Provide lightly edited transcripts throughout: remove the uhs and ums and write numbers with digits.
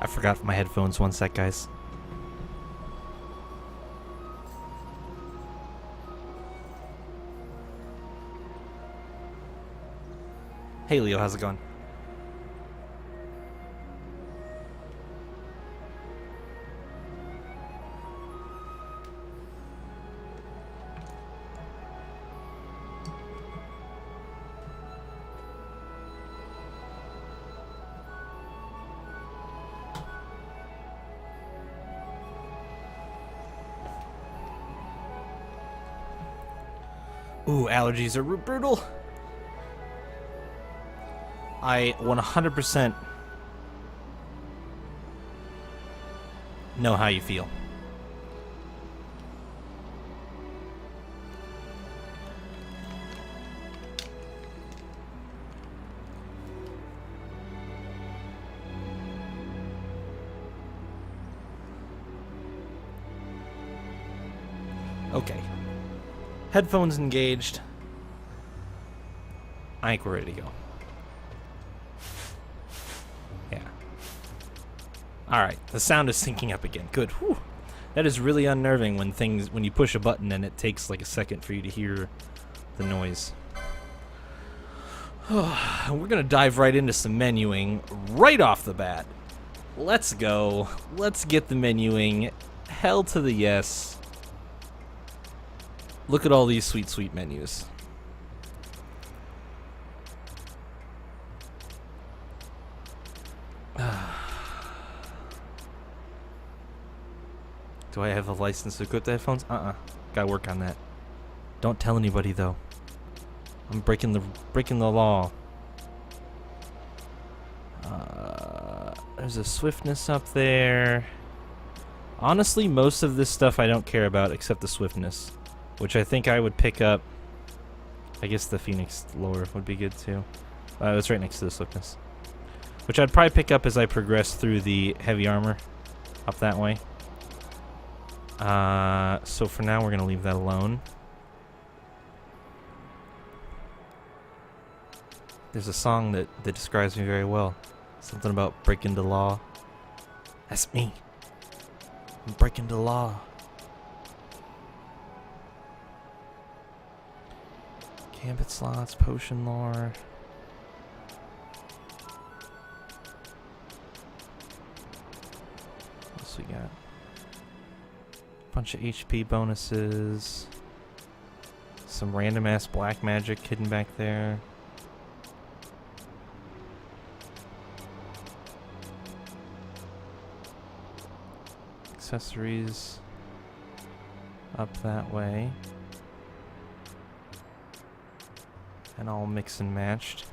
I forgot my headphones. One sec, guys. Hey, Leo, how's it going? Ooh, allergies are brutal. I 100% know how you feel. Okay. Headphones engaged. I think we're ready to go. Yeah. Alright, the sound is syncing up again. Good. Whew. That is really unnerving when you push a button and it takes like a second for you to hear the noise. We're gonna dive right into some menuing right off the bat. Let's go. Let's get the menuing. Hell to the yes. Look at all these sweet, sweet menus. Do I have a license to equip the headphones? Gotta work on that. Don't tell anybody though. I'm breaking the law. There's a swiftness up there. Honestly, most of this stuff I don't care about except the swiftness, which I think I would pick up. I guess the Phoenix lore would be good too. It's right next to the swiftness, which I'd probably pick up as I progress through the heavy armor up that way. So for now we're gonna leave that alone. There's a song that describes me very well. Something about breaking the law. That's me. I'm breaking the law. Gambit slots, potion lore. What else we got? Bunch of HP bonuses. Some random ass black magic hidden back there. Accessories up that way. And all mix and matched.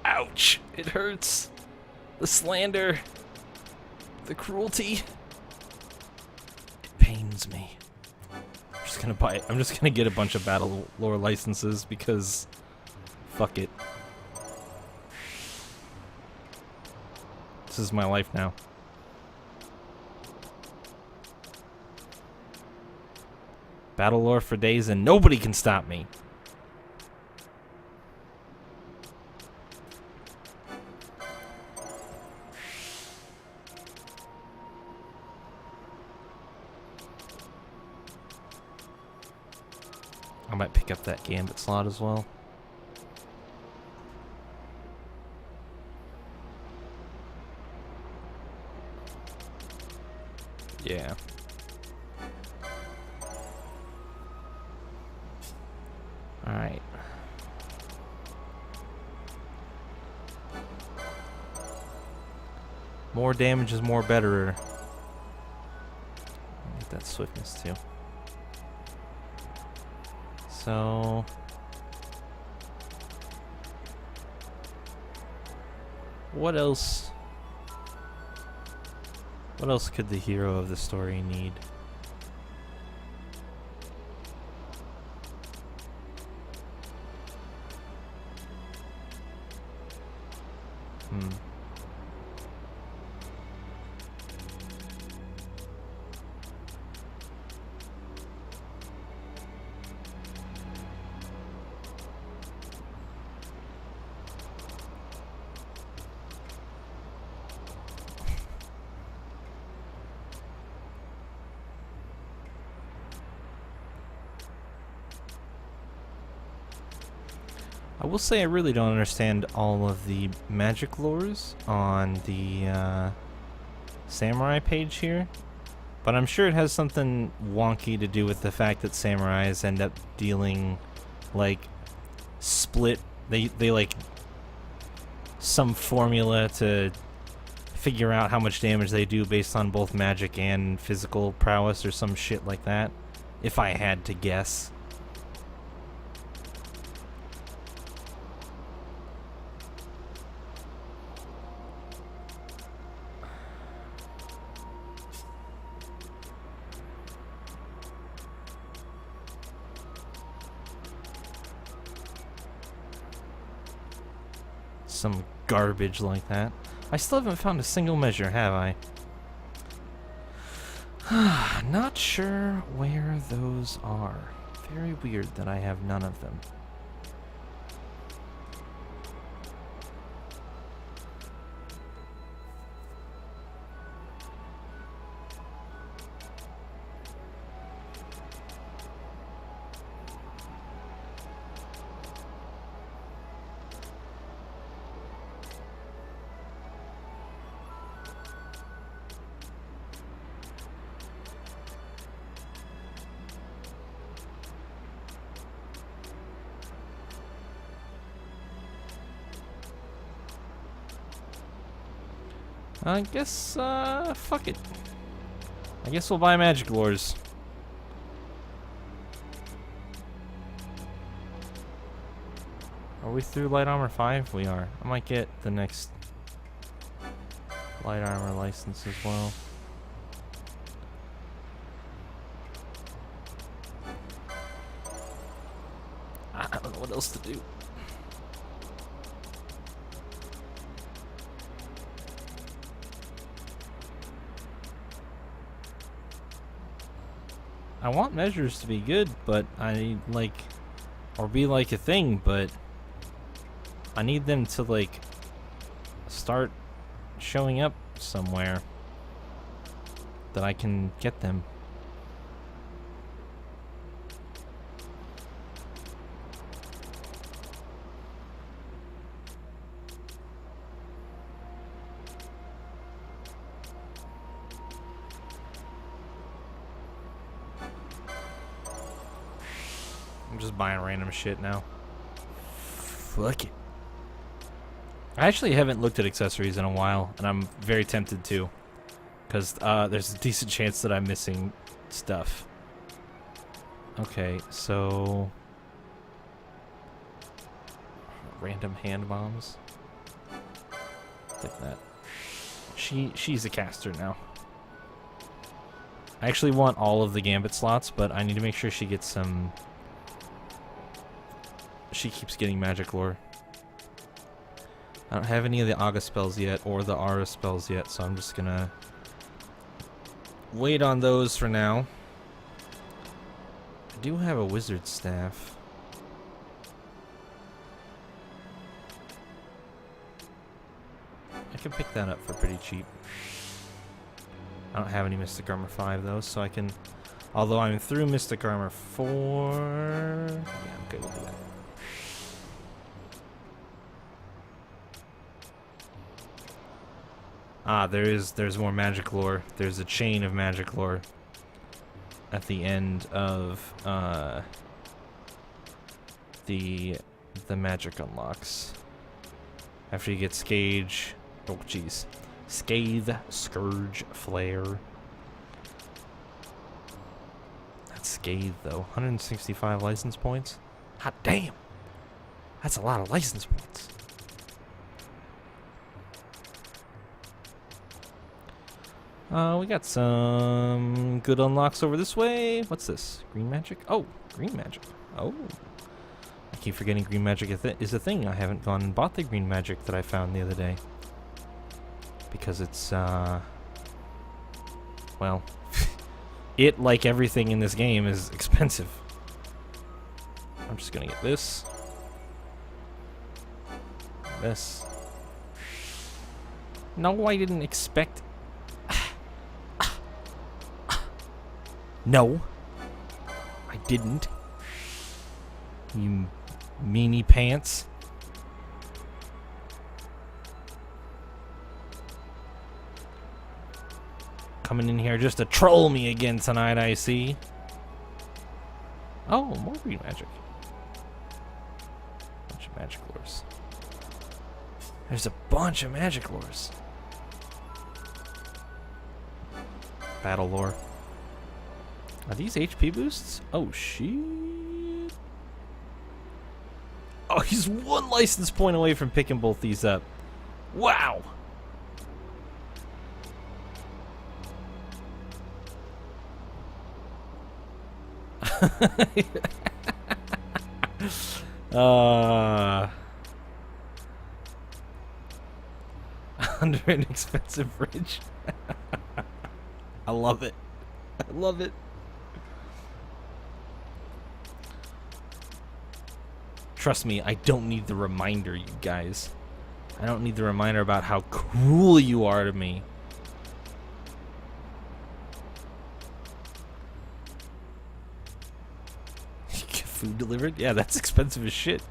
Ouch! It hurts. The slander. The cruelty. It pains me. I'm just gonna get a bunch of battle lore licenses because fuck it. This is my life now. Battle lore for days and nobody can stop me. I might pick up that Gambit slot as well. Yeah. Alright. More damage is more better. Get that swiftness too. So what else? What else could the hero of the story need? I will say I really don't understand all of the magic lores on the samurai page here, but I'm sure it has something wonky to do with the fact that samurais end up dealing like split. They like some formula to figure out how much damage they do based on both magic and physical prowess or some shit like that, if I had to guess. Some garbage like that. I still haven't found a single measure, have I? Not sure where those are. Very weird that I have none of them. I guess, fuck it. I guess we'll buy magic lores. Are we through light armor 5? We are. I might get the next light armor license as well. I don't know what else to do. I want measures to be good, but I like, or be like a thing, but I need them to like start showing up somewhere that I can get them. I'm just buying random shit now. Fuck it. I actually haven't looked at accessories in a while, and I'm very tempted to. Because there's a decent chance that I'm missing stuff. Okay, so... random hand bombs. Like that. She's a caster now. I actually want all of the Gambit slots, but I need to make sure she gets some... She keeps getting magic lore. I don't have any of the Aga spells yet, or the Aura spells yet, so I'm just gonna wait on those for now. I do have a wizard staff. I can pick that up for pretty cheap. I don't have any Mystic Armor 5 though, so I can... Although I'm through Mystic Armor 4... Yeah, I'm good with that. Ah, there's more magic lore. There's a chain of magic lore at the end of the magic unlocks. After you get Scathe, oh jeez, Scathe, Scourge, Flare. That's Scathe though. 165 license points. Hot damn, that's a lot of license points. We got some good unlocks over this way. What's this? Green magic? Oh, green magic. Oh. I keep forgetting green magic is a thing. I haven't gone and bought the green magic that I found the other day. Because it's, well, it, like everything in this game, is expensive. I'm just gonna get this. This. No, I didn't expect... No, I didn't. You meanie pants. Coming in here just to troll me again tonight, I see. Oh, more green magic. Bunch of magic lures. There's a bunch of magic lures. Battle lore. Are these HP boosts? Oh, shit. Oh, he's one license point away from picking both these up. Wow. Under an expensive bridge. I love it. I love it. Trust me, I don't need the reminder, you guys. I don't need the reminder about how cruel you are to me. Get food delivered? Yeah, that's expensive as shit.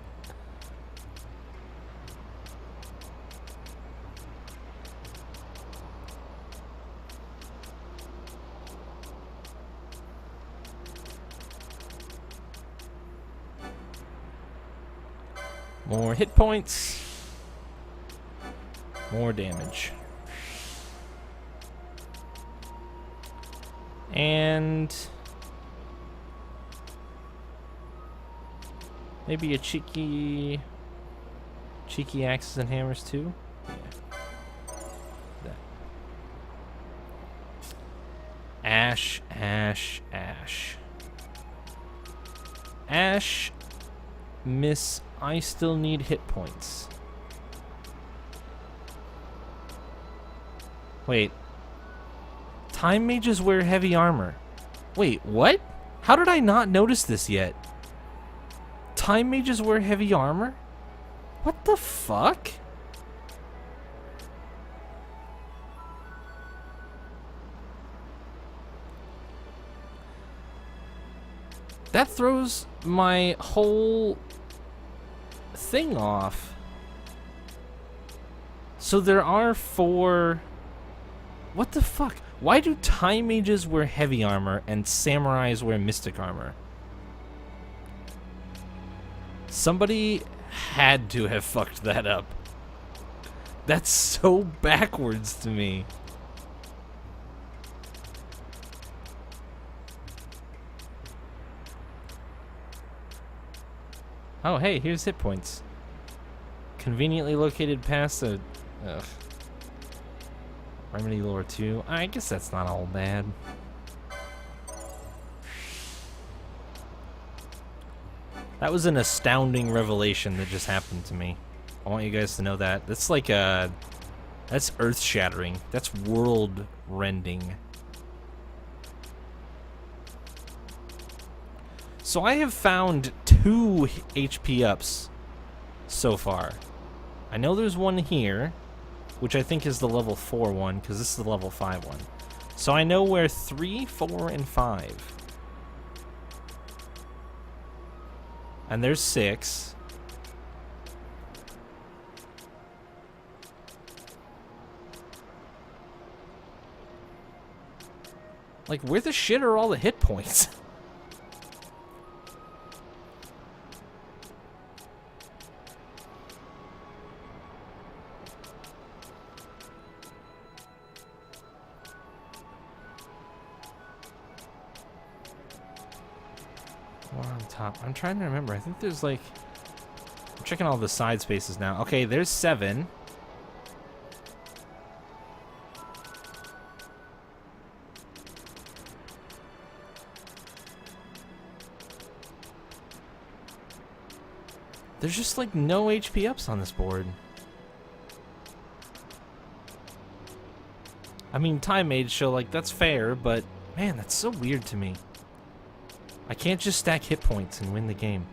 More hit points. More damage. And maybe a cheeky axes and hammers too. Yeah. That. Ash. Miss, I still need hit points. Wait. Time mages wear heavy armor. Wait, what? How did I not notice this yet? Time mages wear heavy armor? What the fuck? That throws my whole thing off. So there are 4... What the fuck? Why do time mages wear heavy armor and samurais wear mystic armor? Somebody had to have fucked that up. That's so backwards to me. Oh, hey, here's hit points. Conveniently located past a... Ugh. Remedy lore 2. I guess that's not all bad. That was an astounding revelation that just happened to me. I want you guys to know that. That's like a... That's earth-shattering. That's world-rending. So I have found 2 HP ups so far. I know there's one here, which I think is the level 4 one, because this is the level 5 one. So I know where 3, 4, and 5. And there's 6. Like, where the shit are all the hit points? On top. I'm trying to remember. I think there's like... I'm checking all the side spaces now. Okay, there's 7. There's just like no HP ups on this board. I mean, Time Mage show, like, that's fair, but man, that's so weird to me. I can't just stack hit points and win the game.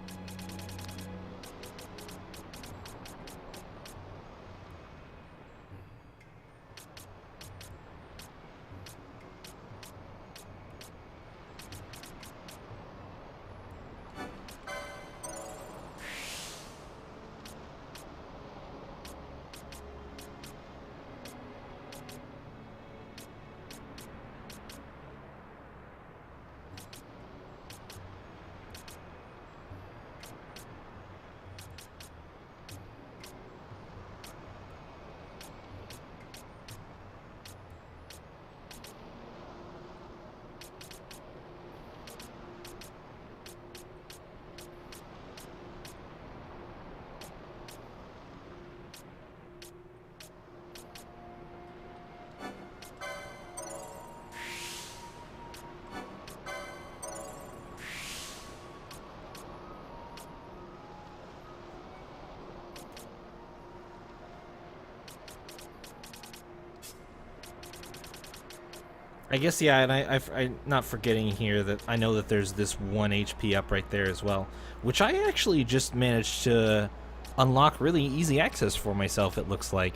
I guess, yeah, and I'm not forgetting here that I know that there's this 1 HP up right there as well, which I actually just managed to unlock really easy access for myself, it looks like,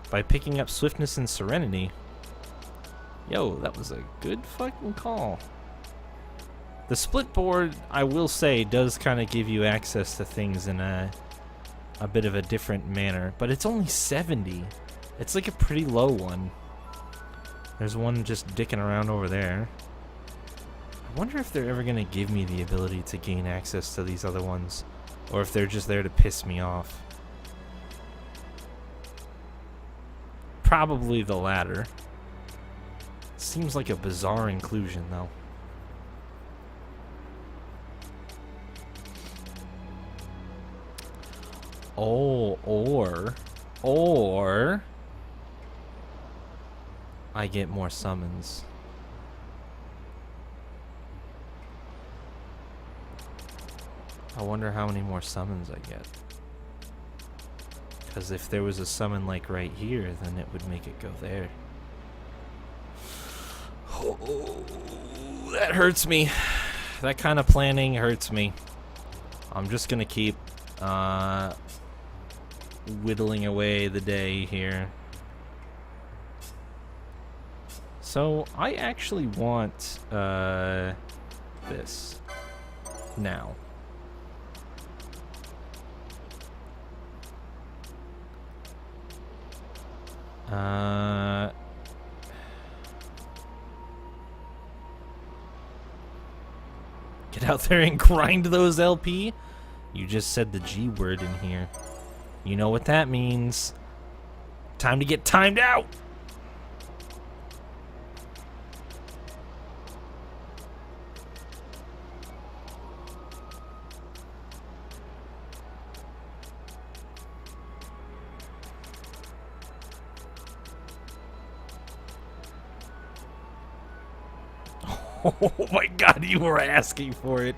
by picking up Swiftness and Serenity. Yo, that was a good fucking call. The split board, I will say, does kind of give you access to things in a bit of a different manner, but it's only 70. It's like a pretty low one. There's one just dicking around over there. I wonder if they're ever going to give me the ability to gain access to these other ones, or if they're just there to piss me off. Probably the latter. Seems like a bizarre inclusion, though. Oh, or I get more summons. I wonder how many more summons I get. Because if there was a summon like right here, then it would make it go there. Oh, that hurts me. That kind of planning hurts me. I'm just gonna keep whittling away the day here. So I actually want this now. Get out there and grind those LP. You just said the G word in here. You know what that means. Time to get timed out. Oh my god, you were asking for it.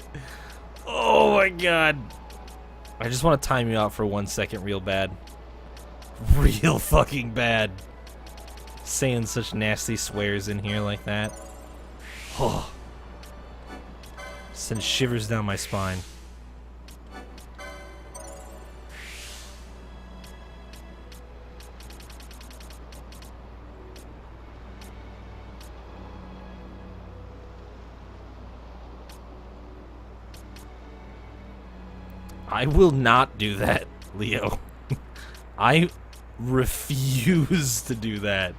Oh my god. I just want to time you out for 1 second real bad. Real fucking bad. Saying such nasty swears in here like that. Oh. Sends shivers down my spine. I will not do that, Leo. I refuse to do that.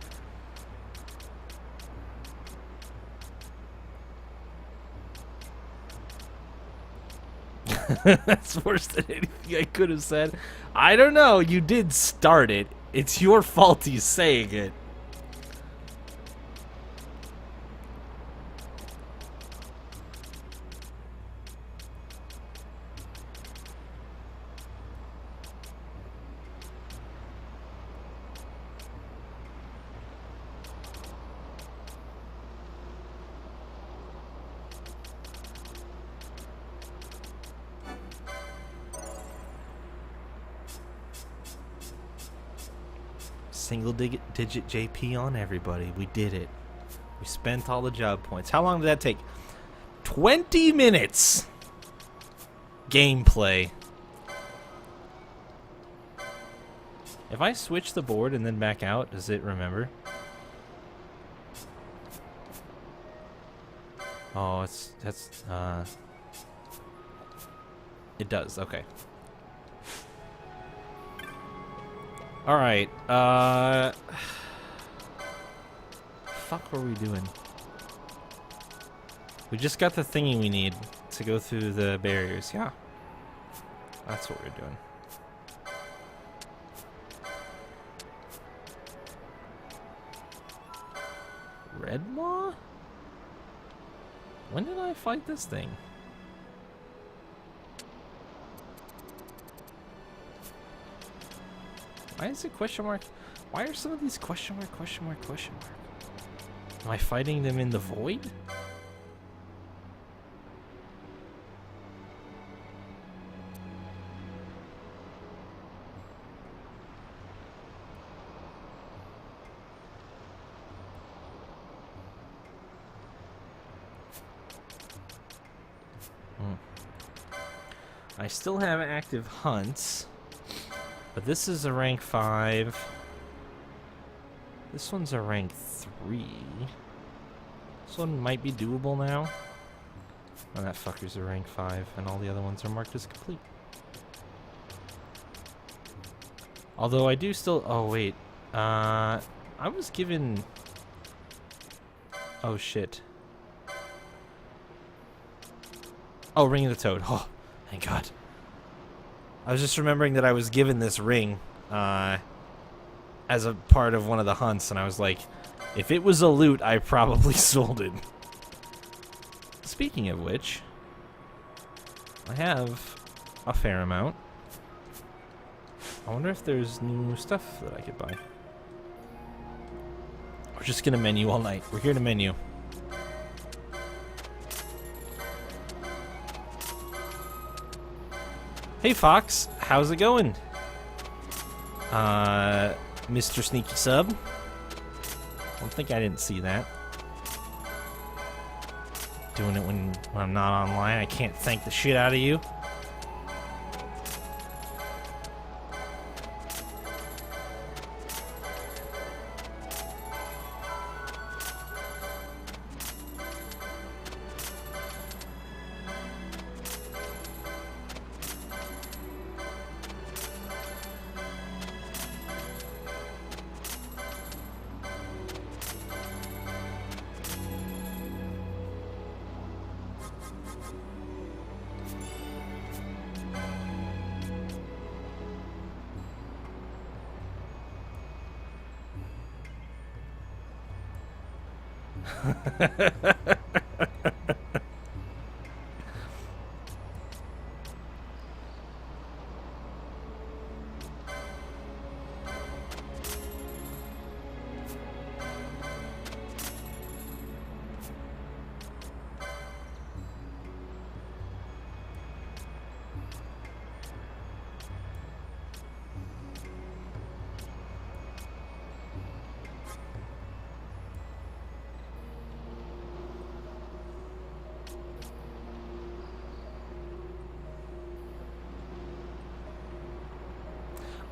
That's worse than anything I could have said. I don't know. You did start it. It's your fault he's saying it. Single digit JP on everybody. We did it. We spent all the job points. How long did that take? 20 minutes! Gameplay. If I switch the board and then back out, does it remember? Oh, it does, okay. Alright, fuck were we doing? We just got the thingy we need to go through the barriers, yeah. That's what we're doing. Red Maw? When did I fight this thing? Why is it question mark? Why are some of these question mark, question mark, question mark? Am I fighting them in the void? I still have active hunts, but this is a rank 5. This one's a rank 3. This one might be doable now. Oh, that fucker's a rank 5, and all the other ones are marked as complete. Although I do still... Oh, wait. I was given... Oh, shit. Oh, Ring of the Toad. Oh, thank God. I was just remembering that I was given this ring as a part of one of the hunts, and I was like, if it was a loot, I probably sold it. Speaking of which, I have a fair amount. I wonder if there's new stuff that I could buy. We're just gonna menu all night. We're here to menu. Hey Fox, how's it going? Mr. Sneaky Sub. I don't think I didn't see that. Doing it when I'm not online. I can't thank the shit out of you.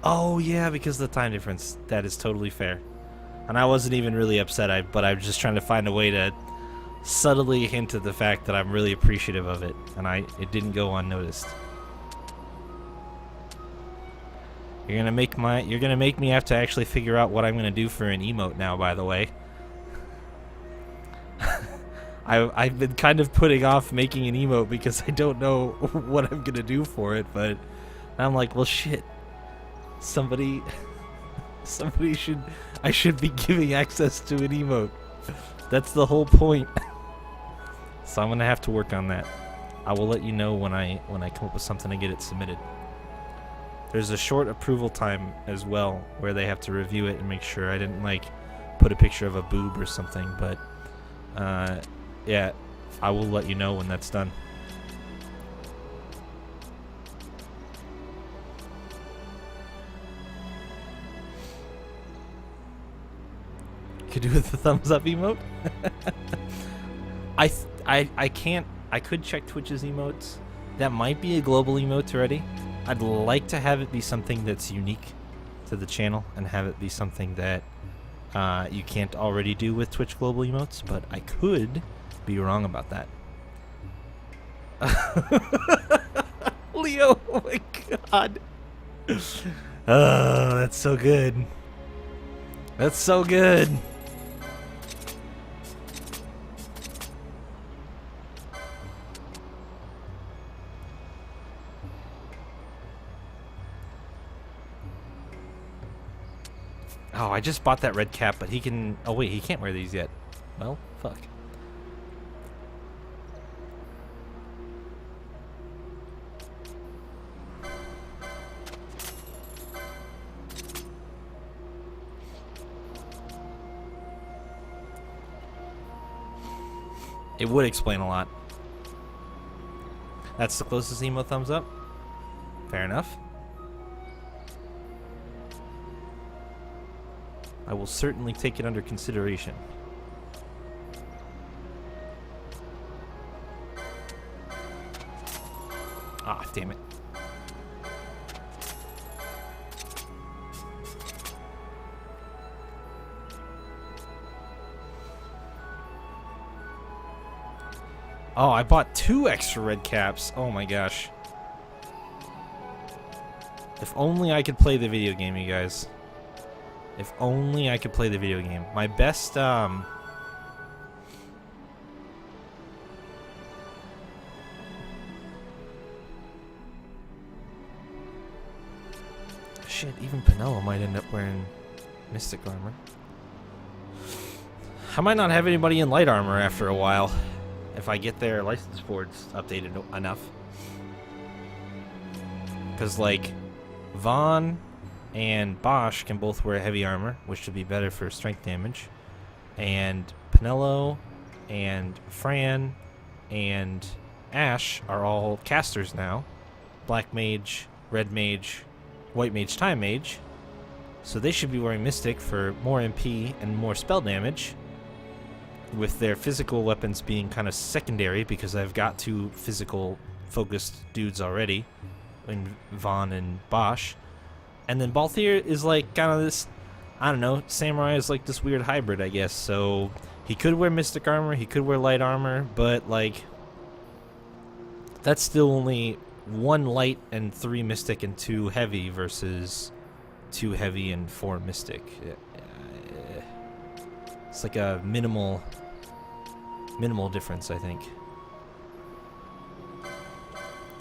Oh yeah, because of the time difference. That is totally fair. And I wasn't even really upset, but I'm just trying to find a way to subtly hint at the fact that I'm really appreciative of it, and it didn't go unnoticed. You're gonna make me have to actually figure out what I'm gonna do for an emote now, by the way. I've been kind of putting off making an emote because I don't know what I'm gonna do for it, but I'm like, well shit. Somebody I should be giving access to an emote. That's the whole point. So I'm gonna have to work on that. I will let you know when I come up with something to get it submitted. There's a short approval time as well where they have to review it and make sure I didn't like put a picture of a boob or something, but yeah, I will let you know when that's done. Could do with the thumbs up emote. I can't. I could check Twitch's emotes. That might be a global emote already. I'd like to have it be something that's unique to the channel and have it be something that you can't already do with Twitch global emotes, but I could be wrong about that. Leo, oh my god. Oh, that's so good. That's so good. Oh, I just bought that red cap, but he can... Oh, wait, he can't wear these yet. Well, fuck. It would explain a lot. That's the closest emo thumbs up. Fair enough. I will certainly take it under consideration. Ah, damn it. Oh, I bought 2 extra red caps. Oh my gosh. If only I could play the video game, you guys. If only I could play the video game. My best, shit, even Pinello might end up wearing Mystic armor. I might not have anybody in light armor after a while, if I get their license boards updated enough. Because, like, Vaughn and Bosch can both wear heavy armor, which should be better for strength damage. And Pinello and Fran and Ash are all casters now. Black Mage, Red Mage, White Mage, Time Mage. So they should be wearing Mystic for more MP and more spell damage, with their physical weapons being kind of secondary because I've got 2 physical focused dudes already in Vaughn and Bosch. And then Balthier is like kind of this, I don't know, Samurai is like this weird hybrid, I guess. So he could wear Mystic armor, he could wear light armor, but like that's still only 1 light and 3 Mystic and 2 heavy versus 2 heavy and 4 Mystic. It's like a minimal difference, I think.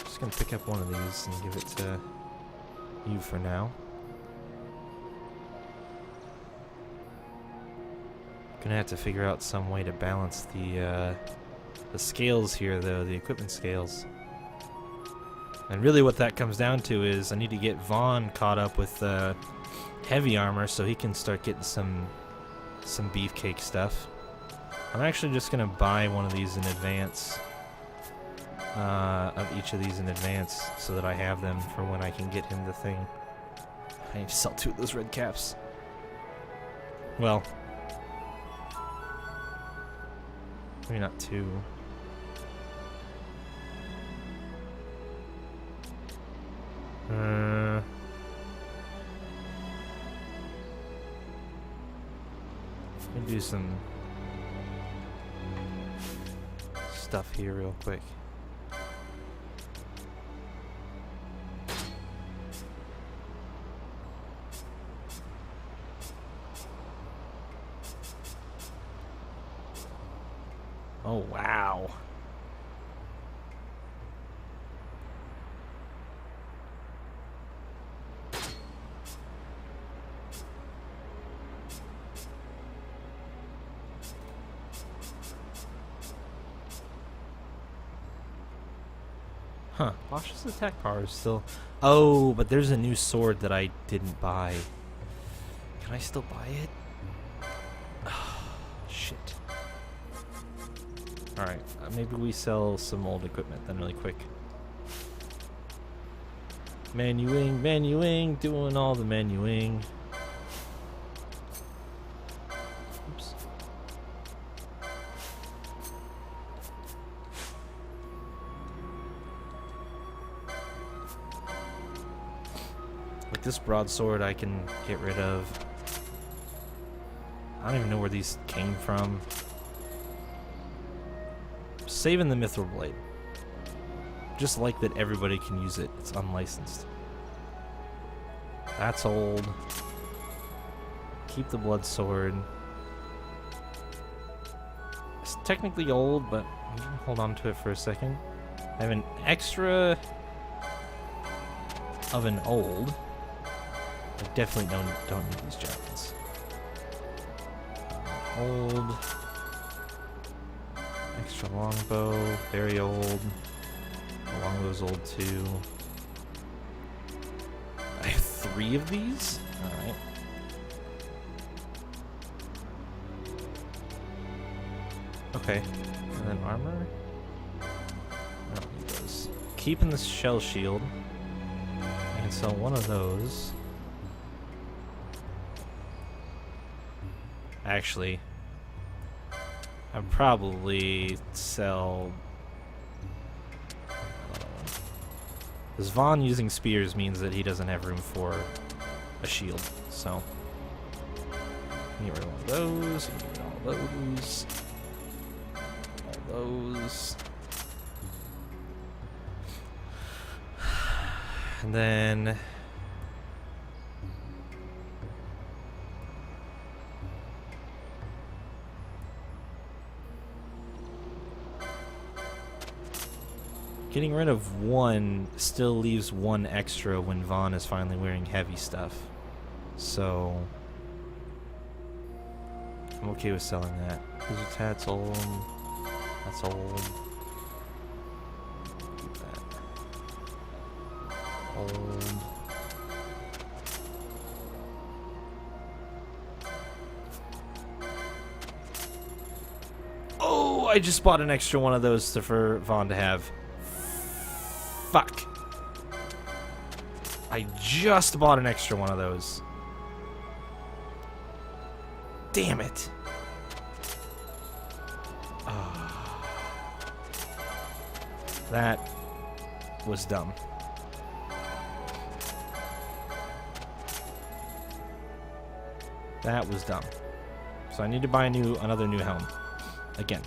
Just gonna pick up one of these and give it to you for now. Gonna have to figure out some way to balance the scales here, though, the equipment scales. And really what that comes down to is I need to get Vaughn caught up with heavy armor so he can start getting some beefcake stuff. I'm actually just gonna buy one of these in advance, of each of these in advance, so that I have them for when I can get him the thing. I need to sell 2 of those red caps. Well, maybe not 2. Let me do some stuff here real quick. Oh, wow. Huh. Bosch's attack power is still... Oh, but there's a new sword that I didn't buy. Can I still buy it? Shit. Alright, maybe we sell some old equipment then really quick. Menuing, doing all the menuing. Oops. Like this broadsword I can get rid of. I don't even know where these came from. Saving the Mithril Blade. Just like that everybody can use it. It's unlicensed. That's old. Keep the blood sword. It's technically old, but I'm gonna hold on to it for a second. I have an extra of an old. I definitely don't need these jackets. Old. Extra longbow, very old. The longbow's old too. I have 3 of these? Alright. Okay. And then armor? I don't need those. Keeping the shell shield. I can sell one of those. Actually, I'd probably sell... Because Vaughn using spears means that he doesn't have room for a shield, so... Get rid of all those, get rid of all those... All those... And then... getting rid of one still leaves one extra when Vaughn is finally wearing heavy stuff. So... I'm okay with selling that. Wizard's hat's old. That's old. Keep that. Old. Oh, I just bought an extra one of those for Vaughn to have. Fuck. I just bought an extra one of those. Damn it. Oh. That was dumb. That was dumb. So I need to buy another new helm. Again.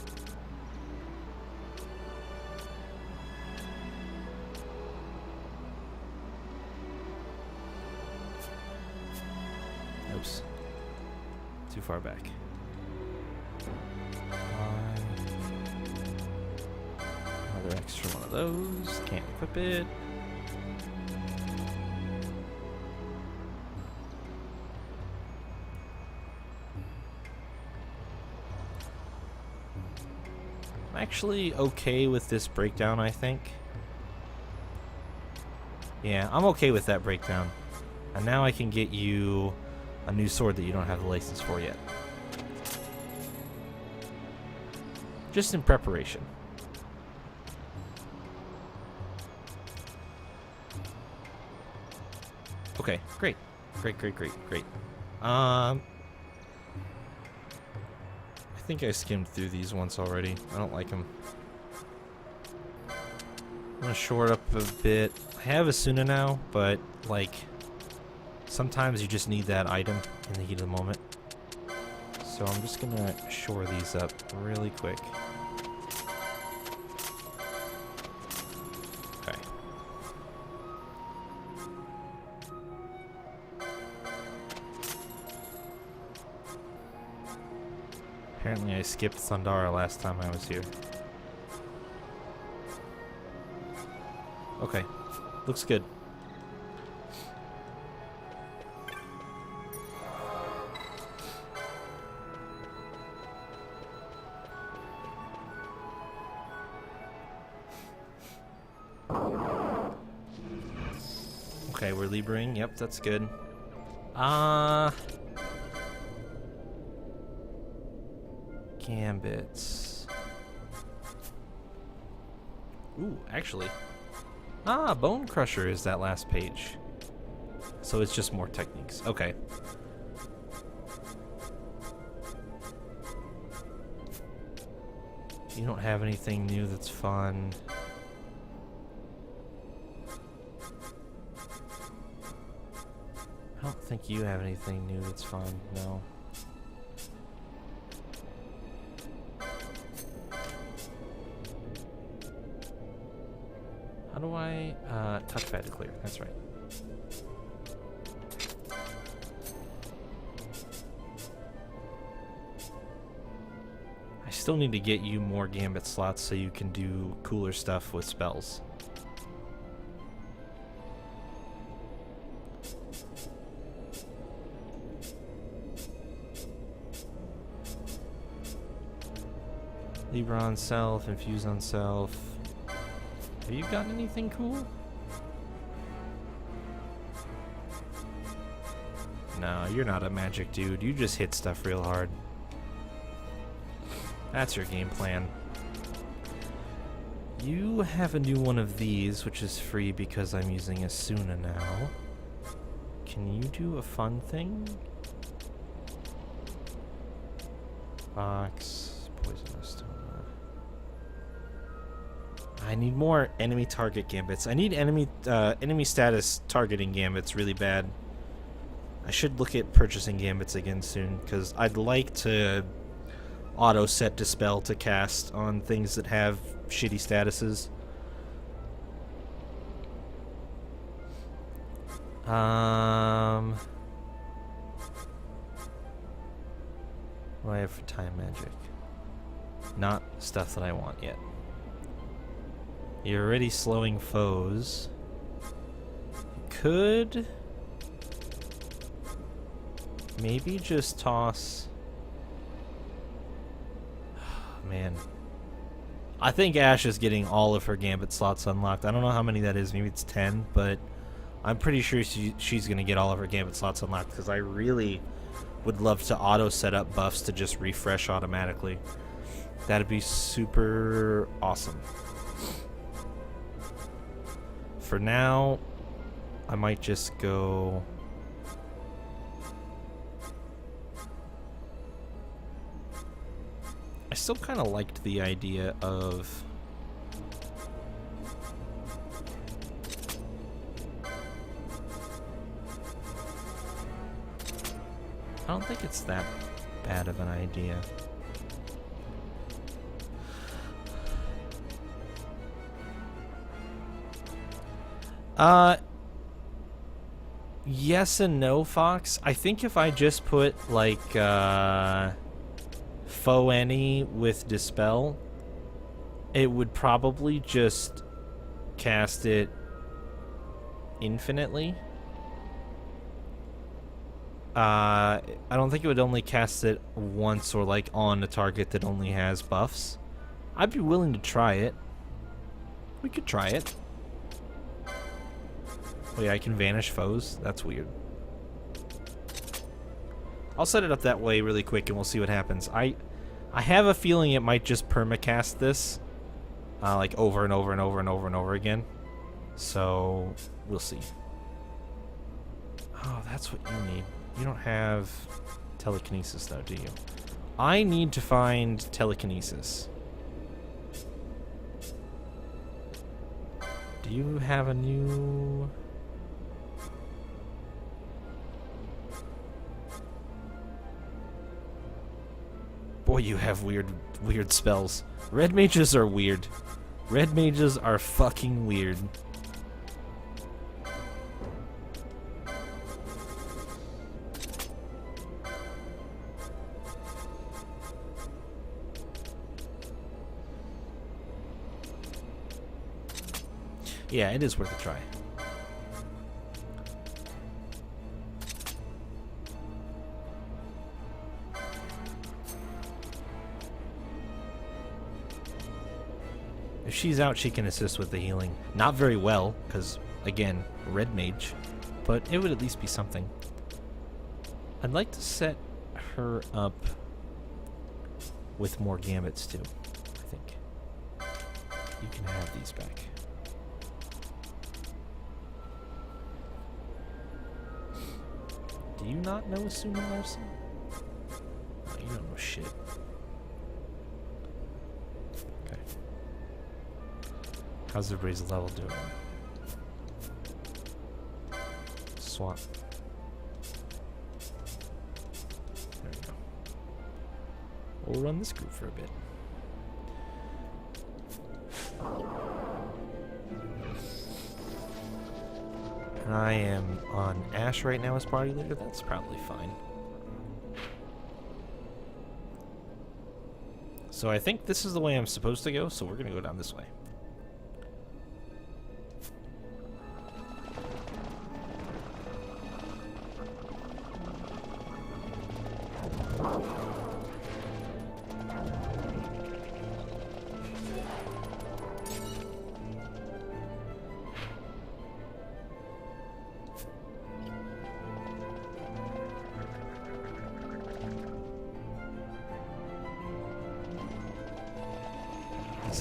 Oops. Too far back. Another extra one of those. Can't equip it. I'm actually okay with this breakdown, I think. Yeah, I'm okay with that breakdown. And now I can get you a new sword that you don't have the license for yet. Just in preparation. Okay, great. Great. I think I skimmed through these once already. I don't like them. I'm gonna short up a bit. I have Asuna now, but like sometimes you just need that item in the heat of the moment. So I'm just gonna shore these up really quick. Okay. Apparently I skipped Thundara last time I was here. Okay. Looks good. Okay, we're Libering. Yep, that's good. Gambits. Ooh, actually. Bone Crusher is that last page. So it's just more techniques. Okay. You don't have anything new that's fun. I don't think you have anything new that's fun, no. How do I, touchpad to clear, that's right. I still need to get you more gambit slots so you can do cooler stuff with spells. Libra on self, infuse on self. Have you got anything cool? No, you're not a magic dude. You just hit stuff real hard. That's your game plan. You have a new one of these, which is free because I'm using Asuna now. Can you do a fun thing? Box, poisonous toma. I need more enemy target gambits. I need enemy status targeting gambits really bad. I should look at purchasing gambits again soon, because I'd like to auto set Dispel to cast on things that have shitty statuses. What do I have for time magic? Not stuff that I want yet. You're already slowing foes. Could maybe just toss. Man. I think Ash is getting all of her Gambit slots unlocked. I don't know how many that is. Maybe it's 10, but I'm pretty sure she's going to get all of her Gambit slots unlocked because I really would love to auto set up buffs to just refresh automatically. That'd be super awesome. For now, I might just go... I still kind of liked the idea of... I don't think it's that bad of an idea. Yes and no, Fox. I think if I just put, like, Foe Any with Dispel, it would probably just cast it infinitely. I don't think it would only cast it once or, like, on a target that only has buffs. I'd be willing to try it. We could try it. Wait, I can vanish foes? That's weird. I'll set it up that way really quick and we'll see what happens. I have a feeling it might just permacast this. Like over and over and over and over and over again. So, we'll see. Oh, that's what you need. You don't have telekinesis though, do you? I need to find telekinesis. Do you have a new... Boy, you have weird spells. Red mages are weird. Red mages are fucking weird. Yeah, it is worth a try. If she's out, she can assist with the healing. Not very well, because, again, red mage. But it would at least be something. I'd like to set her up with more gambits, too, I think. You can have these back. Do you not know Asuna Larson? No, you don't know shit. Okay. How's everybody's level doing? Swap. There we go. We'll run this group for a bit. And I am on Ash right now as party leader. That's probably fine. So I think this is the way I'm supposed to go, so we're going to go down this way.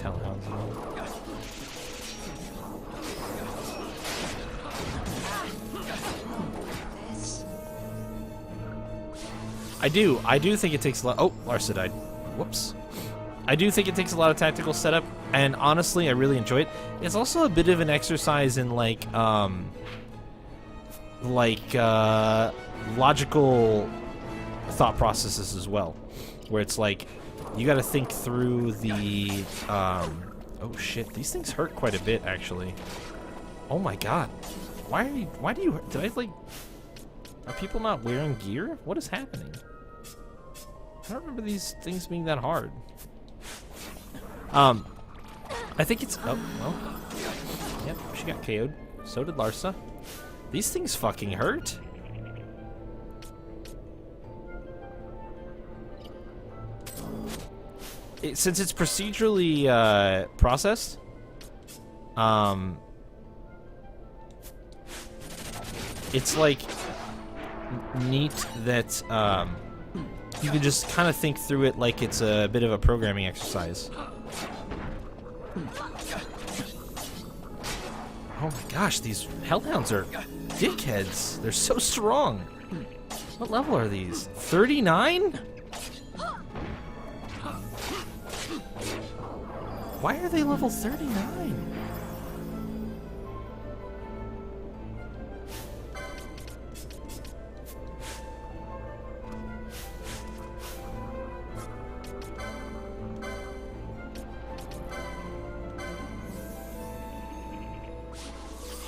Hellhounds. I do think it takes a lot. Oh, Larsa died. Whoops. I do think it takes a lot of tactical setup, and honestly, I really enjoy it. It's also a bit of an exercise in logical thought processes as well, where it's like you got to think through the oh shit, these things hurt quite a bit actually. Oh my god, Why do you... Did I, like... Are people not wearing gear? What is happening? I don't remember these things being that hard. I think it's... Oh, well. Yep, she got KO'd. So did Larsa. These things fucking hurt. Since it's procedurally processed, it's like neat that you can just kind of think through it like it's a bit of a programming exercise. Oh my gosh, these hellhounds are dickheads. They're so strong. What level are these? 39? Why are they level 39?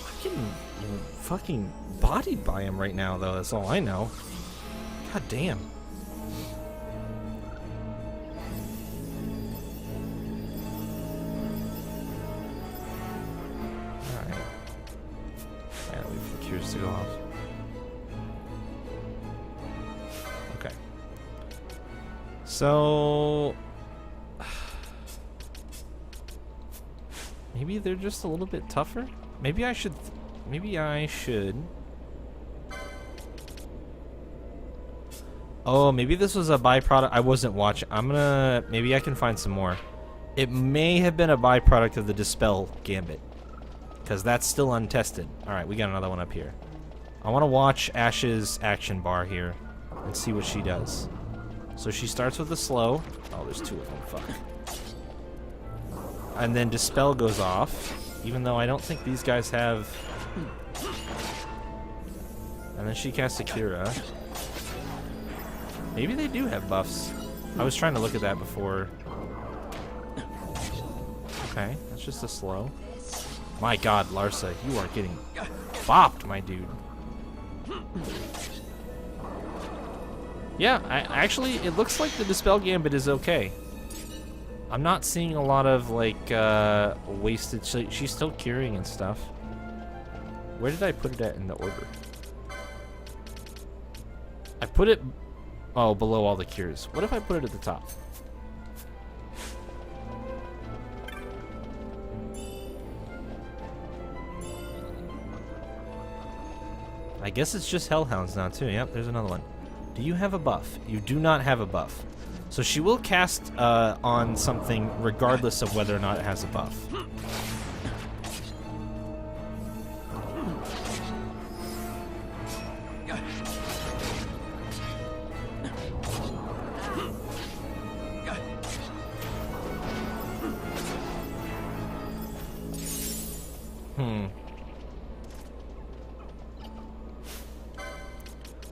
I'm getting fucking bodied by him right now, though. That's all I know. God damn. To go off. Okay. So maybe they're just a little bit tougher. Maybe I should. Oh, maybe this was a byproduct. I wasn't watching. Maybe I can find some more. It may have been a byproduct of the Dispel Gambit, because that's still untested. Alright, we got another one up here. I want to watch Ash's action bar here and see what she does. So she starts with a slow. Oh, there's two of them. Fuck. And then Dispel goes off, even though I don't think these guys have... And then she casts Akira. Maybe they do have buffs. I was trying to look at that before. Okay, that's just a slow. My god, Larsa, you are getting bopped, my dude. Yeah, actually, it looks like the Dispel Gambit is okay. I'm not seeing a lot of, like, wasted... She's still curing and stuff. Where did I put it at in the order? I put it... Oh, below all the cures. What if I put it at the top? I guess it's just Hellhounds now, too. Yep, there's another one. Do you have a buff? You do not have a buff. So she will cast on something regardless of whether or not it has a buff.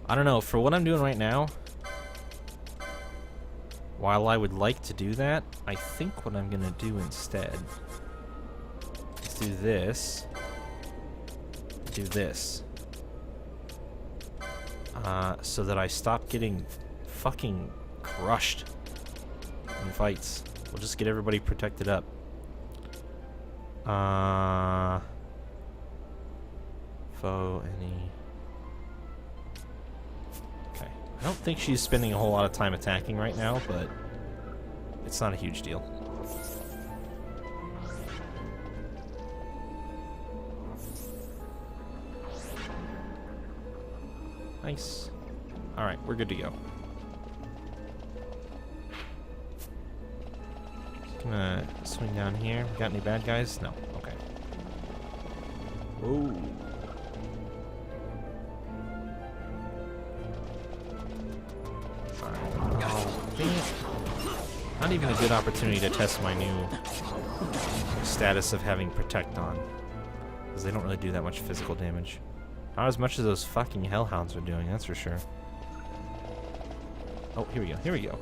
I don't know, for what I'm doing right now, while I would like to do that, I think what I'm gonna do instead is do this, so that I stop getting fucking crushed in fights. We'll just get everybody protected up. Foe, any... I don't think she's spending a whole lot of time attacking right now, but it's not a huge deal. Nice. Alright, we're good to go. Just gonna swing down here. Got any bad guys? No. Okay. Whoa. Not even a good opportunity to test my new status of having Protect on, because they don't really do that much physical damage. Not as much as those fucking Hellhounds are doing, that's for sure. Oh, here we go, here we go.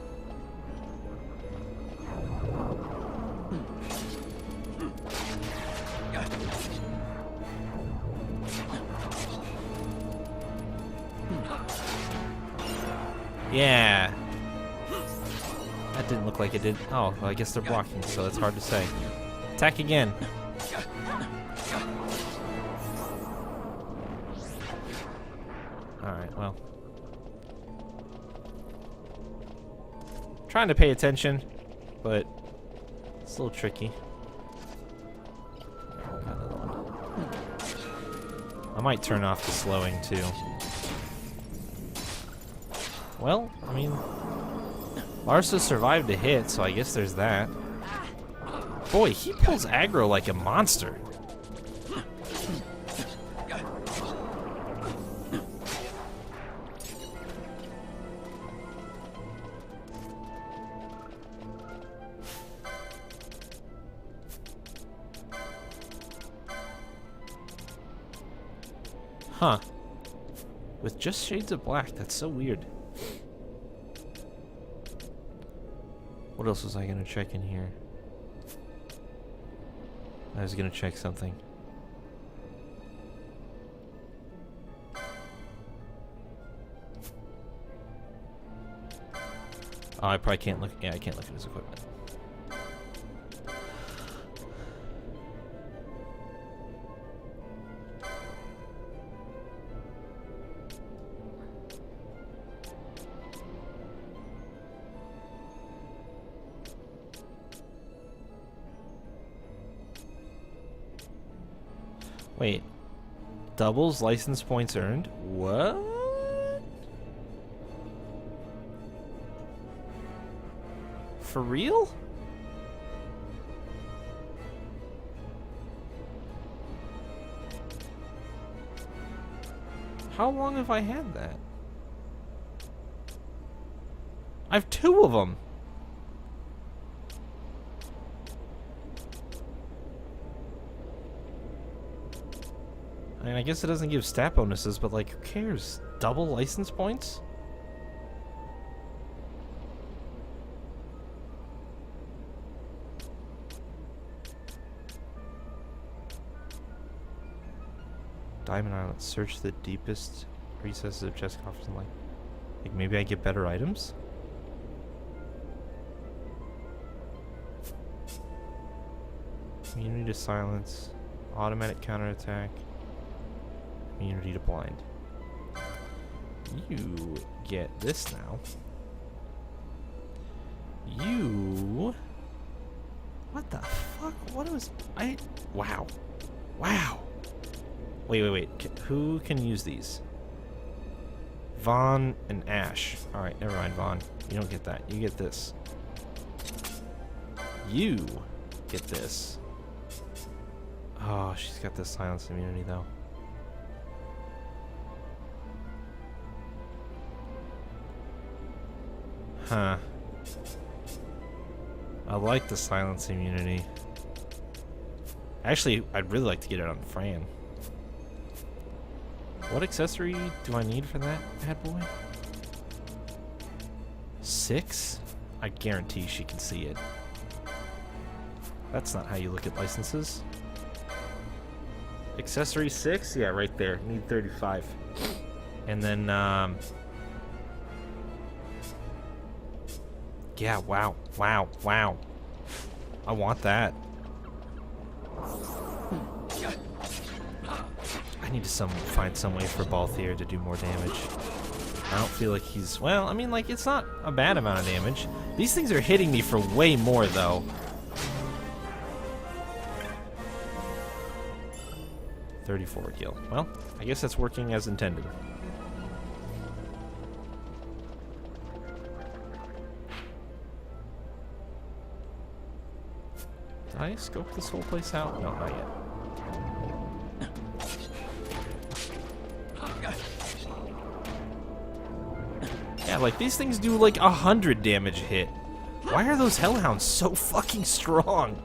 Yeah. That didn't look like it did. Oh, well, I guess they're blocking, so it's hard to say. Attack again. Alright, well. Trying to pay attention, but it's a little tricky. I might turn off the slowing too. Well, I mean, Larsa survived a hit, so I guess there's that. Boy, he pulls aggro like a monster. Huh. With just shades of black, that's so weird. What else was I gonna check in here? I was gonna check something. Oh, I probably can't look. Yeah, I can't look at his equipment. Wait, doubles license points earned? What? For real? How long have I had that? I have 2 of them. I mean, I guess it doesn't give stat bonuses, but like, who cares? Double license points? Diamond Island. Search the deepest recesses of chest coffers and like maybe I get better items? Immunity to silence. Automatic counterattack. Immunity to blind. You get this now. You... What the fuck? What was... Wow. Wow. Wait. Who can use these? Vaughn and Ash. Alright, never mind, Vaughn. You don't get that. You get this. You get this. Oh, she's got this silence immunity, though. Huh. I like the silence immunity. Actually, I'd really like to get it on Fran. What accessory do I need for that bad boy? 6? I guarantee she can see it. That's not how you look at licenses. Accessory 6? Yeah, right there. Need 35. And then, yeah, wow. I want that. I need to find some way for Balthier to do more damage. I don't feel like he's... Well, I mean, like, it's not a bad amount of damage. These things are hitting me for way more, though. 34 kill. Well, I guess that's working as intended. Did I scope this whole place out? No, not yet. Yeah, like, these things do like 100 damage a hit. Why are those hellhounds so fucking strong?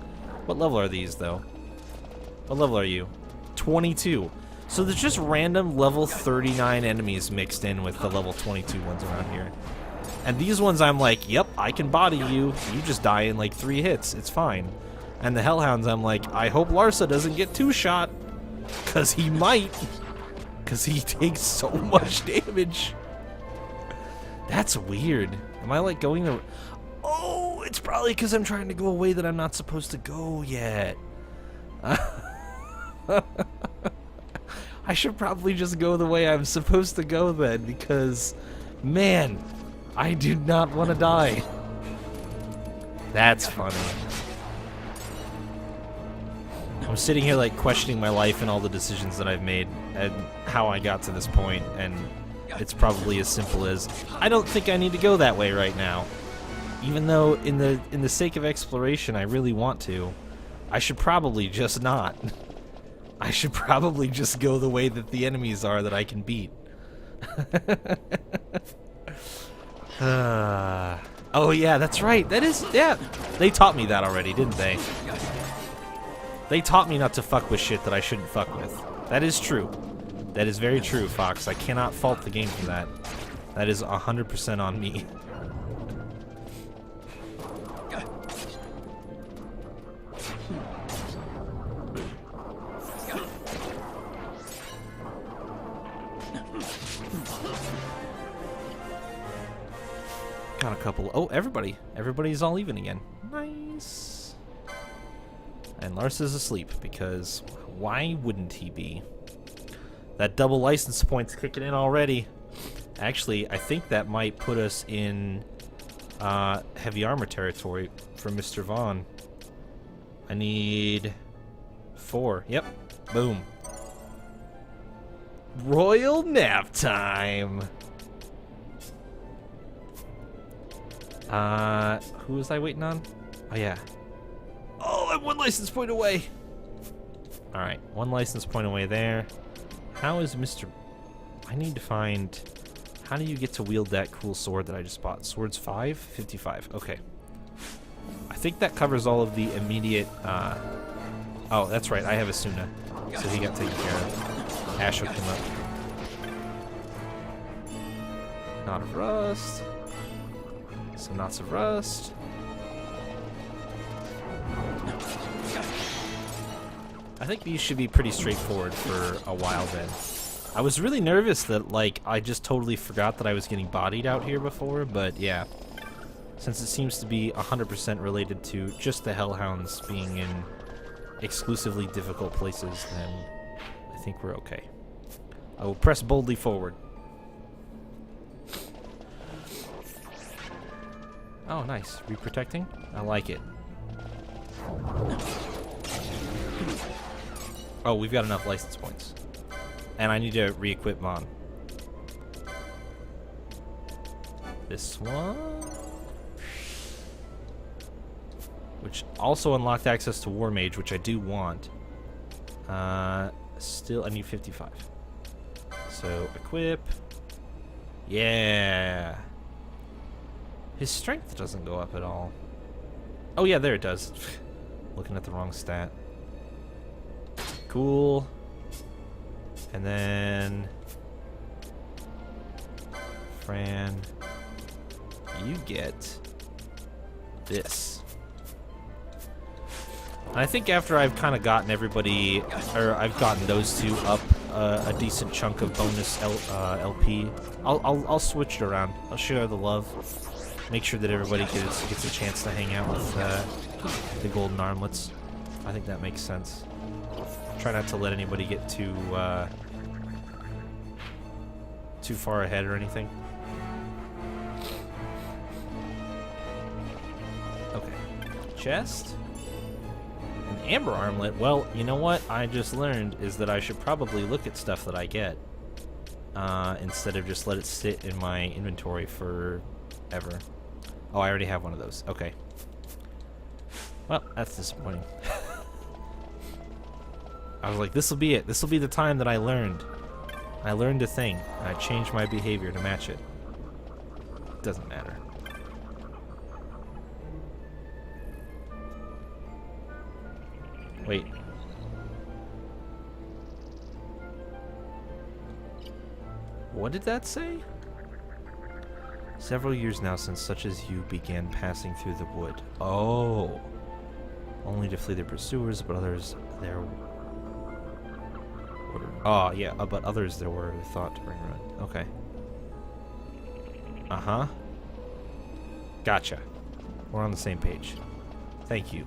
What level are these, though? What level are you? 22. So there's just random level 39 enemies mixed in with the level 22 ones around here. And these ones I'm like, yep, I can body you. You just die in like 3 hits. It's fine. And the hellhounds I'm like, I hope Larsa doesn't get 2-shot. Because he might. Because he takes so much damage. That's weird. Am I like going the... Oh, it's probably because I'm trying to go a way that I'm not supposed to go yet. I should probably just go the way I'm supposed to go then, because, man, I do not want to die. That's funny. I'm sitting here like questioning my life and all the decisions that I've made and how I got to this point, and it's probably as simple as I don't think I need to go that way right now. Even though in the sake of exploration I really want to, I should probably just not. I should probably just go the way that the enemies are that I can beat. Oh yeah, that's right. That is, yeah. They taught me that already, didn't they? They taught me not to fuck with shit that I shouldn't fuck with. That is true. That is very true, Fox. I cannot fault the game for that. That is 100% on me. Got a couple. Oh, everybody. Everybody's all even again. Nice. And Lars is asleep because why wouldn't he be? That double license point's kicking in already. Actually, I think that might put us in heavy armor territory for Mr. Vaughn. I need 4. Yep. Boom. Royal nap time. Who was I waiting on? Oh, yeah. Oh, I'm 1 license point away. Alright, 1 license point away there. How is Mr... I need to find... How do you get to wield that cool sword that I just bought? Swords 5? 55. Okay. I think that covers all of the immediate, Oh, that's right. I have Asuna. So he got taken care of. Ash hooked him up. Knot of Rust. Some knots of rust. I think these should be pretty straightforward for a while then. I was really nervous that, like, I just totally forgot that I was getting bodied out here before, but yeah. Since it seems to be 100% related to just the Hellhounds being in exclusively difficult places, then I think we're okay. I will press boldly forward. Oh, nice. Reprotecting? I like it. Oh, we've got enough license points. And I need to re-equip Mon. This one. Which also unlocked access to War Mage, which I do want. Still, I need 55. So, equip. Yeah. His strength doesn't go up at all. Oh yeah, there it does. Looking at the wrong stat. Cool. And then... Fran... You get... this. And I think after I've kind of gotten everybody... Or I've gotten those two up a decent chunk of bonus LP, I'll switch it around. I'll share the love. Make sure that everybody gets a chance to hang out with the golden armlets. I think that makes sense. Try not to let anybody get too far ahead or anything. Okay. Chest. An amber armlet. Well, you know what I just learned is that I should probably look at stuff that I get instead of just let it sit in my inventory forever. Oh, I already have one of those. Okay. Well, that's disappointing. I was like, this will be it. This will be the time that I learned. I learned a thing, and I changed my behavior to match it. It doesn't matter. Wait. What did that say? Several years now since such as you began passing through the wood. Oh. Only to flee their pursuers, but others there... Oh, yeah, but others there were thought to bring ruin. Okay. Uh-huh. Gotcha. We're on the same page. Thank you.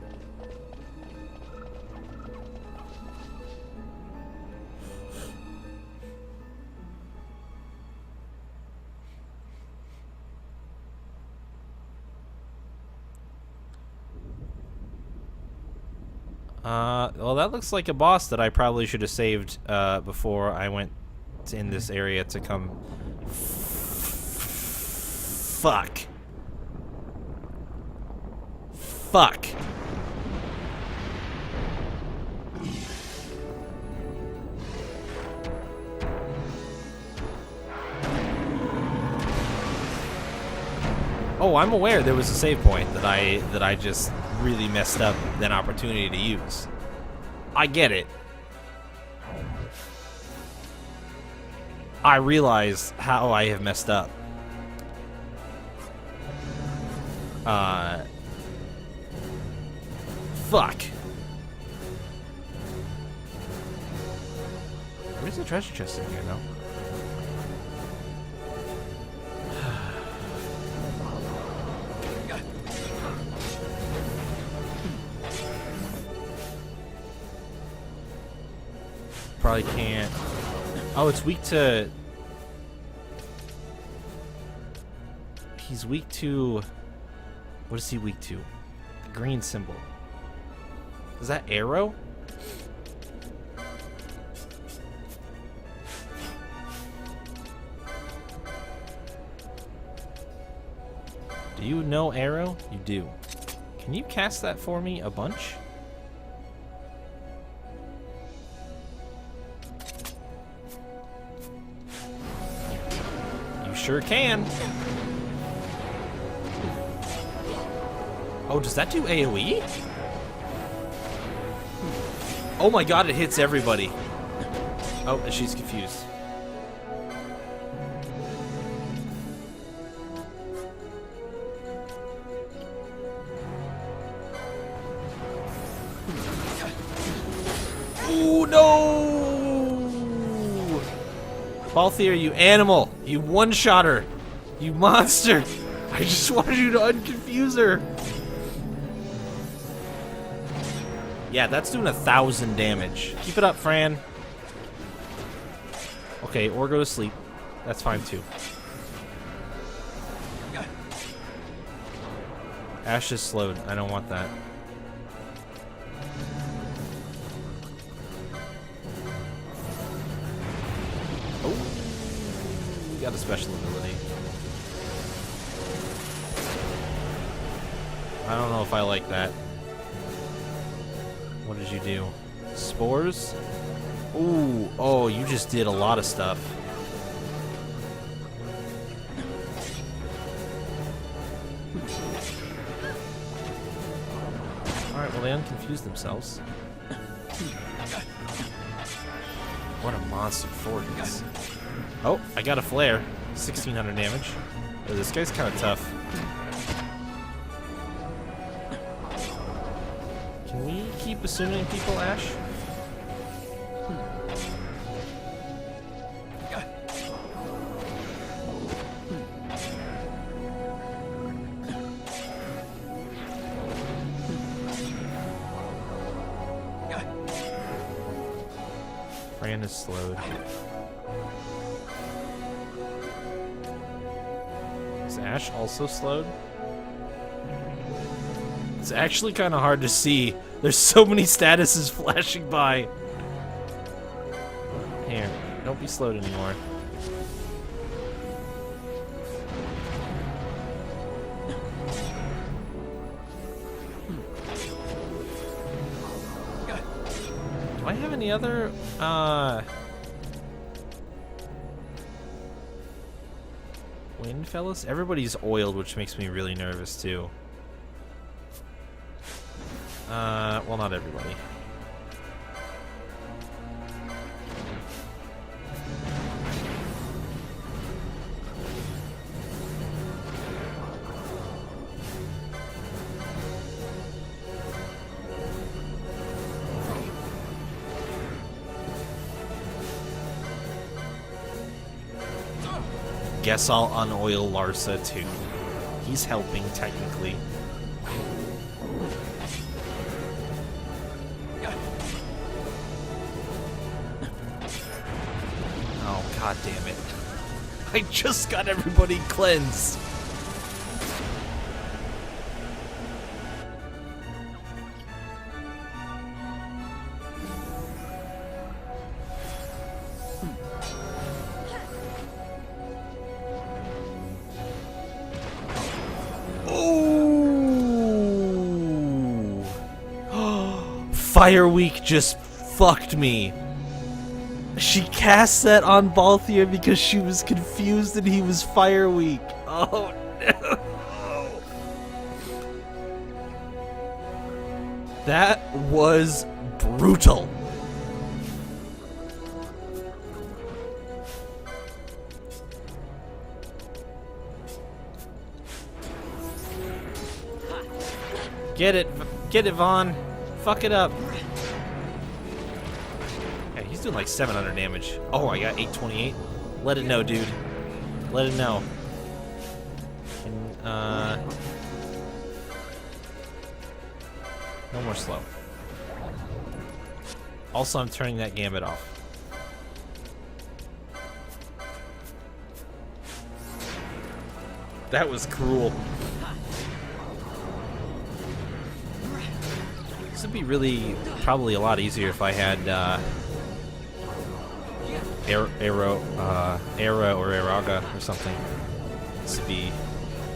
Well, that looks like a boss that I probably should have saved before I went in this area to come. Fuck. Fuck. Oh, I'm aware there was a save point that I just really messed up an opportunity to use. I get it. I realize how I have messed up. Fuck. Where's the treasure chest in here, though? Probably can't. Oh, it's weak to... He's weak to... What is he weak to? The green symbol. Is that arrow? Do you know arrow? You do. Can you cast that for me a bunch? You sure can. Oh, does that do AoE? Oh my god, it hits everybody. Oh, and she's confused. Ooh, no! Balthier, you animal! You one-shotter! You monster! I just wanted you to unconfuse her! Yeah, that's doing 1,000 damage. Keep it up, Fran. Okay, or go to sleep. That's fine, too. Ash is slowed. I don't want that. Oh, we got a special ability. I don't know if I like that. What did you do? Spores? Ooh, oh, you just did a lot of stuff. Alright, well, they unconfused themselves. What a monster Ford is. Oh, I got a flare. 1,600 damage. Oh, this guy's kind of tough. Can we keep assuming people, Ash? Fran is slowed. Is Ash also slowed? It's actually kind of hard to see. There's so many statuses flashing by. Here, don't be slowed anymore. Do I have any other, wind fellas? Everybody's oiled, which makes me really nervous, too. Well, not everybody. Guess I'll unoil Larsa too. He's helping, technically. Oh, god damn it. I just got everybody cleansed. Fire Week just fucked me. She cast that on Balthier because she was confused that he was Fire Week. Oh no. That was brutal. Get it, Vaughn. Fuck it up. Yeah, he's doing like 700 damage. Oh, I got 828. Let it know, dude. Let it know. No more slow. Also, I'm turning that gambit off. That was cruel. This would be really, probably a lot easier if I had Era or Araga or something. This would be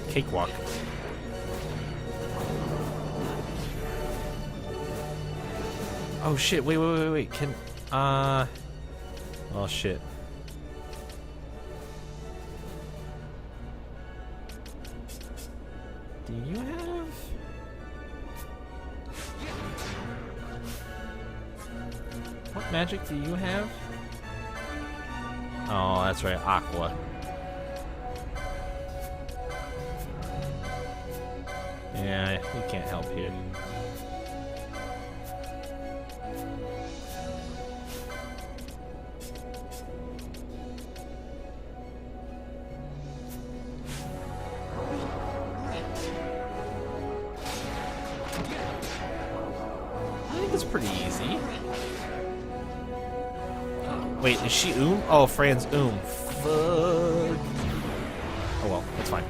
cakewalk. Oh shit! Wait! Can oh shit. Do you have? What magic do you have? Oh, that's right, Aqua. Yeah, we can't help here. I think it's pretty easy. Wait, is she Oh, Fran's Fuck. Oh well, that's fine.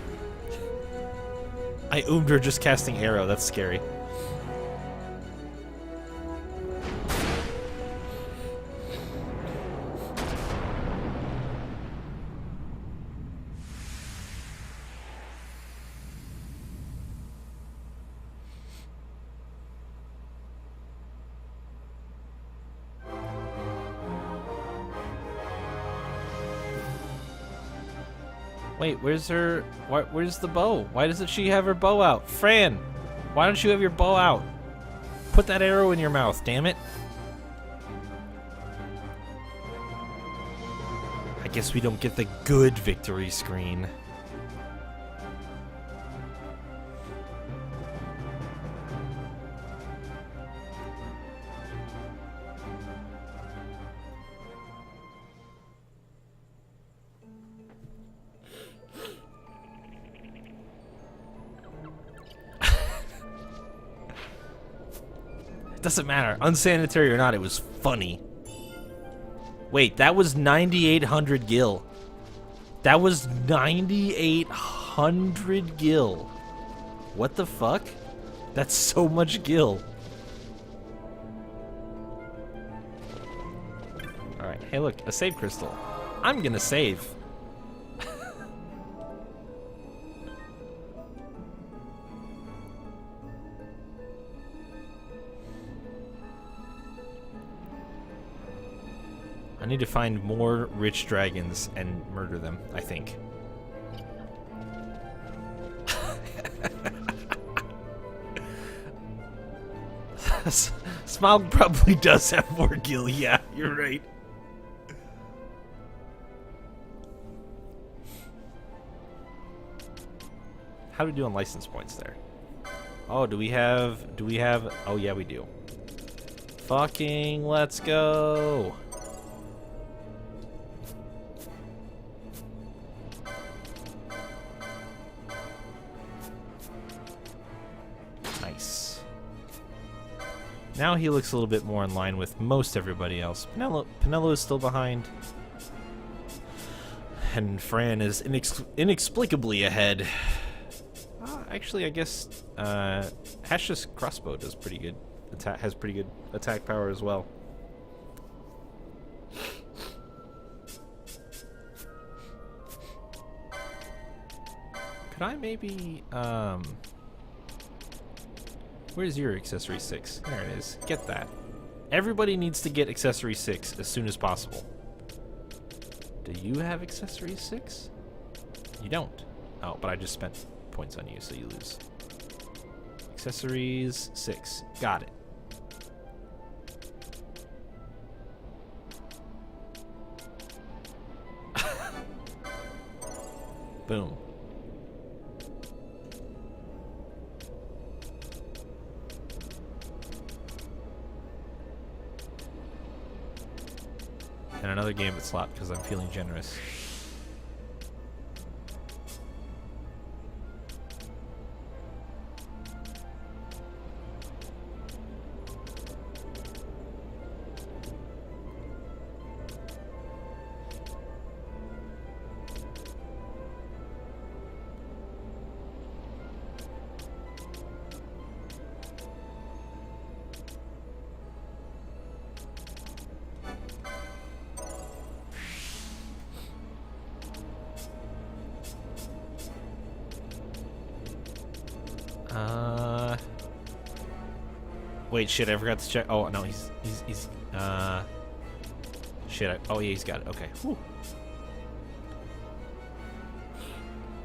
I her just casting arrow. That's scary. Wait, where's her? Where's the bow? Why doesn't she have her bow out? Fran, why don't you have your bow out? Put that arrow in your mouth, damn it. I guess we don't get the good victory screen. Doesn't matter. Unsanitary or not, it was funny. Wait, that was 9,800 gil. That was 9,800 gil. What the fuck? That's so much gil. Alright, hey look, a save crystal. I'm gonna save. I need to find more rich dragons and murder them, I think. Smaug probably does have more gil, yeah, you're right. How do we do on license points there? Oh, do we have, oh yeah, we do. Fucking let's go. Nice. Now he looks a little bit more in line with most everybody else. Penelo is still behind. And Fran is inexplicably ahead. Actually, I guess Hash's crossbow does pretty good. Has pretty good attack power as well. Could I maybe where's your accessory 6? There it is. Get that. Everybody needs to get accessory 6 as soon as possible. Do you have accessory 6? You don't. Oh, but I just spent points on you, so you lose. Accessories 6. Got it. Boom. And another game at slot because I'm feeling generous. Wait, shit, I forgot to check. Oh, no, he's shit, oh, yeah, he's got it. Okay. Whew.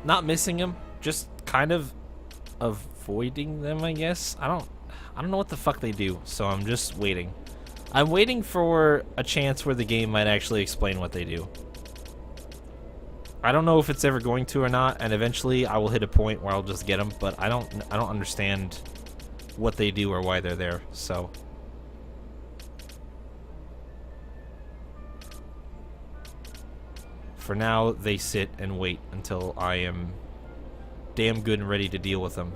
Not missing him, just kind of avoiding them, I guess. I don't know what the fuck they do, so I'm just waiting. I'm waiting for a chance where the game might actually explain what they do. I don't know if it's ever going to or not, and eventually I will hit a point where I'll just get them, but I don't understand what they do or why they're there, so. For now, they sit and wait until I am damn good and ready to deal with them.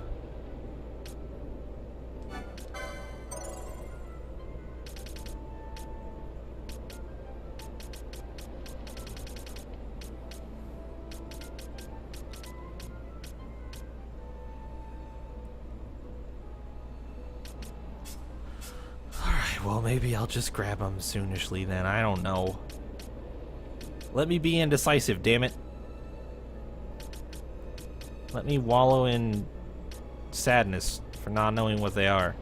Well, maybe I'll just grab them soonishly then. I don't know. Let me be indecisive, damn it. Let me wallow in sadness for not knowing what they are.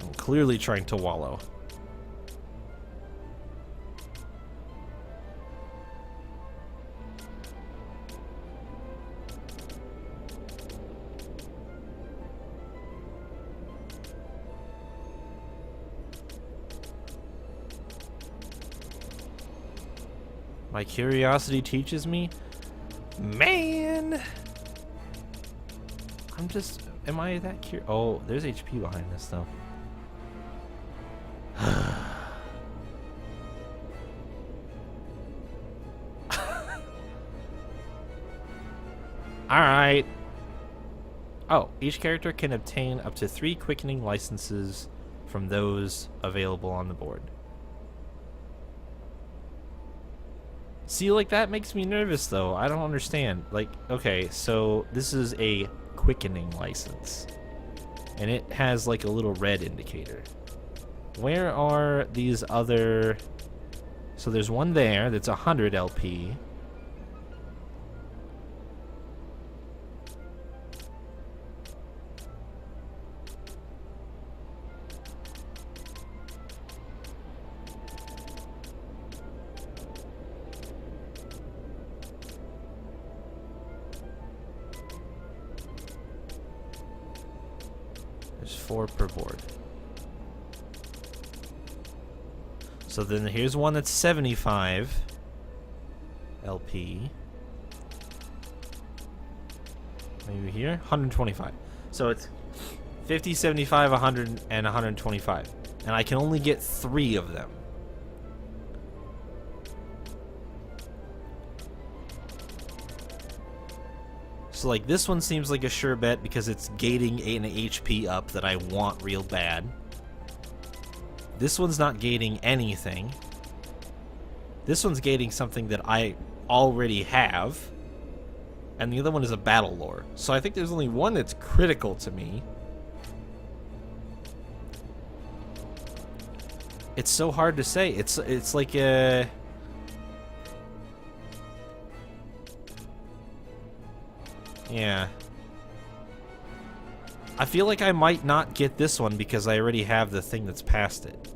I'm clearly trying to wallow. My curiosity teaches me? Man! I'm just... Am I that curious? Oh, there's HP behind this, though. Alright. Oh, each character can obtain up to 3 quickening licenses from those available on the board. See, like, that makes me nervous, though. I don't understand. Like, okay, so this is a quickening license. And it has, like, a little red indicator. Where are these other... So there's one there that's 100 LP. There's 4 per board. So then here's one that's 75 LP. Maybe here, 125. So it's 50, 75, 100, and 125. And I can only get 3 of them. So, like, this one seems like a sure bet because it's gating an HP up that I want real bad. This one's not gating anything. This one's gating something that I already have. And the other one is a battle lore. So I think there's only one that's critical to me. It's so hard to say. It's like a... Yeah. I feel like I might not get this one because I already have the thing that's past it.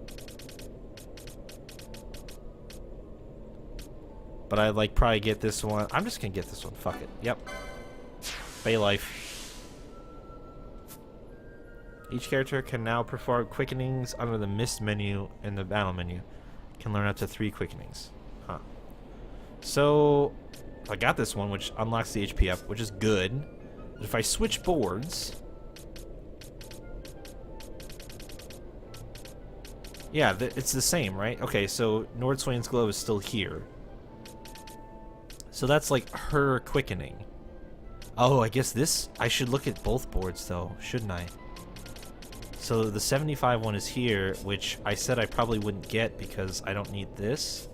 But I'd like probably get this one. I'm just gonna get this one. Fuck it. Yep. Bay life. Each character can now perform quickenings under the mist menu in the battle menu. Can learn up to 3 quickenings. Huh. So I got this one, which unlocks the HP up, which is good. But if I switch boards, yeah, it's the same, right? Okay, so Nordswain's Glow is still here. So that's like her quickening. Oh, I guess this... I should look at both boards, though, shouldn't I? So the 75 one is here, which I said I probably wouldn't get because I don't need this.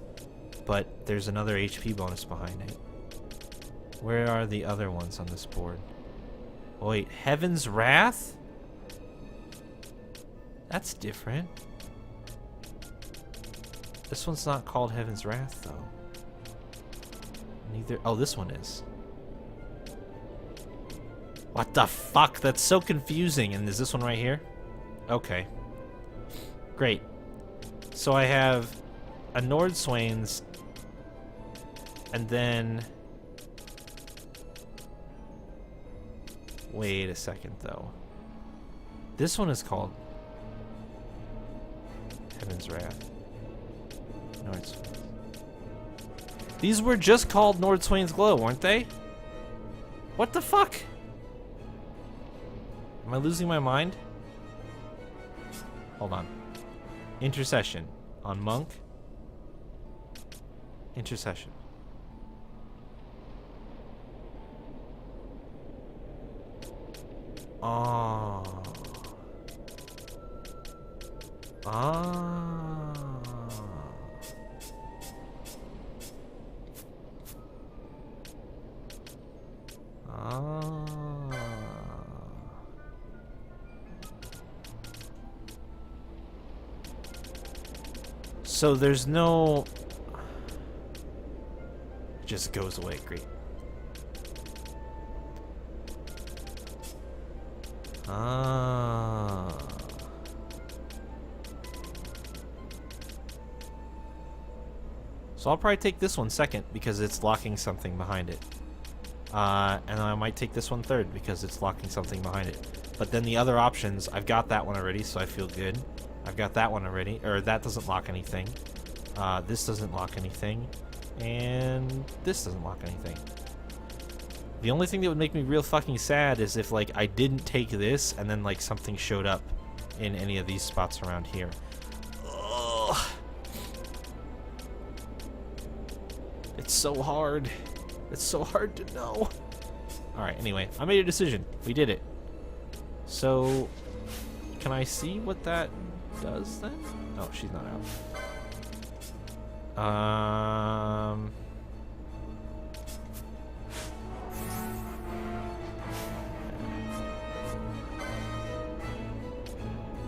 But there's another HP bonus behind it. Where are the other ones on this board? Oh, wait, Heaven's Wrath? That's different. This one's not called Heaven's Wrath, though. Neither. Oh, this one is. What the fuck? That's so confusing. And is this one right here? Okay. Great. So I have a Nordswain's, and then... Wait a second, though. This one is called Heaven's Wrath. Nordswain's. These were just called Nordswain's Glow, weren't they? What the fuck? Am I losing my mind? Hold on. Intercession. On Monk. Intercession. Oh. Ah. So there's no... It just goes away. Great. Ah. So I'll probably take this one second because it's locking something behind it. And I might take this one third because it's locking something behind it. But then the other options, I've got that one already, so I feel good. I've got that one already, or that doesn't lock anything. This doesn't lock anything. And this doesn't lock anything. The only thing that would make me real fucking sad is if, like, I didn't take this and then, like, something showed up in any of these spots around here. Ugh. It's so hard. It's so hard to know. Alright, anyway, I made a decision. We did it. So, can I see what that does then? Oh, she's not out.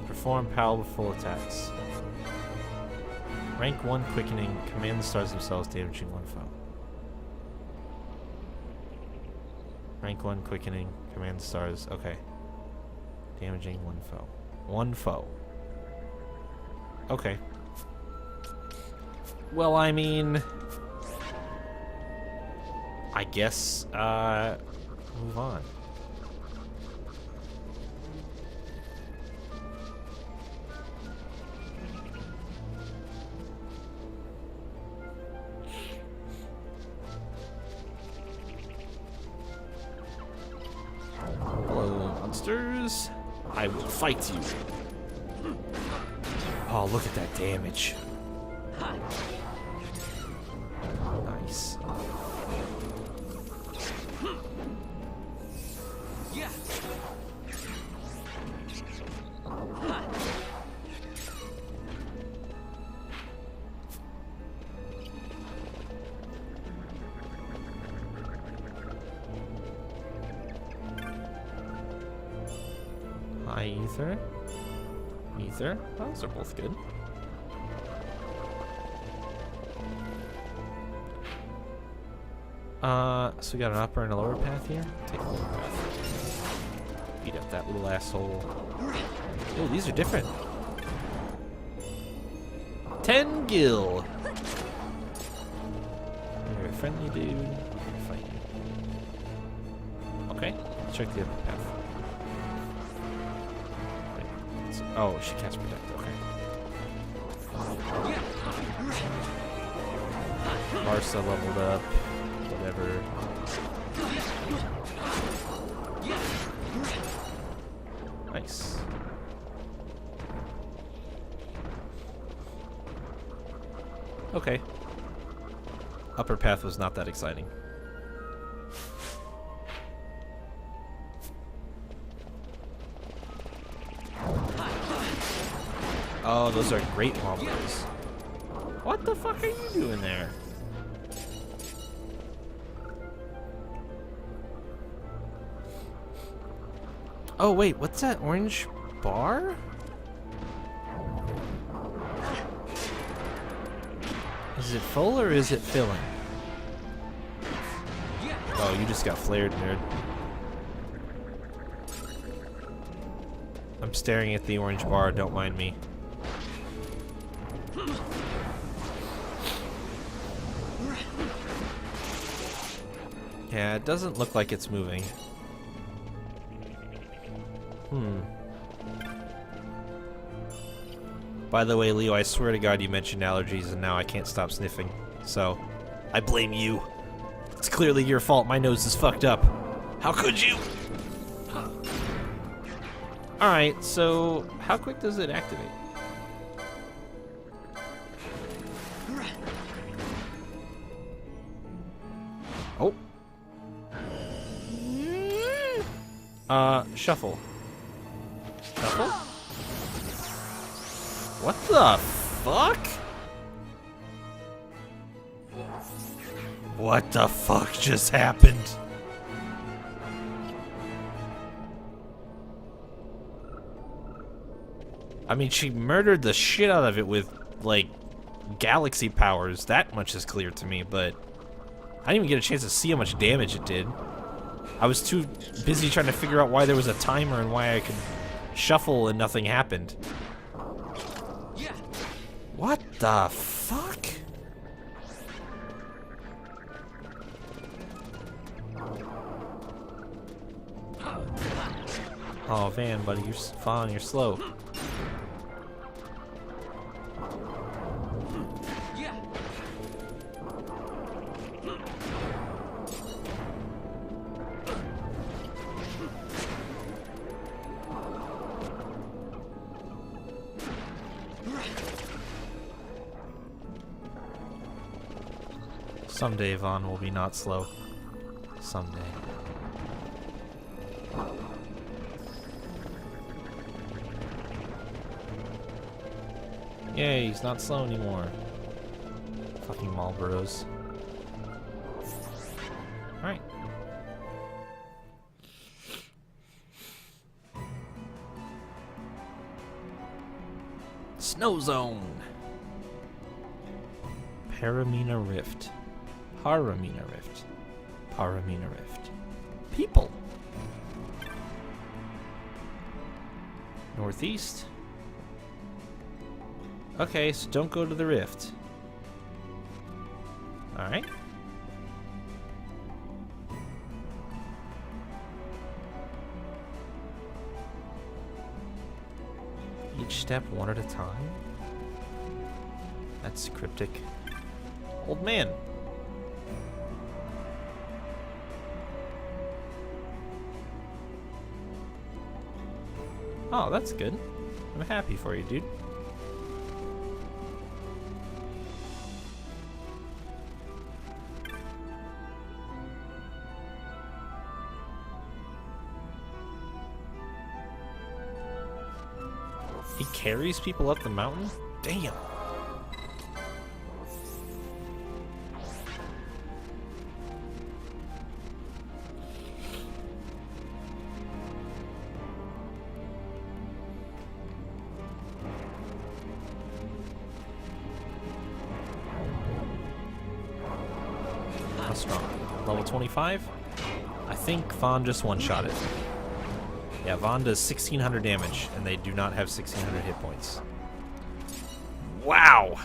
Perform powerful attacks. Rank 1 quickening. Command the stars themselves, damaging one foe. Rank 1 quickening. Command the stars. Okay. Damaging one foe. One foe. Okay. Well, I mean... I guess, move on. Hello, monsters. I will fight you. Oh, look at that damage. Nice. Hi, Ether. Ether. Those are both good. So we got an upper and a lower path here. Take the lower path. Beat up that little asshole. Oh, these are different. 10 gil. You're a friendly dude. You're fighting. Okay, let's check the other path. Wait, oh, she casts protect. Okay. Marsa leveled up. Whatever. Nice. Okay. Upper path was not that exciting. Oh, those are great wobblers. What the fuck are you doing there? Oh wait, what's that orange bar? Is it full or is it filling? Oh, you just got flared, nerd. I'm staring at the orange bar, don't mind me. Yeah, it doesn't look like it's moving. By the way, Leo, I swear to God you mentioned allergies and now I can't stop sniffing. So, I blame you. It's clearly your fault. My nose is fucked up. How could you? Alright, so how quick does it activate? Oh. Shuffle. Shuffle? What the fuck? What the fuck just happened? I mean, she murdered the shit out of it with, like, galaxy powers. That much is clear to me, but I didn't even get a chance to see how much damage it did. I was too busy trying to figure out why there was a timer and why I could shuffle and nothing happened. What the fuck? Oh, Van, buddy, you're fine, you're slow. Someday Vaughn will be not slow. Someday. Yay, he's not slow anymore. Fucking Marlboros. Alright. Snow Zone! Paramina Rift. Paramina Rift. Paramina Rift. People. Northeast. Okay, so don't go to the rift. Alright. Each step one at a time? That's cryptic. Old man. Oh, that's good. I'm happy for you, dude. He carries people up the mountain? Damn. Level 25? I think Vaughn just one-shot it. Yeah, Vaughn does 1,600 damage, and they do not have 1,600 hit points. Wow!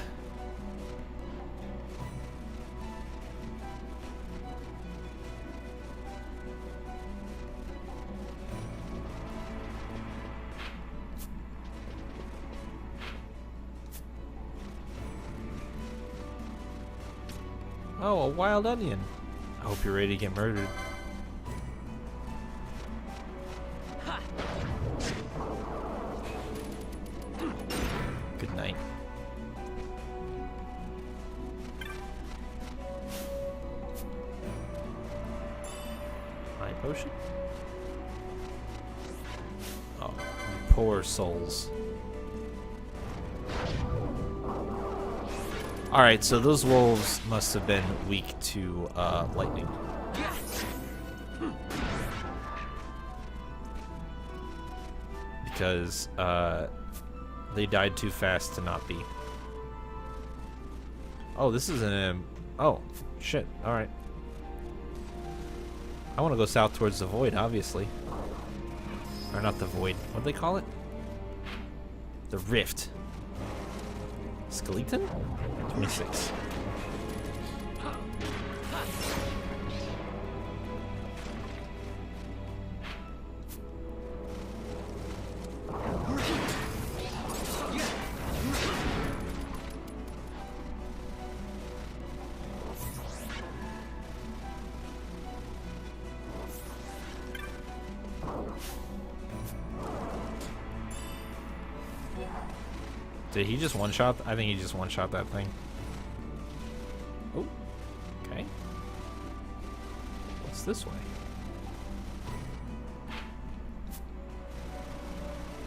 Oh, a wild onion. I hope you're ready to get murdered. Good night. My potion? Oh, you poor souls. Alright, so those wolves must have been weak to lightning. Because they died too fast to not be. Oh, this is an... oh, shit. Alright. I want to go south towards the void, obviously. Or not the void. What do they call it? The rift. Skeleton? 26. Did he just one-shot? I think he just one-shot that thing. Oh, okay. What's this way?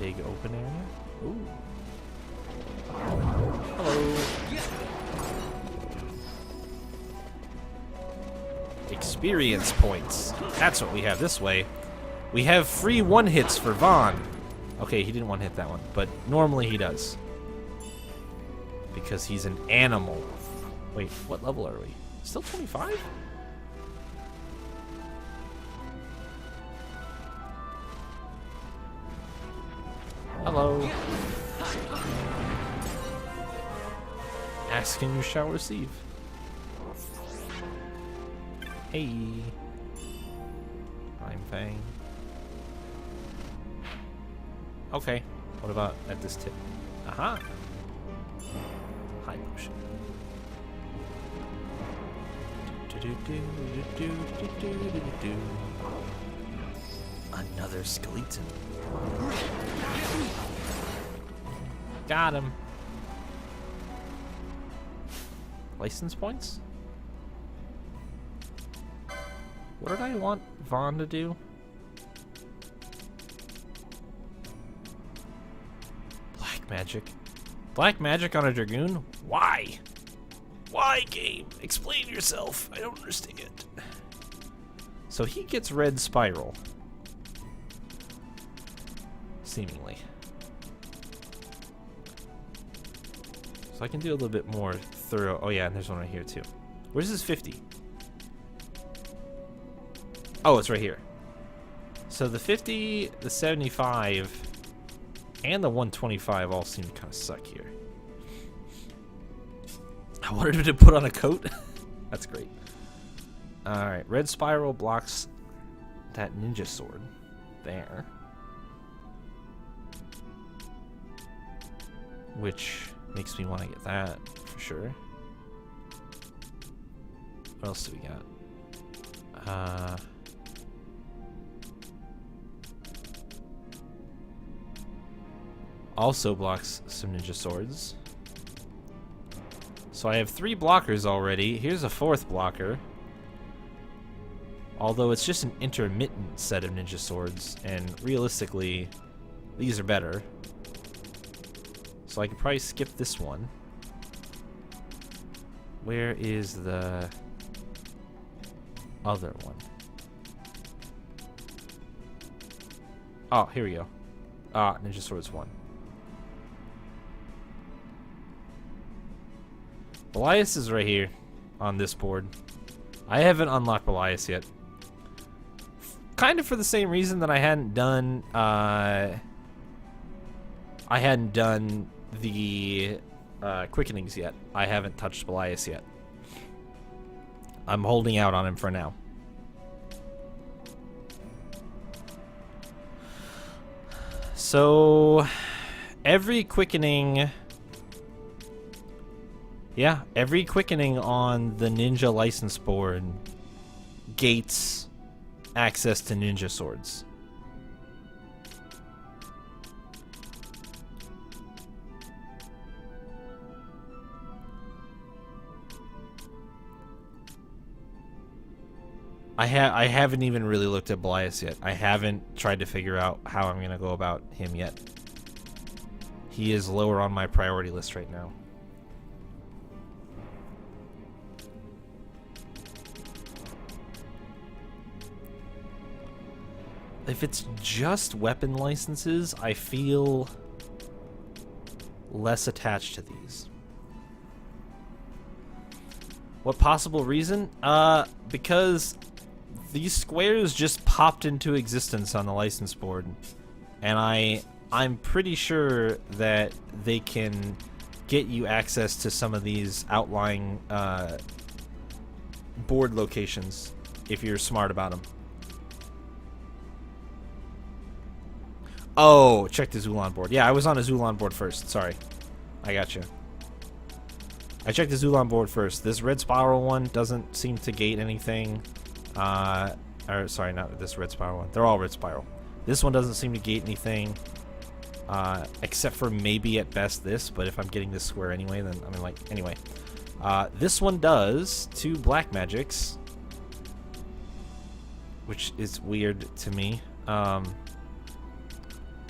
Big open area. Ooh. Hello. Experience points. That's what we have this way. We have free one-hits for Vaughn. Okay, he didn't one-hit that one, but normally he does. Because he's an animal. Wait, what level are we? Still 25? Hello. Ask and you shall receive. Hey. I'm Fang. Okay. What about at this tip? Aha. High potion. Another skeleton. Got him. License points? What did I want Vaughn to do? Black magic. Black magic on a Dragoon? Why? Why, game? Explain yourself. I don't understand. So he gets red spiral. Seemingly. So I can do a little bit more thorough. Oh yeah, and there's one right here too. Where's this 50? Oh, it's right here. So the 50, the 75, and the 125 all seem to kind of suck here. I wanted him to put on a coat. That's great. Alright, red spiral blocks that ninja sword there. Which makes me want to get that for sure. What else do we got? Also blocks some ninja swords. So I have 3 blockers already. Here's a 4th blocker. Although it's just an intermittent set of ninja swords, and realistically, these are better. So I could probably skip this one. Where is the other one? Oh, here we go. Ah, ninja swords 1. Elias is right here on this board. I haven't unlocked Belias yet. Kind of for the same reason that I hadn't done the quickenings yet. I haven't touched Belias yet. I'm holding out on him for now. So every quickening, every quickening on the ninja license board gates access to ninja swords. I haven't even really looked at Belias yet. I haven't tried to figure out how I'm gonna go about him yet. He is lower on my priority list right now. If it's just weapon licenses, I feel less attached to these. What possible reason? Because these squares just popped into existence on the license board, and I'm pretty sure that they can get you access to some of these outlying board locations if you're smart about them. Oh, check the Zulon board. Yeah, I was on a Zulon board first. Sorry. I got you. I checked the Zulon board first. This red spiral one doesn't seem to gate anything. Or sorry, not this red spiral one. They're all red spiral. This one doesn't seem to gate anything. Except for maybe at best this, but if I'm getting this square anyway, then I mean, like, anyway. This one does 2 black magics, which is weird to me.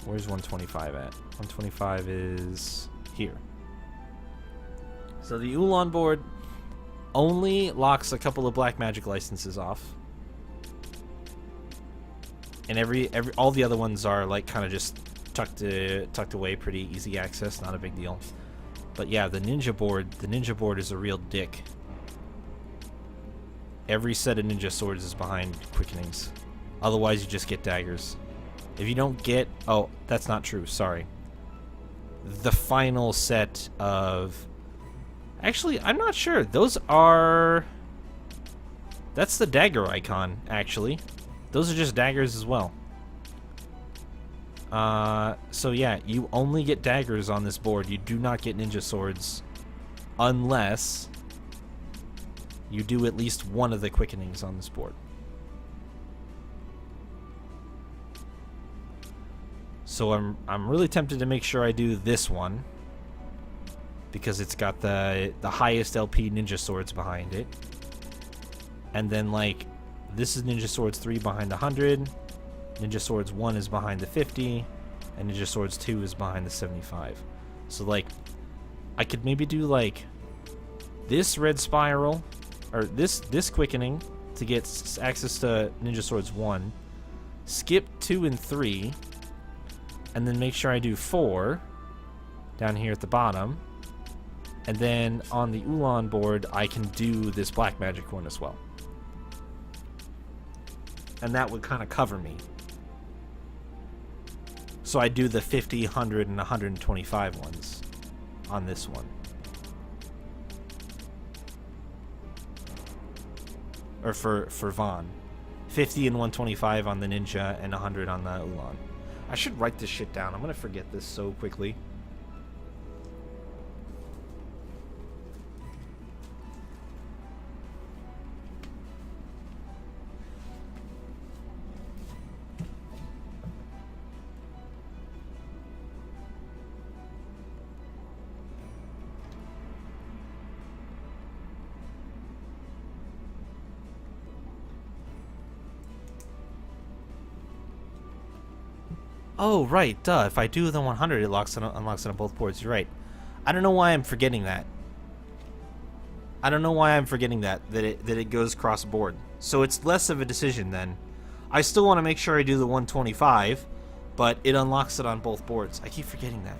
Where's 125 at? 125 is here. So the Ulan board only locks a couple of black magic licenses off. And all the other ones are like kind of just tucked away, pretty easy access, not a big deal. But yeah, the ninja board is a real dick. Every set of ninja swords is behind quickenings. Otherwise you just get daggers. If you don't get... Oh, that's not true. Sorry. The final set of... Actually, I'm not sure. Those are... That's the dagger icon, actually. Those are just daggers as well. So yeah, you only get daggers on this board. You do not get ninja swords unless you do at least one of the quickenings on this board. So I'm really tempted to make sure I do this one because it's got the highest LP ninja swords behind it. And then like this is Ninja Swords 3 behind the 100, Ninja Swords 1 is behind the 50, and Ninja Swords 2 is behind the 75. So like I could maybe do like this red spiral or this quickening to get access to Ninja Swords 1, skip 2 and 3, and then make sure I do 4 down here at the bottom. And then on the Ulan board, I can do this black magic one as well. And that would kind of cover me. So I do the 50, 100, and 125 ones on this one. Or for Vaughn. 50 and 125 on the Ninja, and 100 on the Ulan. I should write this shit down. I'm gonna forget this so quickly. Oh, right, duh. If I do the 100, it unlocks it on both boards. You're right. I don't know why I'm forgetting that. I don't know why I'm forgetting that it goes cross board. So it's less of a decision then. I still want to make sure I do the 125, but it unlocks it on both boards. I keep forgetting that.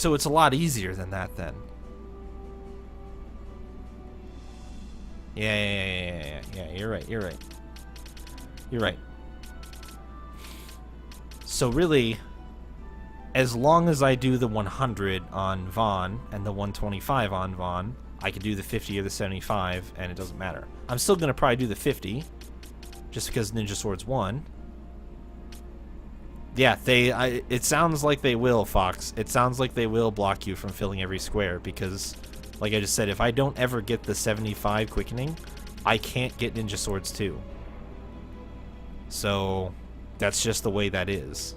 So it's a lot easier than that then. Yeah, you're right, you're right. You're right. So really, as long as I do the 100 on Vaughn and the 125 on Vaughn, I can do the 50 or the 75, and it doesn't matter. I'm still going to probably do the 50, just because Ninja Swords won. Yeah, it sounds like they will, Fox. It sounds like they will block you from filling every square, because, like I just said, if I don't ever get the 75 quickening, I can't get Ninja Swords 2. So, that's just the way that is.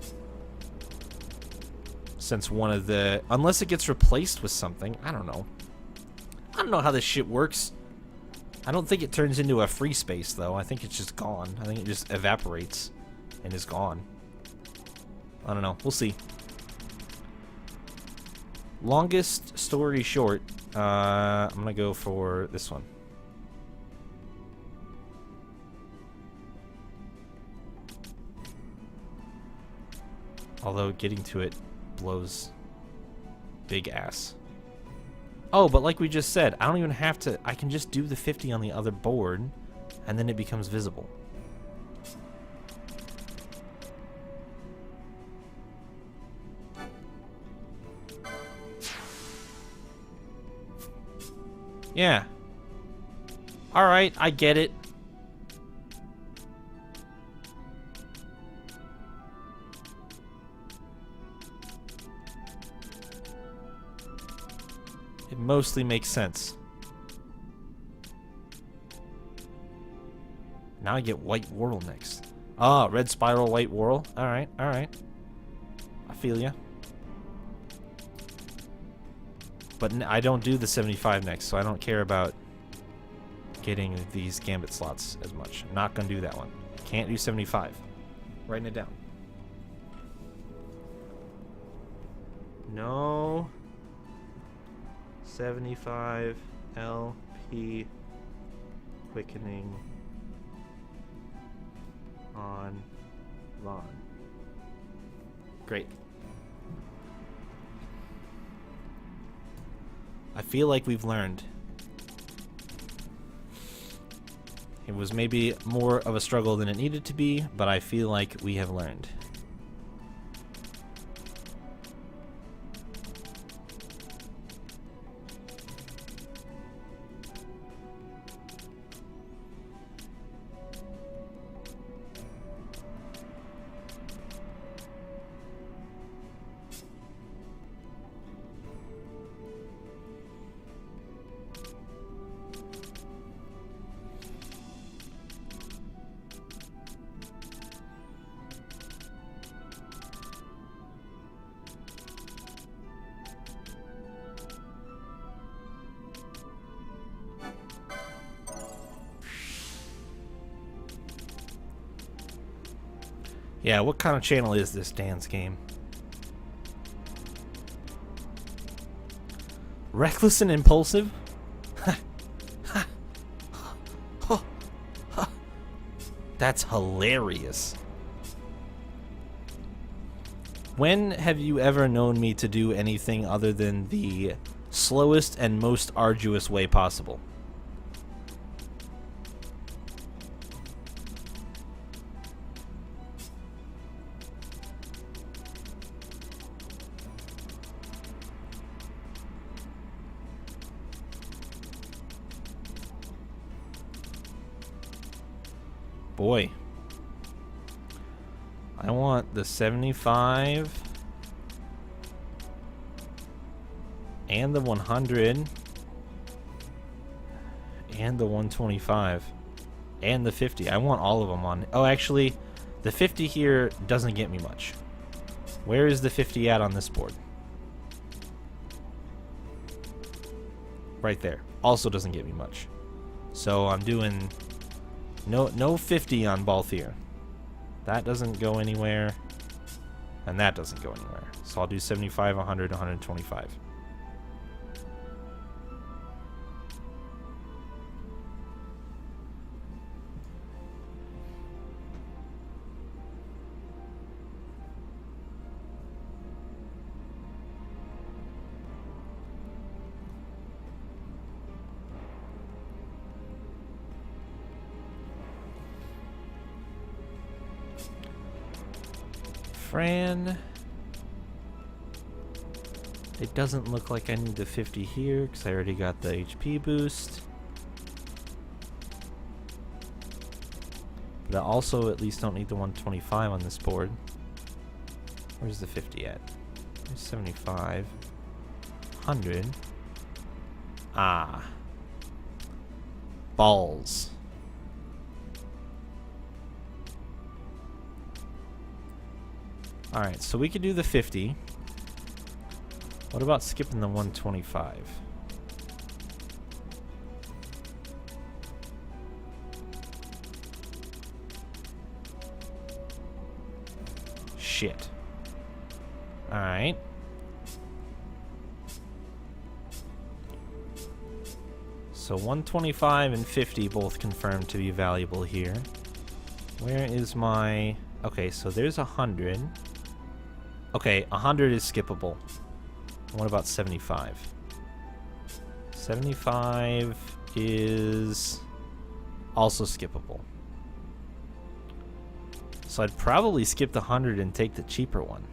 Since one of the... Unless it gets replaced with something. I don't know. I don't know how this shit works. I don't think it turns into a free space, though. I think it's just gone. I think it just evaporates and is gone. I don't know. We'll see. Longest story short. I'm going to go for this one. Although getting to it blows big ass. Oh, but like we just said, I don't even have to... I can just do the 50 on the other board, and then it becomes visible. Yeah. Alright, I get it. It mostly makes sense. Now I get white whorl next. Ah, red spiral, white whorl. Alright, alright. I feel ya. But I don't do the 75 next, so I don't care about getting these gambit slots as much. I'm not gonna do that one. Can't do 75. Writing it down. No. 75 LP quickening on Vaughn. Great. I feel like we've learned. It was maybe more of a struggle than it needed to be, but I feel like we have learned. Yeah, what kind of channel is this dance game? Reckless and impulsive? That's hilarious. When have you ever known me to do anything other than the slowest and most arduous way possible? Boy, I want the 75 and the 100 and the 125 and the 50. I want all of them on. Oh, actually, the 50 here doesn't get me much. Where is the 50 at on this board? Right there. Also doesn't get me much. So I'm doing... No 50 on Balthier. That doesn't go anywhere. And that doesn't go anywhere. So I'll do 75, 100, 125. Fran. It doesn't look like I need the 50 here because I already got the HP boost. But I also at least don't need the 125 on this board. Where's the 50 at? There's 75. 100. Ah. Balls. Alright, so we could do the 50. What about skipping the 125? Shit. Alright. So 125 and 50 both confirmed to be valuable here. Where is my... Okay, so there's 100. Okay, 100 is skippable. What about 75? 75 is also skippable. So I'd probably skip the 100 and take the cheaper one.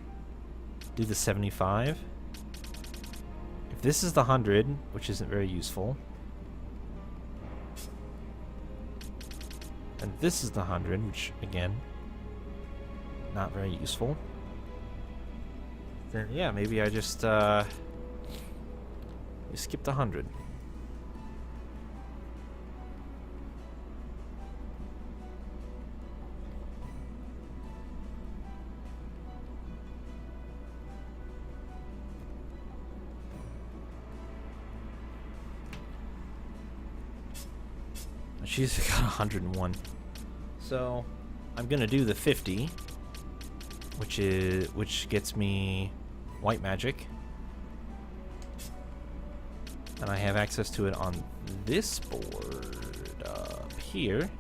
Do the 75. If this is the 100, which isn't very useful, and this is the 100, which again, not very useful, then yeah, maybe I just skip the 100. She's got 101. So I'm gonna do the 50, which gets me white magic, and I have access to it on this board up here.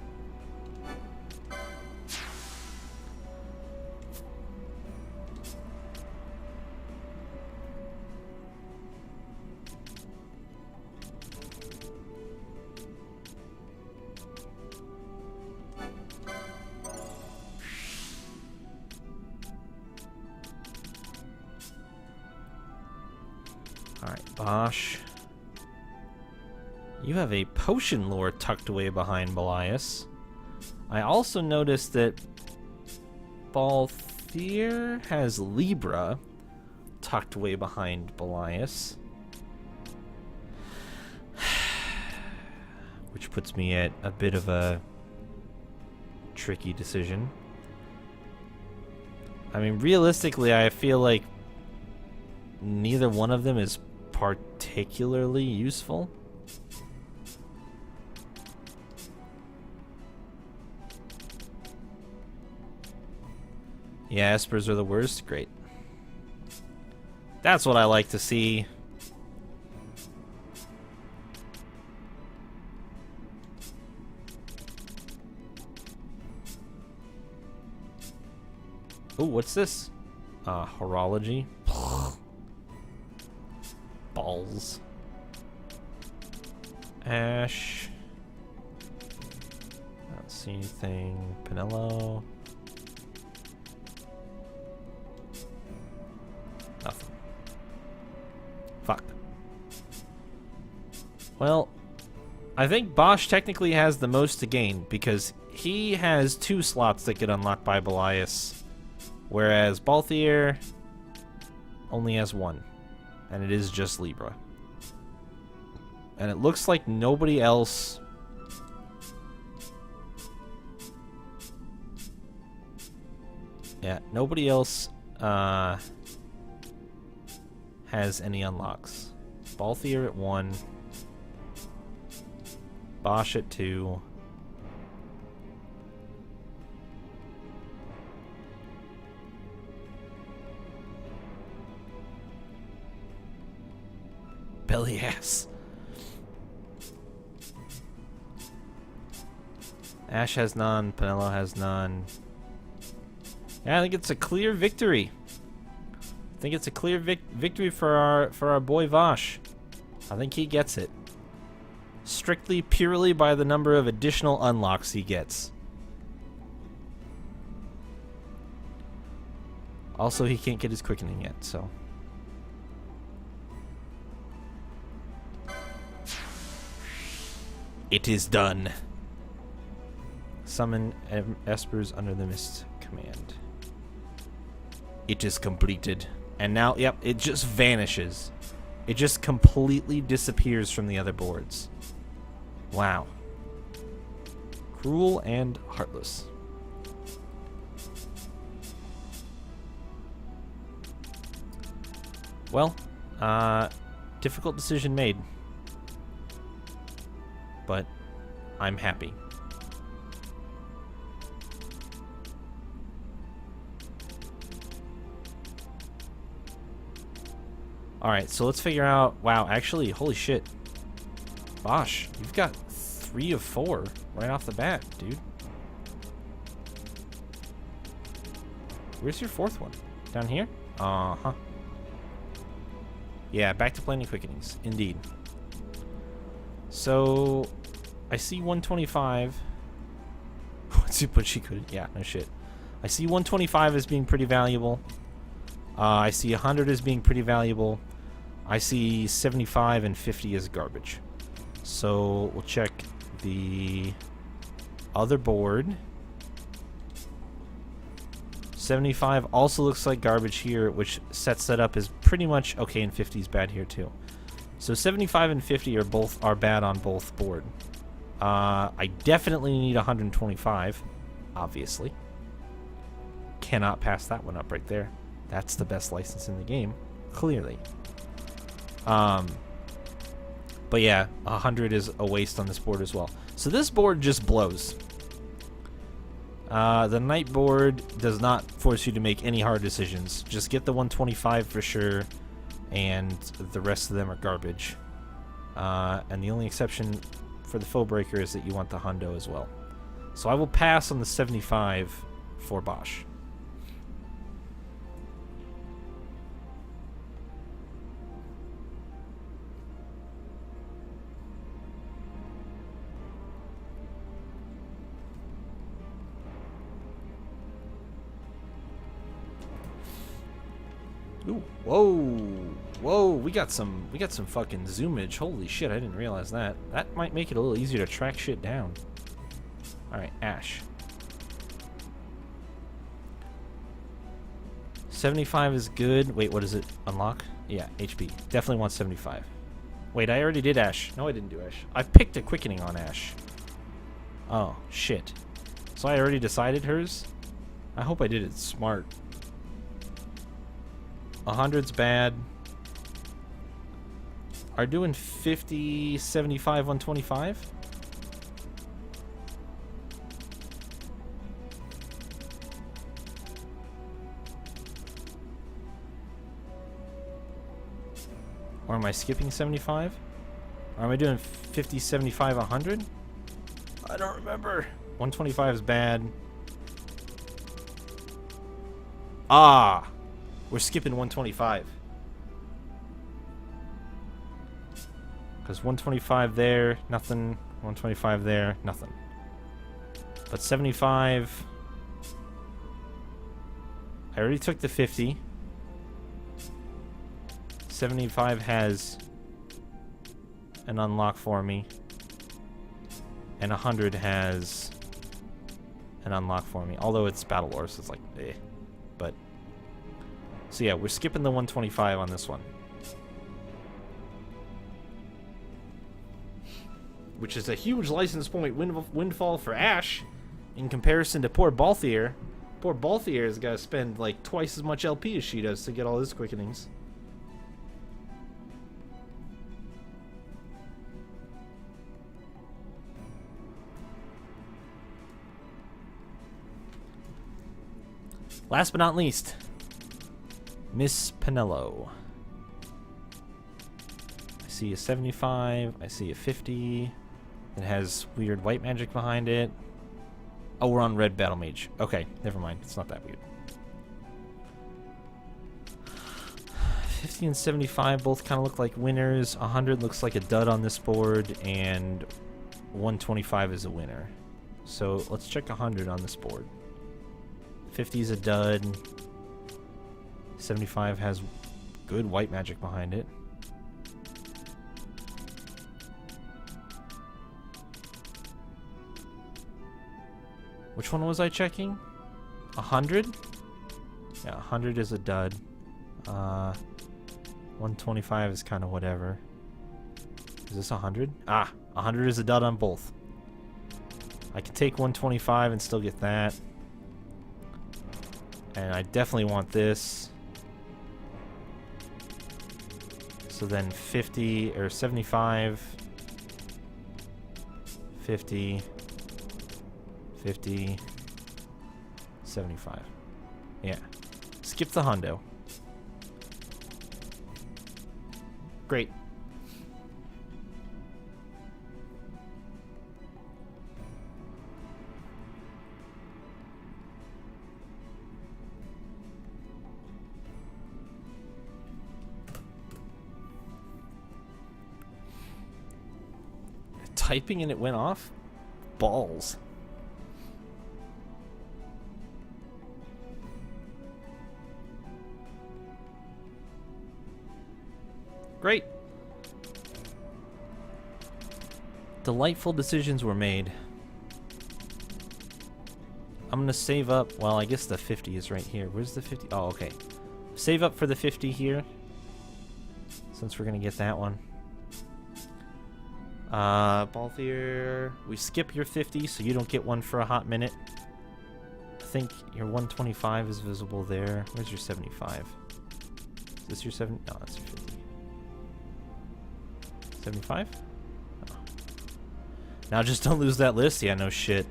Alright, Bosch. You have a potion lore tucked away behind Belias. I also noticed that Balthier has Libra tucked away behind Belias. Which puts me at a bit of a tricky decision. I mean, realistically, I feel like neither one of them is particularly useful. Yeah, espers are the worst. Great. That's what I like to see. Ooh, what's this? Horology. Balls. Ash. I don't see anything. Pinello. Nothing. Fuck. Well, I think Bosch technically has the most to gain because he has 2 slots that get unlocked by Belias, whereas Balthier only has 1. And it is just Libra. And it looks like nobody else... Yeah, nobody else has any unlocks. Balthier at 1. Bosch at 2. Belly ass. Ash has none. Pinello has none. Yeah, I think it's a clear victory. I think it's a clear victory for our boy Vosh. I think he gets it. Strictly, purely by the number of additional unlocks he gets. Also, he can't get his quickening yet, so. It is done. Summon Espers under the mist command. It is completed. And now, yep, it just vanishes. It just completely disappears from the other boards. Wow. Cruel and heartless. Well, difficult decision made. But I'm happy. Alright, so let's figure out... Wow, actually, holy shit. Bosh, you've got 3 of 4 right off the bat, dude. Where's your 4th one? Down here? Uh-huh. Yeah, back to planning quickenings. Indeed. So, I see 125. But she couldn't. Yeah, no shit. I see 125 as being pretty valuable. I see 100 as being pretty valuable. I see 75 and 50 as garbage. So we'll check the other board. 75 also looks like garbage here, which sets that up as pretty much okay, and 50 is bad here too. So 75 and 50 are bad on both board. I definitely need 125, obviously. Cannot pass that one up right there. That's the best license in the game, clearly. But yeah, 100 is a waste on this board as well. So this board just blows. The night board does not force you to make any hard decisions. Just get the 125 for sure, and the rest of them are garbage. And the only exception for the foe breaker is that you want the hundo as well. So I will pass on the 75 for Bosch. Ooh, whoa, we got some fucking zoomage. Holy shit, I didn't realize that. That might make it a little easier to track shit down. Alright, Ash. 75 is good. Wait, what does it unlock? Yeah, HP. Definitely want 75. Wait, I already did Ash. No, I didn't do Ash. I picked a quickening on Ash. Oh, shit. So I already decided hers? I hope I did it smart. 100's bad. Are doing 50, 75, 125? Or am I skipping 75? Or am I doing 50, 75, 100? I don't remember. 125 is bad. Ah! We're skipping 125. Because 125 there, nothing. 125 there, nothing. But 75... I already took the 50. 75 has an unlock for me. And 100 has an unlock for me. Although it's Battle Lore, so it's like, eh. But... So yeah, we're skipping the 125 on this one. Which is a huge license point windfall for Ash in comparison to poor Balthier. Poor Balthier has got to spend like twice as much LP as she does to get all his quickenings. Last but not least, Miss Pinello. I see a 75. I see a 50. It has weird white magic behind it. Oh, we're on red battle mage. Okay, never mind. It's not that weird. 50 and 75 both kind of look like winners. 100 looks like a dud on this board, and 125 is a winner. So let's check 100 on this board. 50 is a dud. 75 has good white magic behind it. Which one was I checking? 100? Yeah, 100 is a dud. 125 is kind of whatever. Is this 100? Ah, 100 is a dud on both. I can take 125 and still get that. And I definitely want this. So then 50 or 75, 50, 50, 75. Yeah. Skip the hundo. Great. Typing and it went off? Balls. Great. Delightful decisions were made. I'm gonna save up. Well, I guess the 50 is right here. Where's the 50? Oh, okay. Save up for the 50 here, since we're gonna get that one. Balthier, we skip your 50, so you don't get one for a hot minute. I think your 125 is visible there. Where's your 75? Is this your 70? No, that's your 50. 75? Oh. Now just don't lose that list. Yeah, no shit.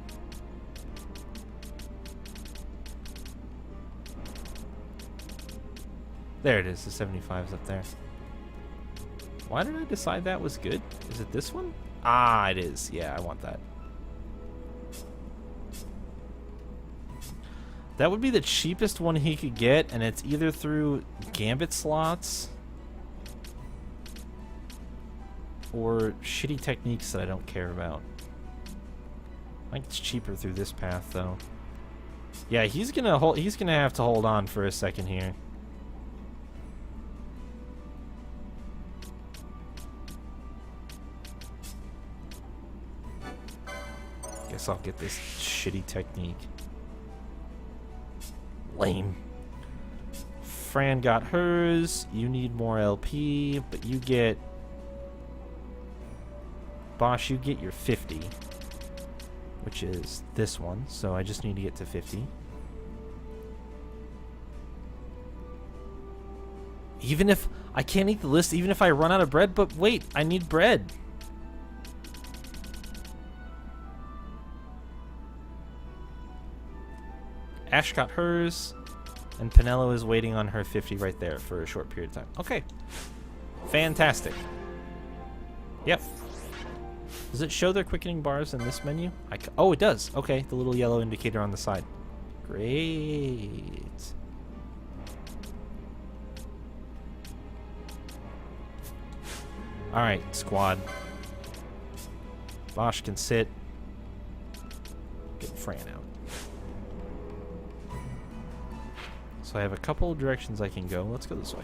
There it is. The 75's up there. Why did I decide that was good? Is it this one? Ah, it is. Yeah, I want that. That would be the cheapest one he could get, and it's either through Gambit slots or shitty techniques that I don't care about. I think it's cheaper through this path, though. Yeah, he's gonna have to hold on for a second here. Guess I'll get this shitty technique. Lame. Fran got hers. You need more LP, but you get... Bosch, you get your 50. Which is this one, so I just need to get to 50. Even if... I can't eat the list even if I run out of bread, but wait, I need bread. Ash got hers, and Pinello is waiting on her 50 right there for a short period of time. Okay. Fantastic. Yep. Does it show their quickening bars in this menu? Oh, it does. Okay, the little yellow indicator on the side. Great. Alright, squad. Bosch can sit. Get Fran out. So I have a couple of directions I can go. Let's go this way.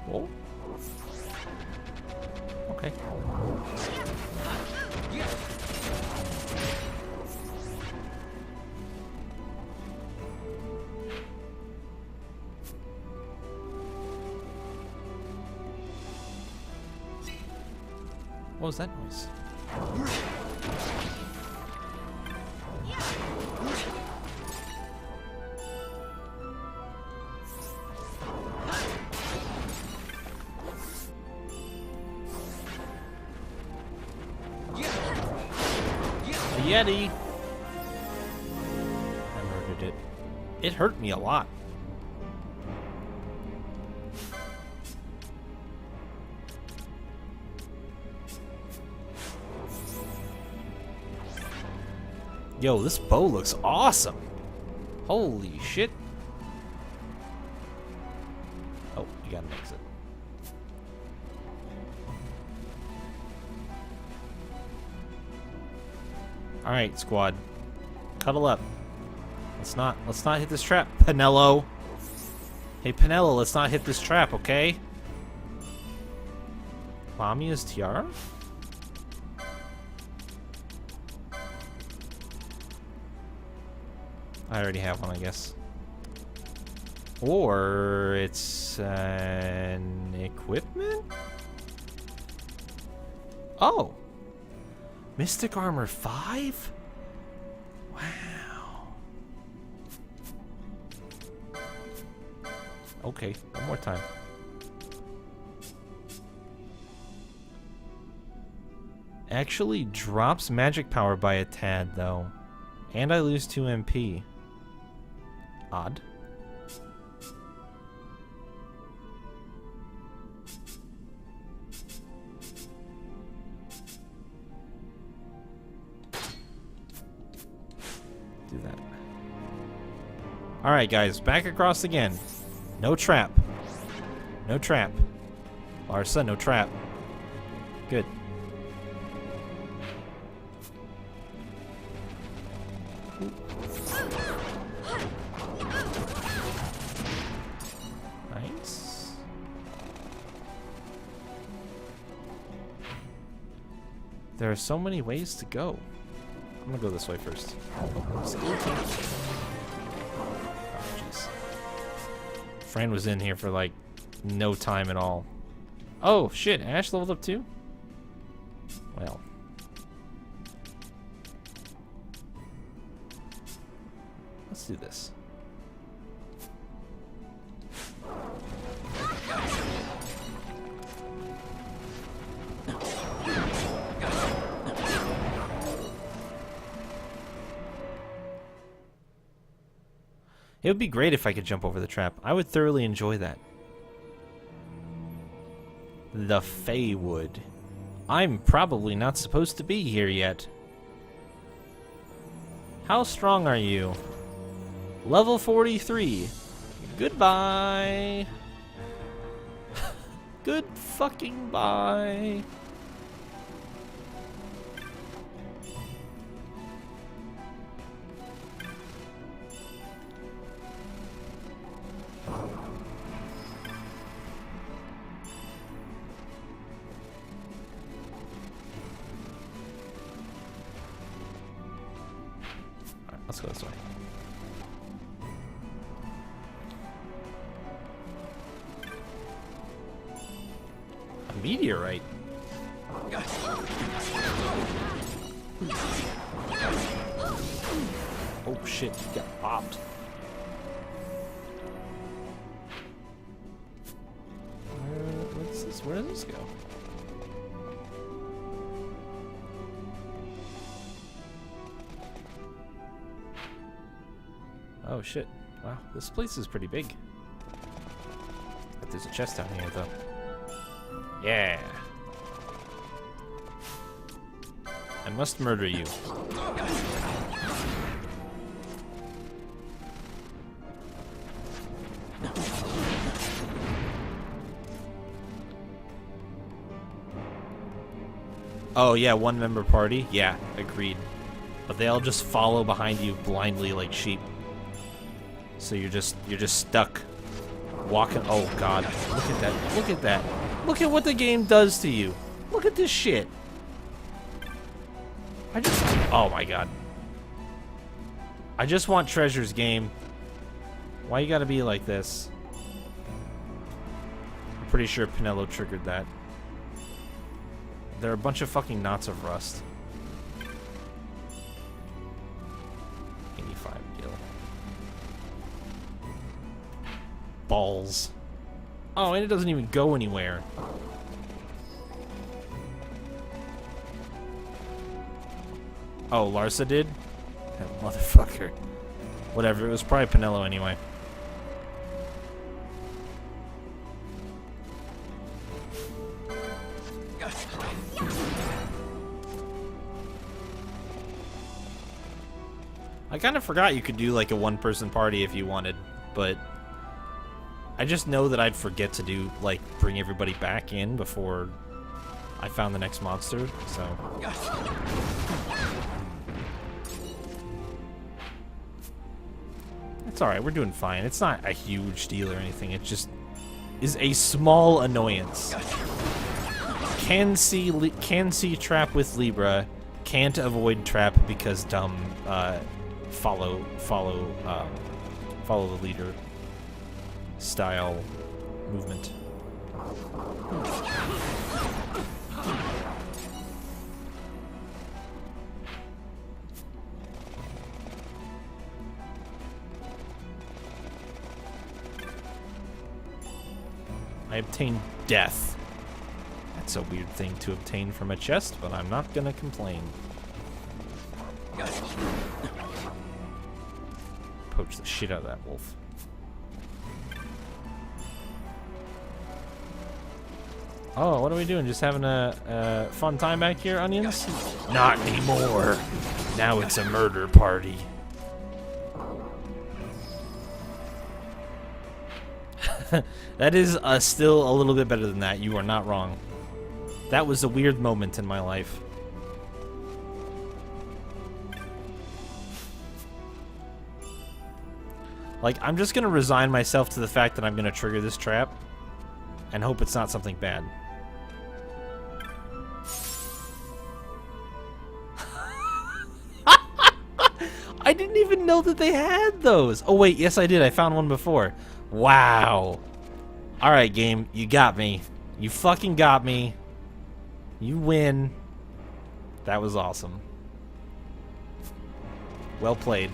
Oh. Okay. What was that noise? Yeti. I murdered it. It hurt me a lot. Yo, this bow looks awesome. Holy shit. Oh, you gotta mix it. Alright, squad. Cuddle up. Let's not hit this trap, Pinello. Hey, Pinello, let's not hit this trap, okay? Lamia's tiara? I already have one, I guess. Or it's an equipment? Oh! Mystic Armor 5? Wow. Okay, one more time. Actually drops magic power by a tad, though. And I lose 2 MP. Odd. Do that. Alright, guys, back across again. No trap. No trap. Larsa, no trap. Good. Nice. There are so many ways to go. I'm gonna go this way first. Oh, jeez. Fran was in here for like no time at all. Oh shit, Ash leveled up too? Well. Let's do this. It would be great if I could jump over the trap. I would thoroughly enjoy that. The Feywood. I'm probably not supposed to be here yet. How strong are you? Level 43. Goodbye. Good fucking bye. Let's go this way. A meteorite? Oh shit, you got popped. What's this? Where does this go? Oh shit. Wow, this place is pretty big. But there's a chest down here though. Yeah. I must murder you. Oh yeah, one member party? Yeah, agreed. But they all just follow behind you blindly like sheep. So you're just stuck walking. Oh god, look at that. Look at that. Look at what the game does to you. Look at this shit. Oh my god. I just want treasures, game. Why you gotta be like this? I'm pretty sure Pinello triggered that. There are a bunch of fucking knots of rust. 85 gil. Balls. Oh, and it doesn't even go anywhere. Oh, Larsa did? That motherfucker. Whatever, it was probably Pinello anyway. I kind of forgot you could do like a one-person party if you wanted, but I just know that I'd forget to do, like, bring everybody back in before I found the next monster, so. It's alright, we're doing fine. It's not a huge deal or anything, it just is a small annoyance. Can see trap with Libra, can't avoid trap because dumb, follow the leader style movement. I obtained death. That's a weird thing to obtain from a chest, but I'm not gonna complain. Poach the shit out of that wolf. Oh, what are we doing? Just having a fun time back here, onions? Not anymore. Now it's a murder party. That is still a little bit better than that. You are not wrong. That was a weird moment in my life. Like, I'm just gonna resign myself to the fact that I'm gonna trigger this trap and hope it's not something bad. I didn't even know that they had those. Oh wait, yes I did. I found one before. Wow. Alright, game. You got me. You fucking got me. You win. That was awesome. Well played.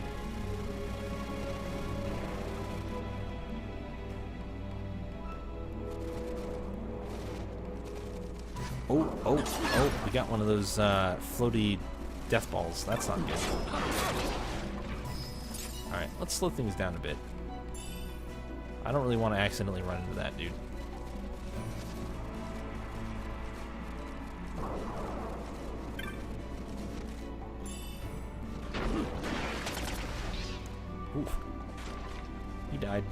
Oh, we got one of those floaty death balls. That's not good. Alright, let's slow things down a bit. I don't really want to accidentally run into that dude. Oof. He died.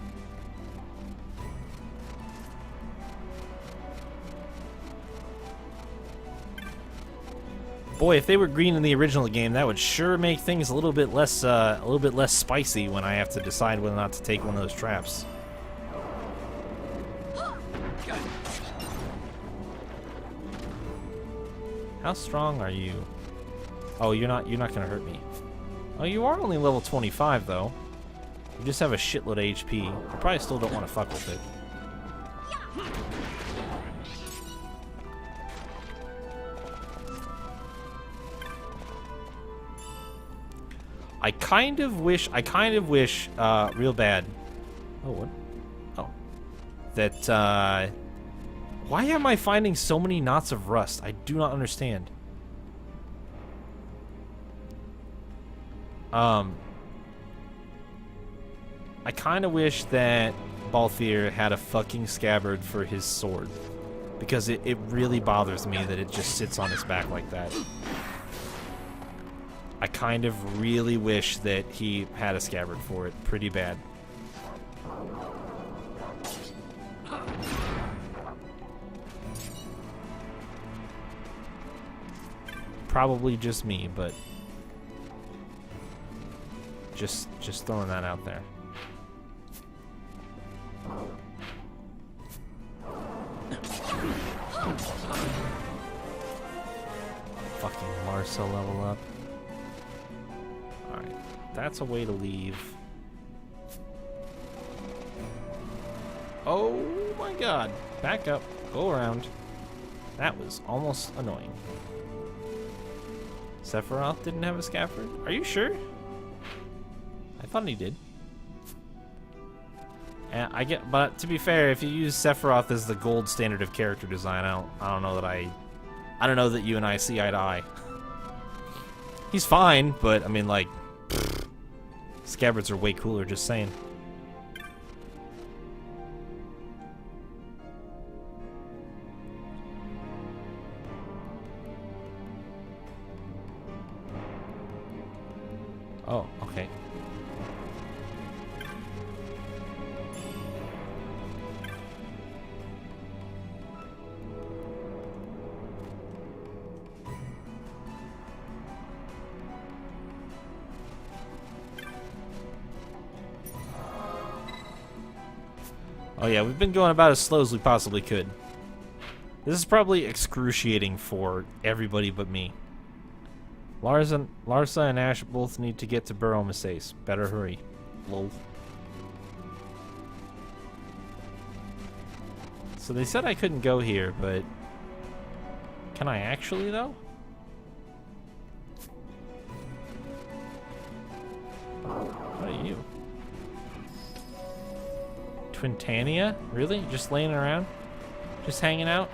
Boy, if they were green in the original game, that would sure make things a little bit less spicy when I have to decide whether or not to take one of those traps. How strong are you? Oh, you're not gonna hurt me. Oh, you are only level 25 though. You just have a shitload of HP. You probably still don't want to fuck with it. I kind of wish, real bad. Oh, what? Oh. That, why am I finding so many knots of rust? I do not understand. I kind of wish that Balthier had a fucking scabbard for his sword. Because it really bothers me that it just sits on his back like that. I kind of really wish that he had a scabbard for it pretty bad. Probably just me, but just throwing that out there. Fucking Marcel level up. Alright, that's a way to leave. Oh my god. Back up. Go around. That was almost annoying. Sephiroth didn't have a scabbard? Are you sure? I thought he did. And but to be fair, if you use Sephiroth as the gold standard of character design, I don't know that you and I see eye to eye. He's fine, but I mean, like, scabbards are way cooler, just saying. Oh, Okay. Oh yeah, we've been going about as slow as we possibly could. This is probably excruciating for everybody but me. Larsa and Ash both need to get to Burrow Masace. Better hurry. Lol. So they said I couldn't go here, but... Can I actually, though? What are you? Twintania? Really? Just laying around? Just hanging out?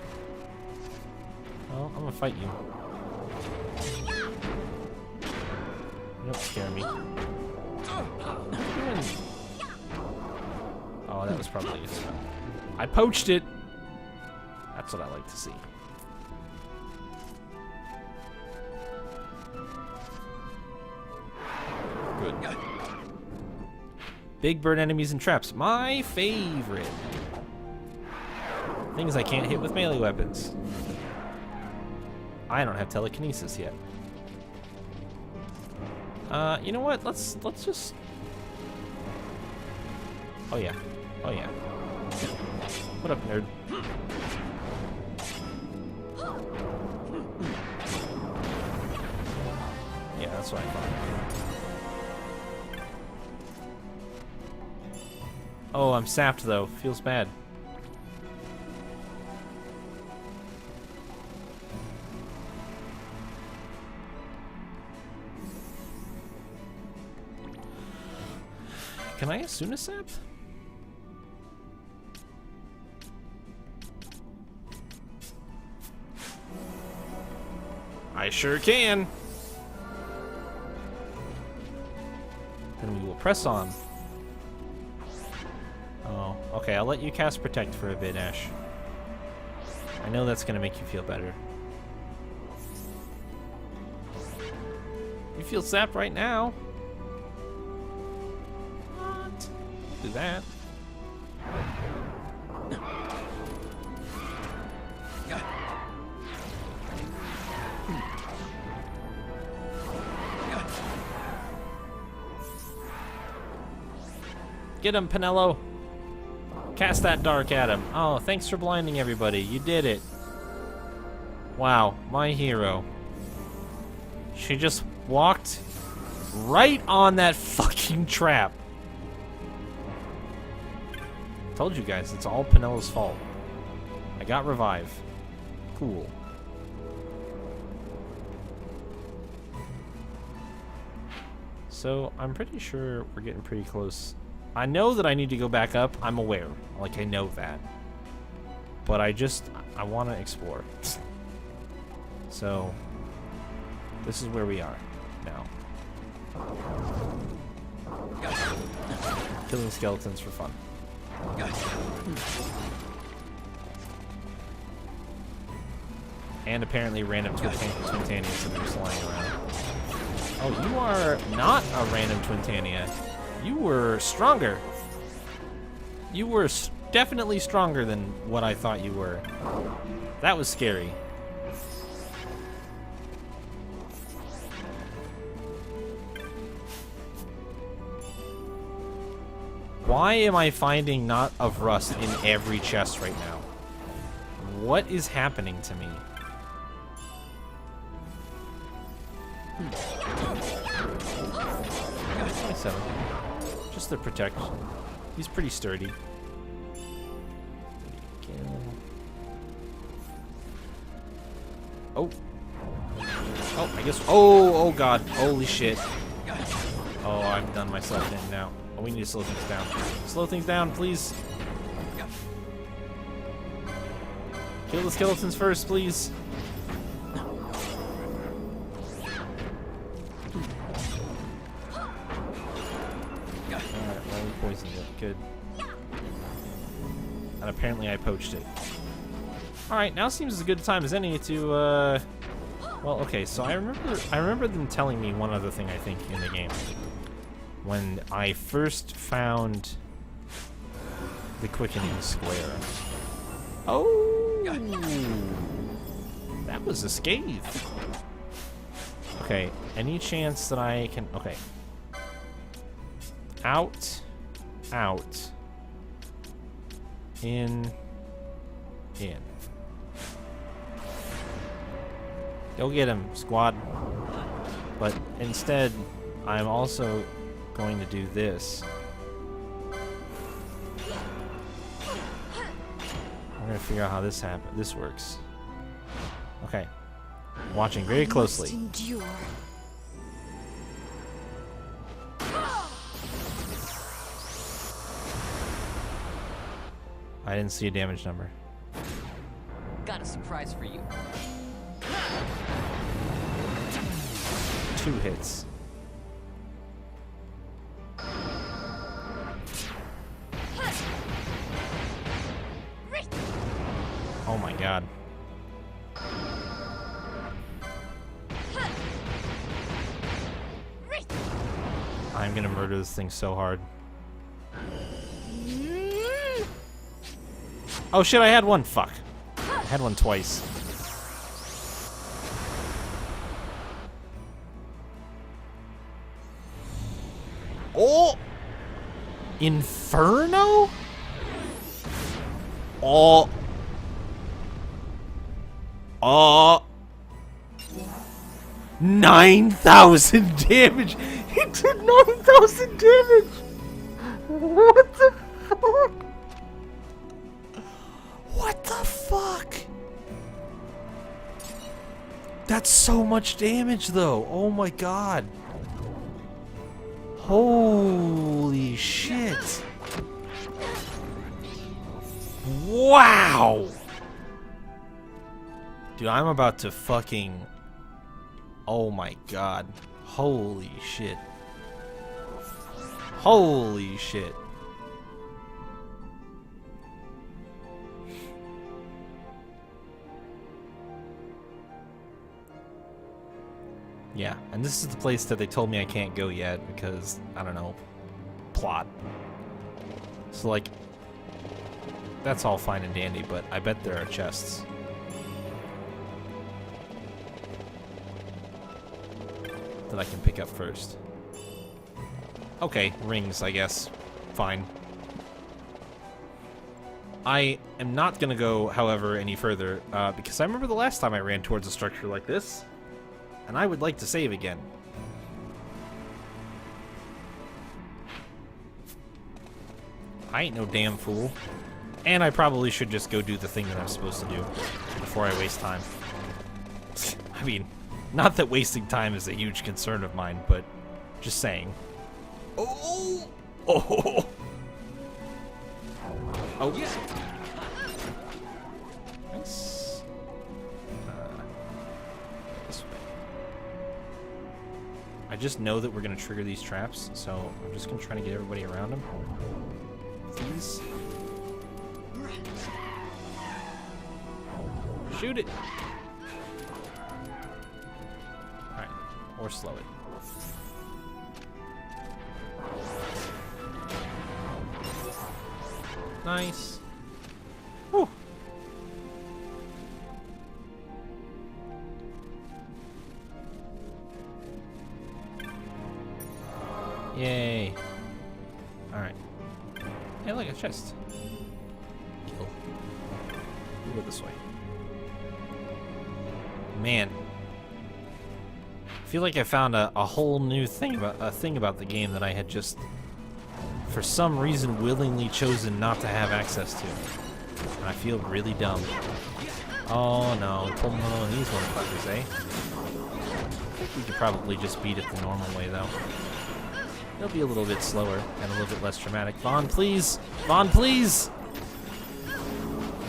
Well, I'm gonna fight you. You don't scare me. Oh, that was probably a spell. I poached it! That's what I like to see. Good. Big bird enemies and traps. My favorite. Things I can't hit with melee weapons. I don't have telekinesis yet. You know what? Let's just... Oh yeah. Oh yeah. What up, nerd? Yeah, that's what I thought. Oh, I'm sapped though. Feels bad. Can I Asuna sap? I sure can. Then we will press on. Oh, okay. I'll let you cast Protect for a bit, Ash. I know that's gonna make you feel better. You feel sapped right now. What? Do that. Get him, Pinello. Cast that dark at him. Oh, thanks for blinding everybody. You did it. Wow, my hero. She just walked right on that fucking trap. Told you guys, it's all Pinello's fault. I got revive. Cool. So, I'm pretty sure we're getting pretty close. I know that I need to go back up. I'm aware. Like, I know that. But I want to explore. So, this is where we are now. Killing skeletons for fun. And apparently random Twintanias that are just lying around. Oh, you are not a random Twintania. You were stronger. You were definitely stronger than what I thought you were. That was scary. Why am I finding Knot of Rust in every chest right now? What is happening to me? 27. Just to protect. He's pretty sturdy. Oh. Oh, I guess. Oh God. Holy shit. Oh, I've done myself in now. Oh, we need to slow things down. Slow things down, please. Kill the skeletons first, please. Poisoned it. Good. And apparently I poached it. Alright, now seems as good a time as any to, well, okay, so I remember them telling me one other thing, I think, in the game. when I first found the quickening square. Oh! That was a scathe. Okay, any chance that I can... Okay. Out. Out. In. In. Go get him, squad. But instead, I'm also going to do this. I'm gonna figure out how this works. Okay. Watching very closely. I didn't see a damage number. Got a surprise for you. 2 hits. Oh my god. I'm gonna murder this thing so hard. Oh shit, I had one. Fuck. I had one twice. Oh! Inferno? Oh. Oh. 9,000 damage! He took 9,000 damage! What the fuck? What the fuck? That's so much damage though. Oh my god. Holy shit. Wow. Dude, I'm about to fucking... Oh my god. Holy shit. Holy shit. Yeah, and this is the place that they told me I can't go yet because, I don't know, plot. So, like, that's all fine and dandy, but I bet there are chests. That I can pick up first. Okay, rings, I guess. Fine. I am not gonna go, however, any further, because I remember the last time I ran towards a structure like this. And I would like to save again. I ain't no damn fool. And I probably should just go do the thing that I'm supposed to do before I waste time. I mean, not that wasting time is a huge concern of mine, but just saying. Oh! Oh! Oh, yeah! Nice. This way. I just know that we're going to trigger these traps, so I'm just going to try to get everybody around them. Please. Shoot it! Alright. Or slow it. Nice. Whew. Yay. Alright. Hey, look, a chest. Kill. We'll go this way. Man. I feel like I found a whole new thing about the game that I had just, for some reason, willingly chosen not to have access to. And I feel really dumb. Oh no, pulling one of these motherfuckers, eh? I think we could probably just beat it the normal way, though. It'll be a little bit slower and a little bit less dramatic. Vaughn, please! Vaughn, please!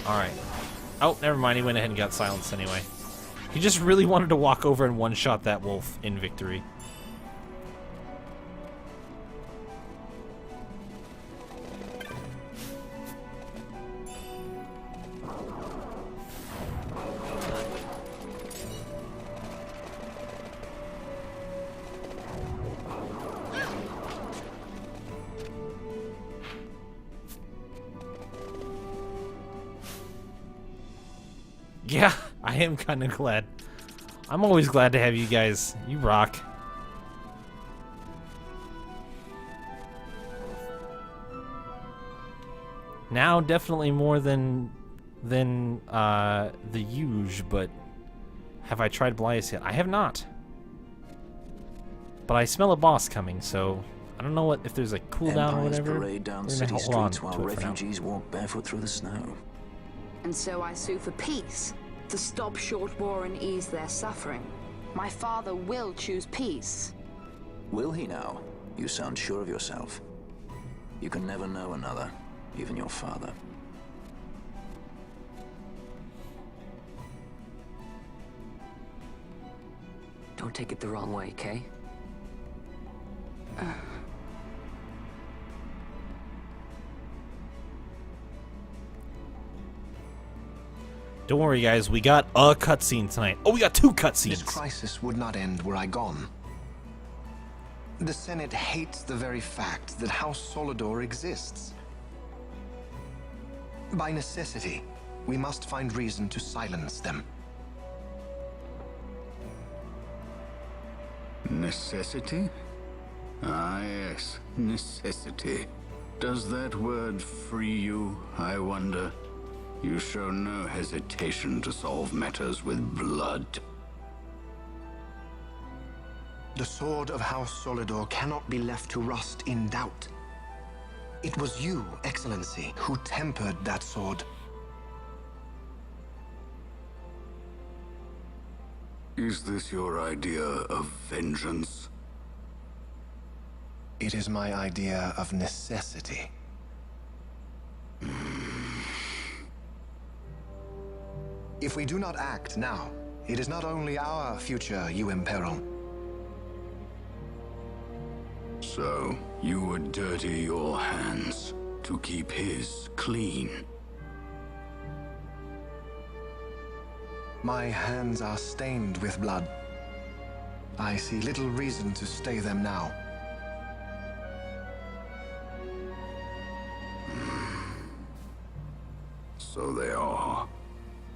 Alright. Oh, never mind, he went ahead and got silenced anyway. He just really wanted to walk over and one-shot that wolf in victory. Yeah, I am kind of glad. I'm always glad to have you guys. You rock. Now, definitely more than the huge, but have I tried Blias yet? I have not. But I smell a boss coming, so I don't know what if there's a cooldown or whatever. Parade down We're gonna city hold on streets while to it for now. refugees walk barefoot through the snow. And so I sue for peace, to stop short war and ease their suffering. My father will choose peace. Will he now? You sound sure of yourself. You can never know another, even your father. Don't take it the wrong way, Kay? Don't worry, guys. We got a cutscene tonight. Oh, we got 2 cutscenes. This crisis would not end were I gone. The Senate hates the very fact that House Solidor exists. By necessity, we must find reason to silence them. Necessity? Ah, yes, necessity. Does that word free you, I wonder? You show no hesitation to solve matters with blood. The sword of House Solidor cannot be left to rust in doubt. It was you, Excellency, who tempered that sword. Is this your idea of vengeance? It is my idea of necessity. If we do not act now, it is not only our future you imperil. So, you would dirty your hands to keep his clean. My hands are stained with blood. I see little reason to stay them now. So they are.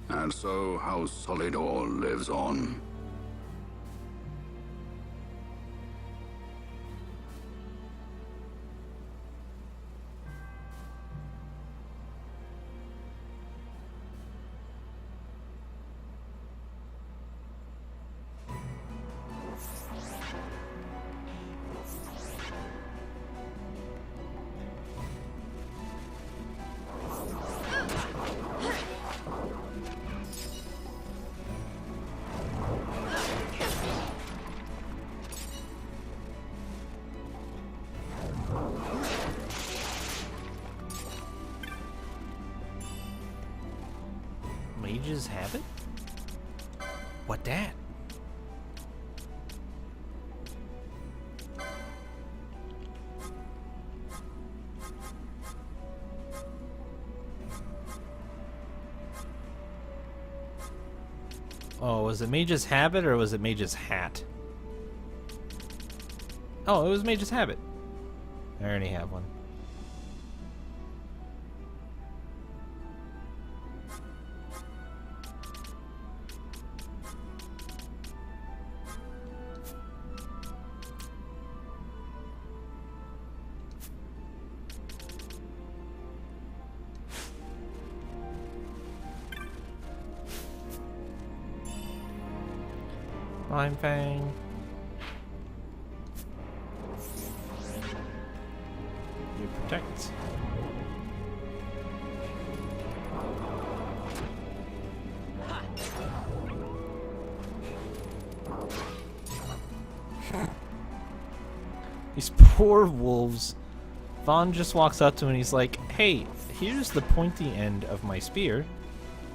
And so House Solidor lives on. Mages have it? What that? Oh, was it Mage's Habit or was it Mage's Hat? Oh, it was Mage's Habit. I already have one. Slime Fang. You protect. These poor wolves. Vaughn just walks up to him and he's like, "Hey, here's the pointy end of my spear.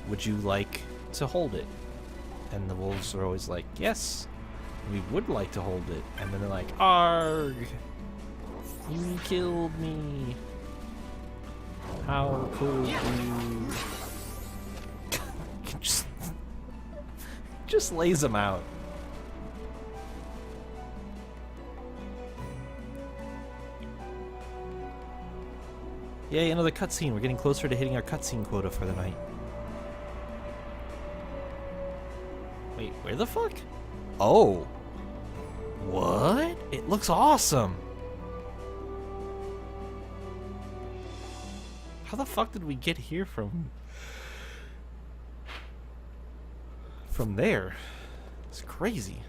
Would you like to hold it?" And the wolves are always like, "Yes, we would like to hold it." And then they're like, "Arg! You killed me. How could you?" just lays them out. Yay, another cutscene. We're getting closer to hitting our cutscene quota for the night. Where the fuck? Oh. What? It looks awesome. How the fuck did we get here from there? It's crazy.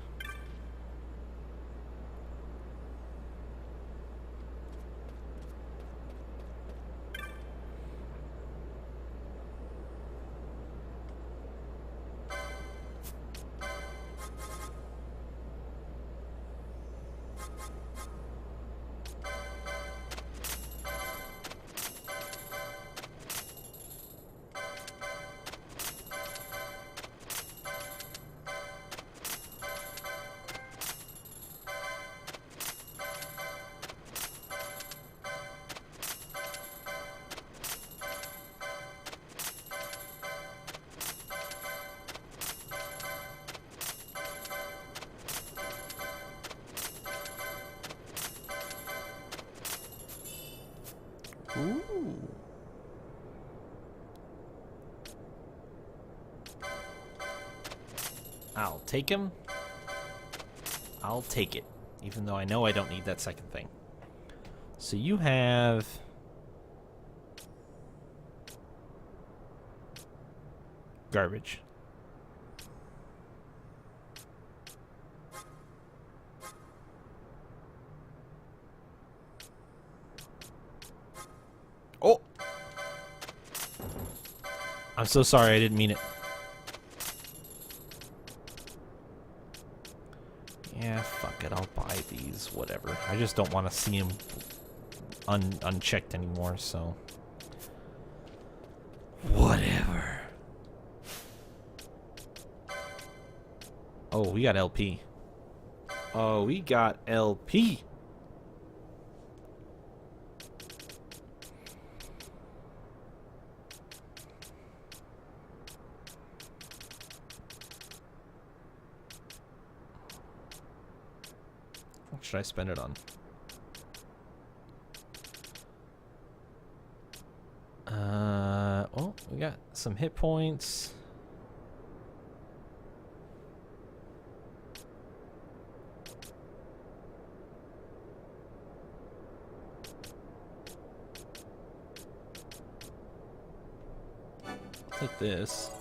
Ooh. I'll take him. I'll take it. Even though I know I don't need that second thing. So you have... garbage. Oh! I'm so sorry, I didn't mean it. Yeah, fuck it, I'll buy these, whatever. I just don't want to see them unchecked anymore, so... whatever. Oh, we got LP. Oh, we got LP. What should I spend it on? Well, we got some hit points. I'll take this.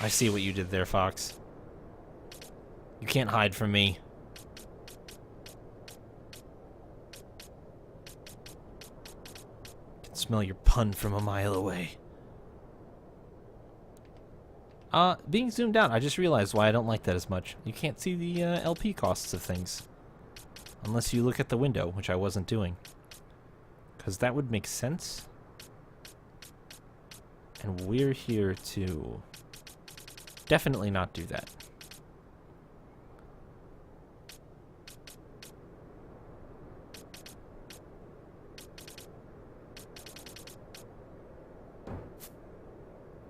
I see what you did there, Fox. You can't hide from me. I can smell your pun from a mile away. Being zoomed out, I just realized why I don't like that as much. You can't see the LP costs of things. Unless you look at the window, which I wasn't doing. Because that would make sense. And we're here to... definitely not do that.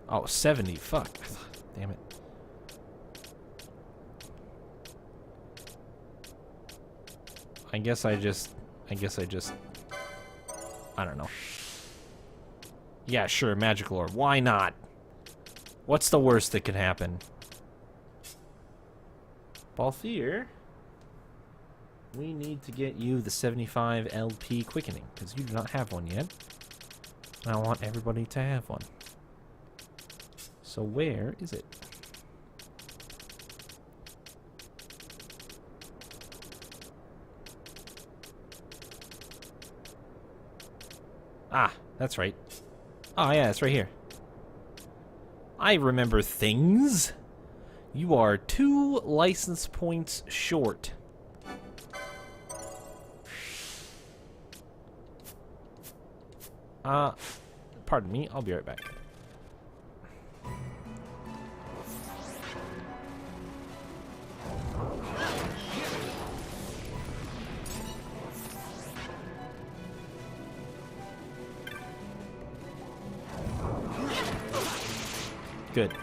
Oh, 70. Fuck. Damn it. I guess I just... I don't know. Yeah, sure, magical orb. Why not? What's the worst that could happen? Balthier, we need to get you the 75 LP quickening, because you do not have one yet. And I want everybody to have one. So where is it? Ah, that's right. Oh yeah, it's right here. I remember things. You are 2 license points short. Part Pardon me, I'll be right back. Good.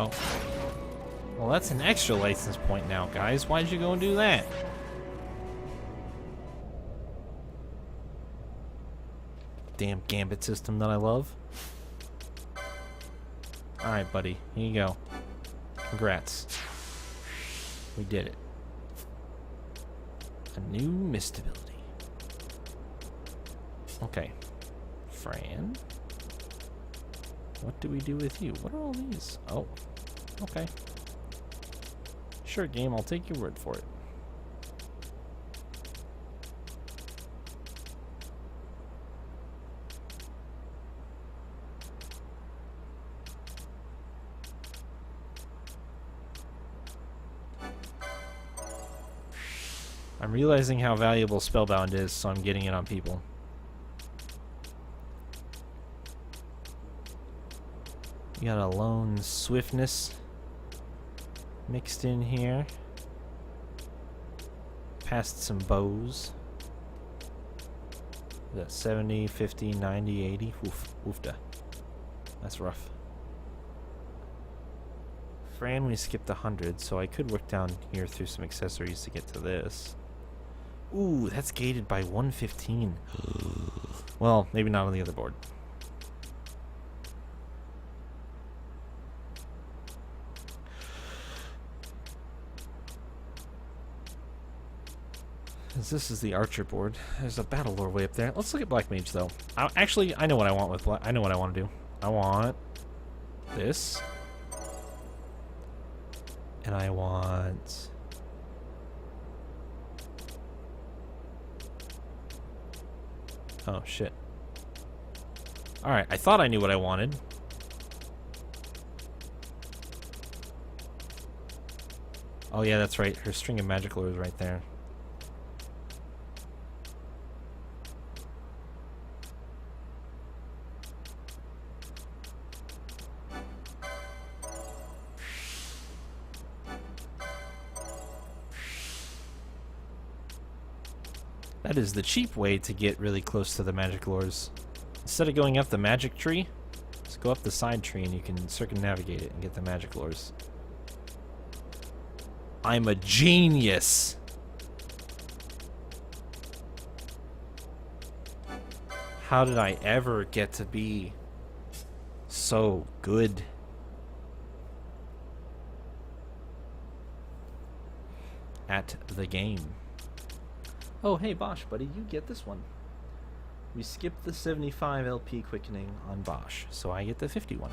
Oh. Well, that's an extra license point now, guys. Why'd you go and do that? Damn gambit system that I love. Alright, buddy. Here you go. Congrats. We did it. A new mist ability. Okay. Fran? What do we do with you? What are all these? Oh. Okay. Sure, game. I'll take your word for it. I'm realizing how valuable Spellbound is, so I'm getting it on people. You got a lone swiftness mixed in here. Passed some bows. We got 70, 50, 90, 80. Oof, oofda. That's rough. Fran, we skipped 100, so I could work down here through some accessories to get to this. Ooh, that's gated by 115. Well, maybe not on the other board. This is the archer board. There's a battle lore way up there. Let's look at black mage though. Actually, I know what I want with black. I know what I want to do. I want this, and I want oh shit. All right, I thought I knew what I wanted. Oh yeah, that's right. Her string of magic lore is right there. That is the cheap way to get really close to the magic lores. Instead of going up the magic tree, just go up the side tree and you can circumnavigate it and get the magic lores. I'm a genius! How did I ever get to be so good? At the game. Oh, hey Bosch, buddy, you get this one. We skipped the 75 LP quickening on Bosch, so I get the 51.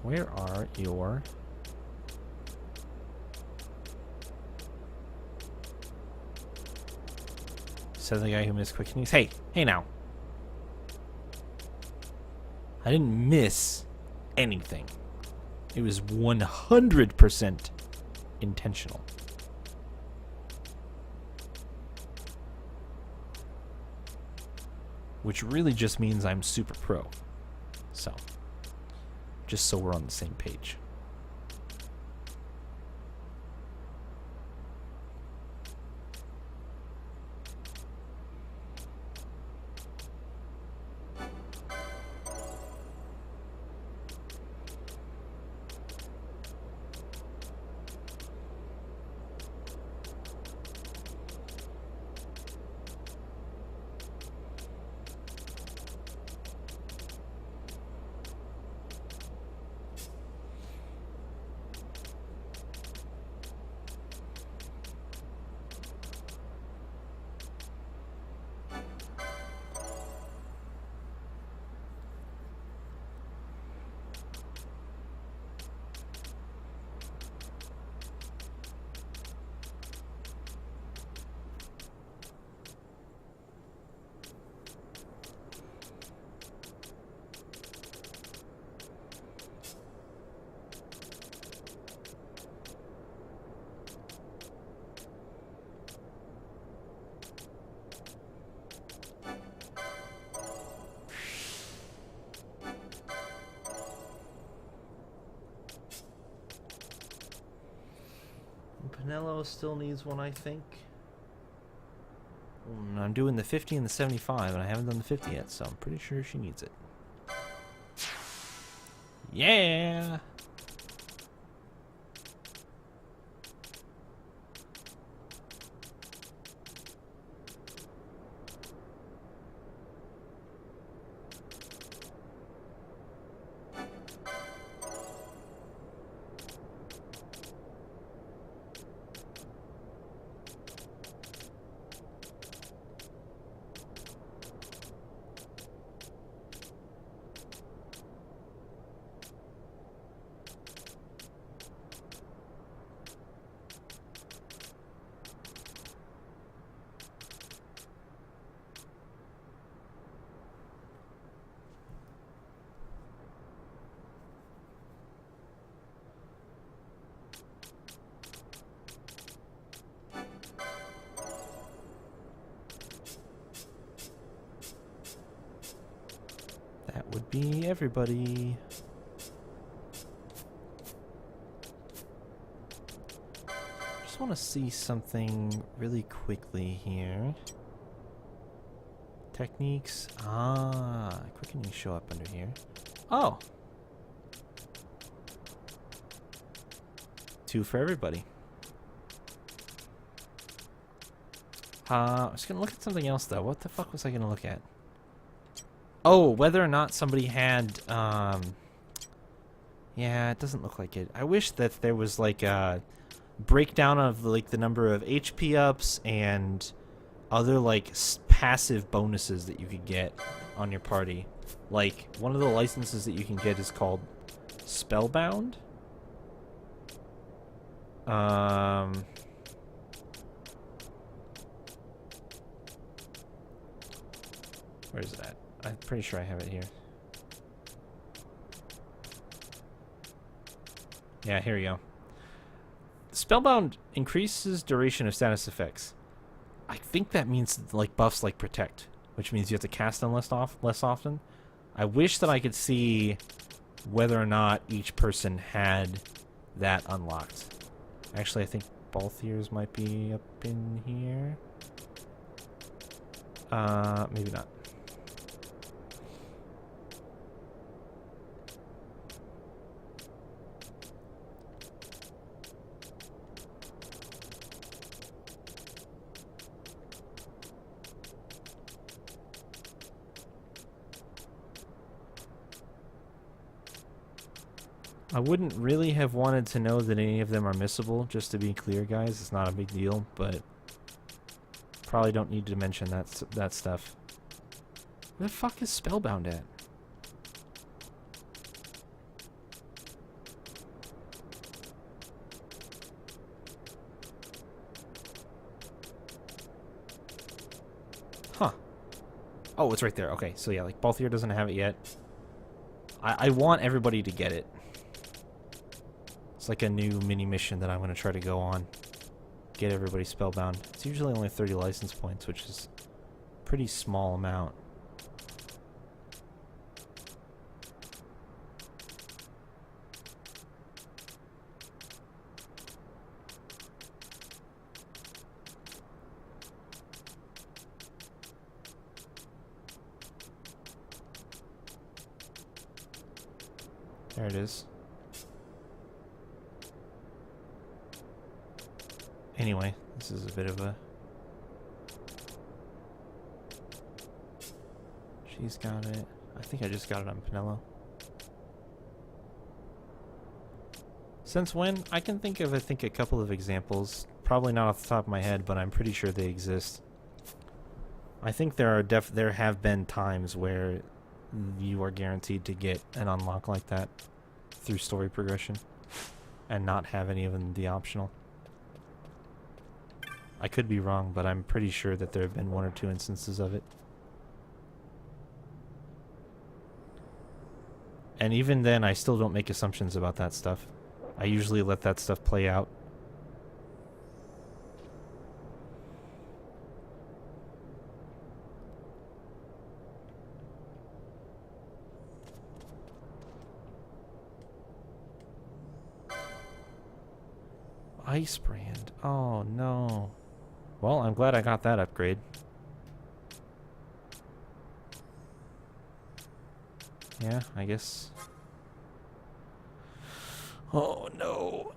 Where are your... Says the guy who missed quickenings. Hey! Hey now! I didn't miss anything. It was 100% intentional. Which really just means I'm super pro. So, just so we're on the same page. Pinello still needs one, I think. I'm doing the 50 and the 75, and I haven't done the 50 yet, so I'm pretty sure she needs it. Yeah! That would be everybody. Just want to see something really quickly here. Techniques. Ah, quickening show up under here. Oh! 2 for everybody. I was gonna look at something else though. What the fuck was I gonna look at? Oh, whether or not somebody had, yeah, it doesn't look like it. I wish that there was like a breakdown of like the number of HP ups and other like passive bonuses that you could get on your party. Like, one of the licenses that you can get is called Spellbound. Where is it at? I'm pretty sure I have it here. Yeah, here we go. Spellbound increases duration of status effects. I think that means like buffs like Protect, which means you have to cast them less often. I wish that I could see whether or not each person had that unlocked. Actually, I think both ears might be up in here. Maybe not. I wouldn't really have wanted to know that any of them are missable, just to be clear, guys. It's not a big deal, but probably don't need to mention that stuff. Where the fuck is Spellbound at? Huh. Oh, it's right there. Okay, so yeah, like Balthier doesn't have it yet. I want everybody to get it. It's like a new mini mission that I'm going to try to go on. Get everybody spellbound. It's usually only 30 license points, which is a pretty small amount. There it is. Anyway, this is a bit of a... She's got it. I think I just got it on Pinello. Since when? I can think of, I think, a couple of examples. Probably not off the top of my head, but I'm pretty sure they exist. I think there have been times where you are guaranteed to get an unlock like that through story progression and not have any of them be optional. I could be wrong, but I'm pretty sure that there have been 1 or 2 instances of it. And even then, I still don't make assumptions about that stuff. I usually let that stuff play out. Ice brand. Oh, no. Well, I'm glad I got that upgrade. Yeah, I guess. Oh, no.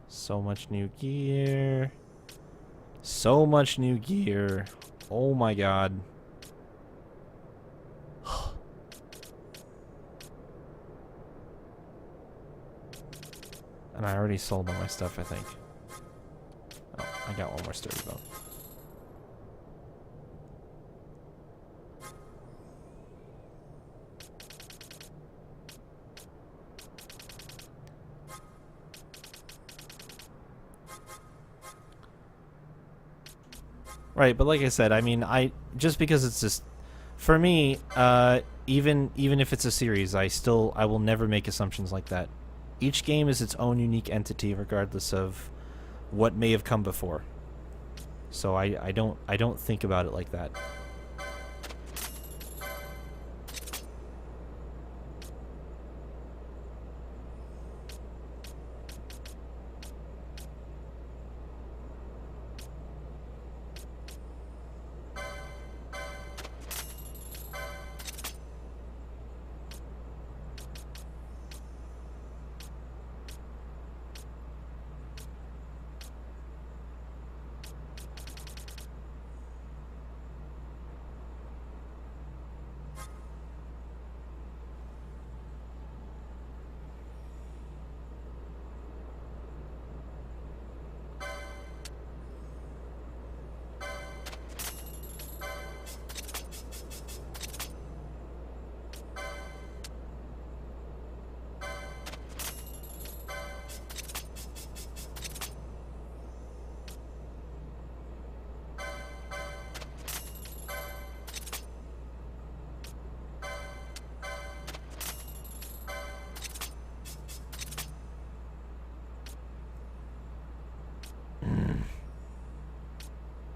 So much new gear. So much new gear. Oh my god. And I already sold all my stuff, I think. Oh, I got one more sturdy bone. Right, but like I said, I mean, just because it's just for me, even if it's a series, I will never make assumptions like that. Each game is its own unique entity, regardless of what may have come before. So I don't think about it like that.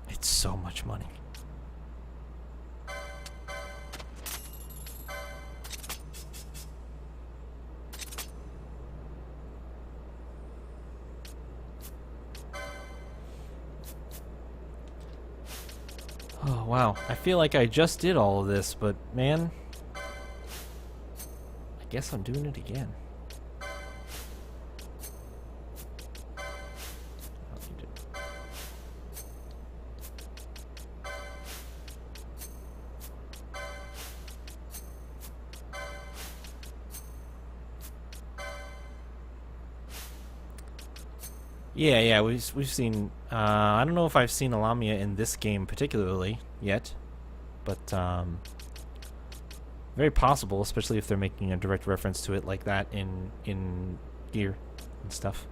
It's so much money. Oh, wow. I feel like I just did all of this, but man, I guess I'm doing it again. Yeah, we've seen. I don't know if I've seen a Lamia in this game particularly yet, but very possible, especially if they're making a direct reference to it like that in gear and stuff.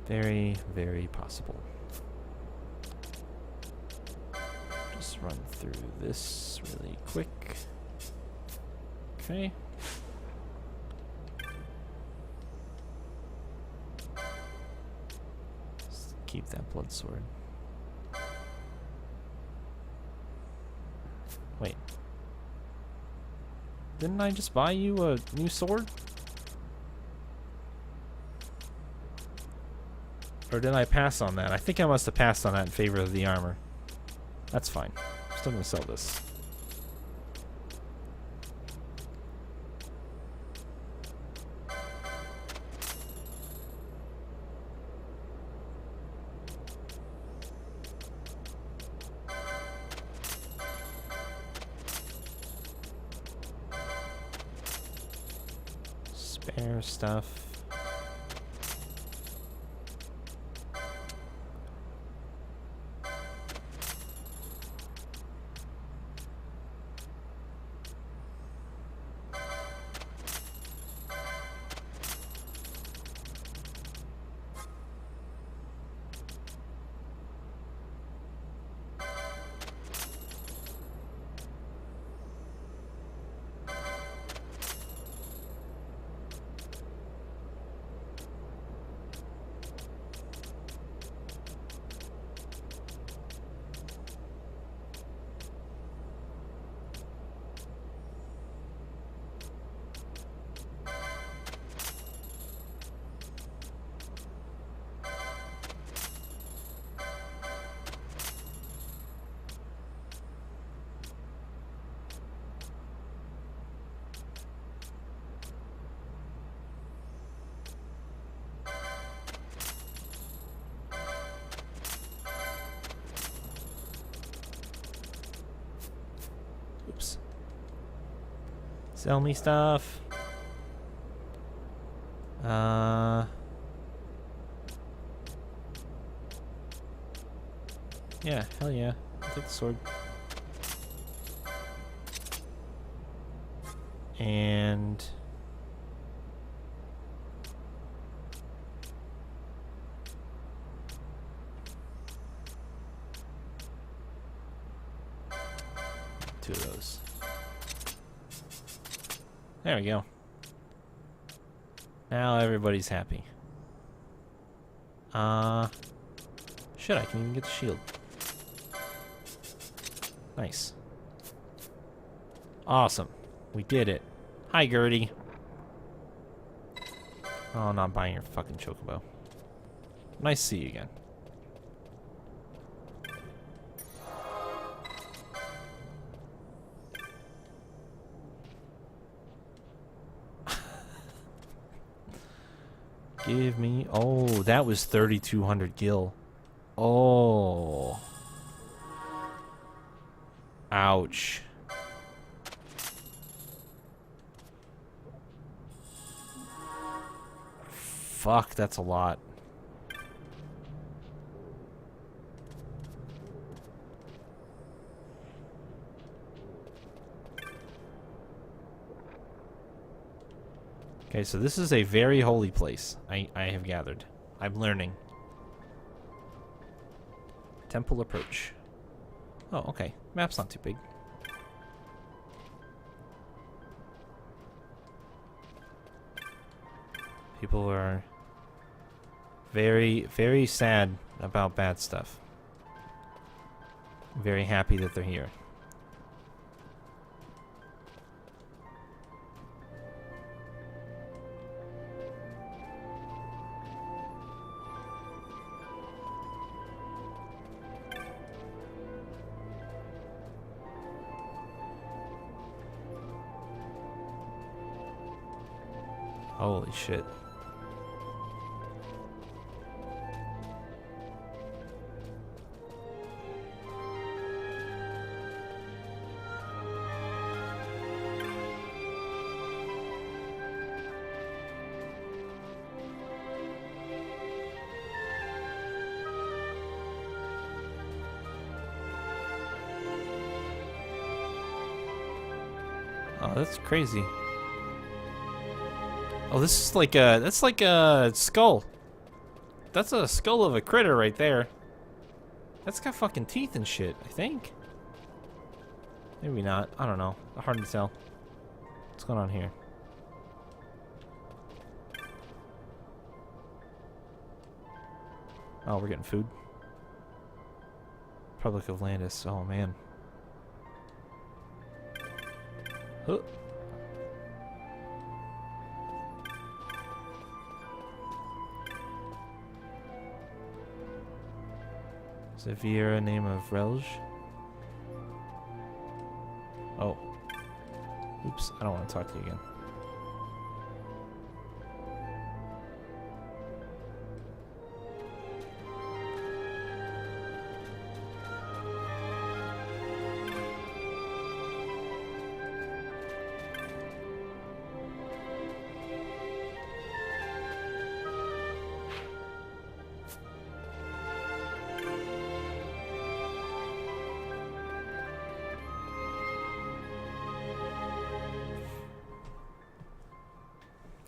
Very, very possible. Just run through this really quick. Okay. Keep that blood sword. Wait. Didn't I just buy you a new sword? Or did I pass on that? I think I must have passed on that in favor of the armor. That's fine. I'm still gonna sell this. Spare stuff. Sell me stuff. Yeah, hell yeah. I'll take the sword. And two of those. There we go. Now everybody's happy. Shit, I can even get the shield. Nice. Awesome. We did it. Hi, Gertie. Oh, I'm not buying your fucking chocobo. Nice to see you again. Give me... Oh, that was 3,200 gil. Oh. Ouch. Fuck, that's a lot. Okay, so this is a very holy place, I have gathered. I'm learning. Temple approach. Oh, okay. Map's not too big. People are very, very sad about bad stuff. Very happy that they're here. Holy shit. Oh, that's crazy. Oh, this is like a... That's like a skull. That's a skull of a critter right there. That's got fucking teeth and shit, I think. Maybe not. I don't know. Hard to tell. What's going on here? Oh, we're getting food. Republic of Landis. Oh, man. Huh. Severe name of Relge. Oh. Oops, I don't want to talk to you again.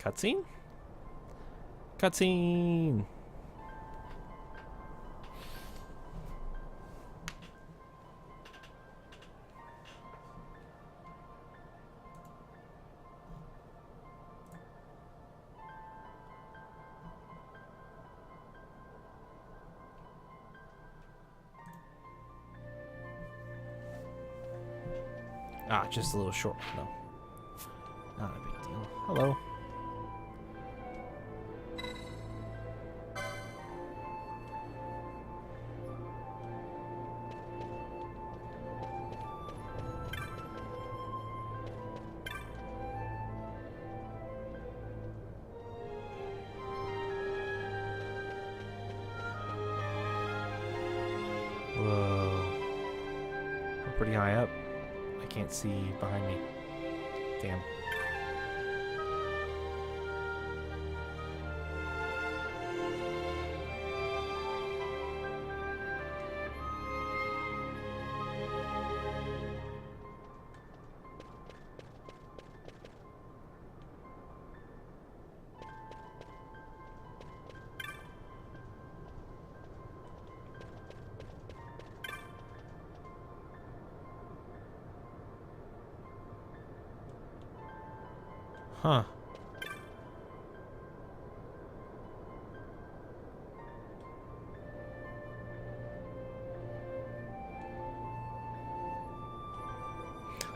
Cutscene? Cutscene! Ah, just a little short. No. Not a big deal. Hello. Whoa. We're pretty high up. I can't see behind me. Damn. Huh.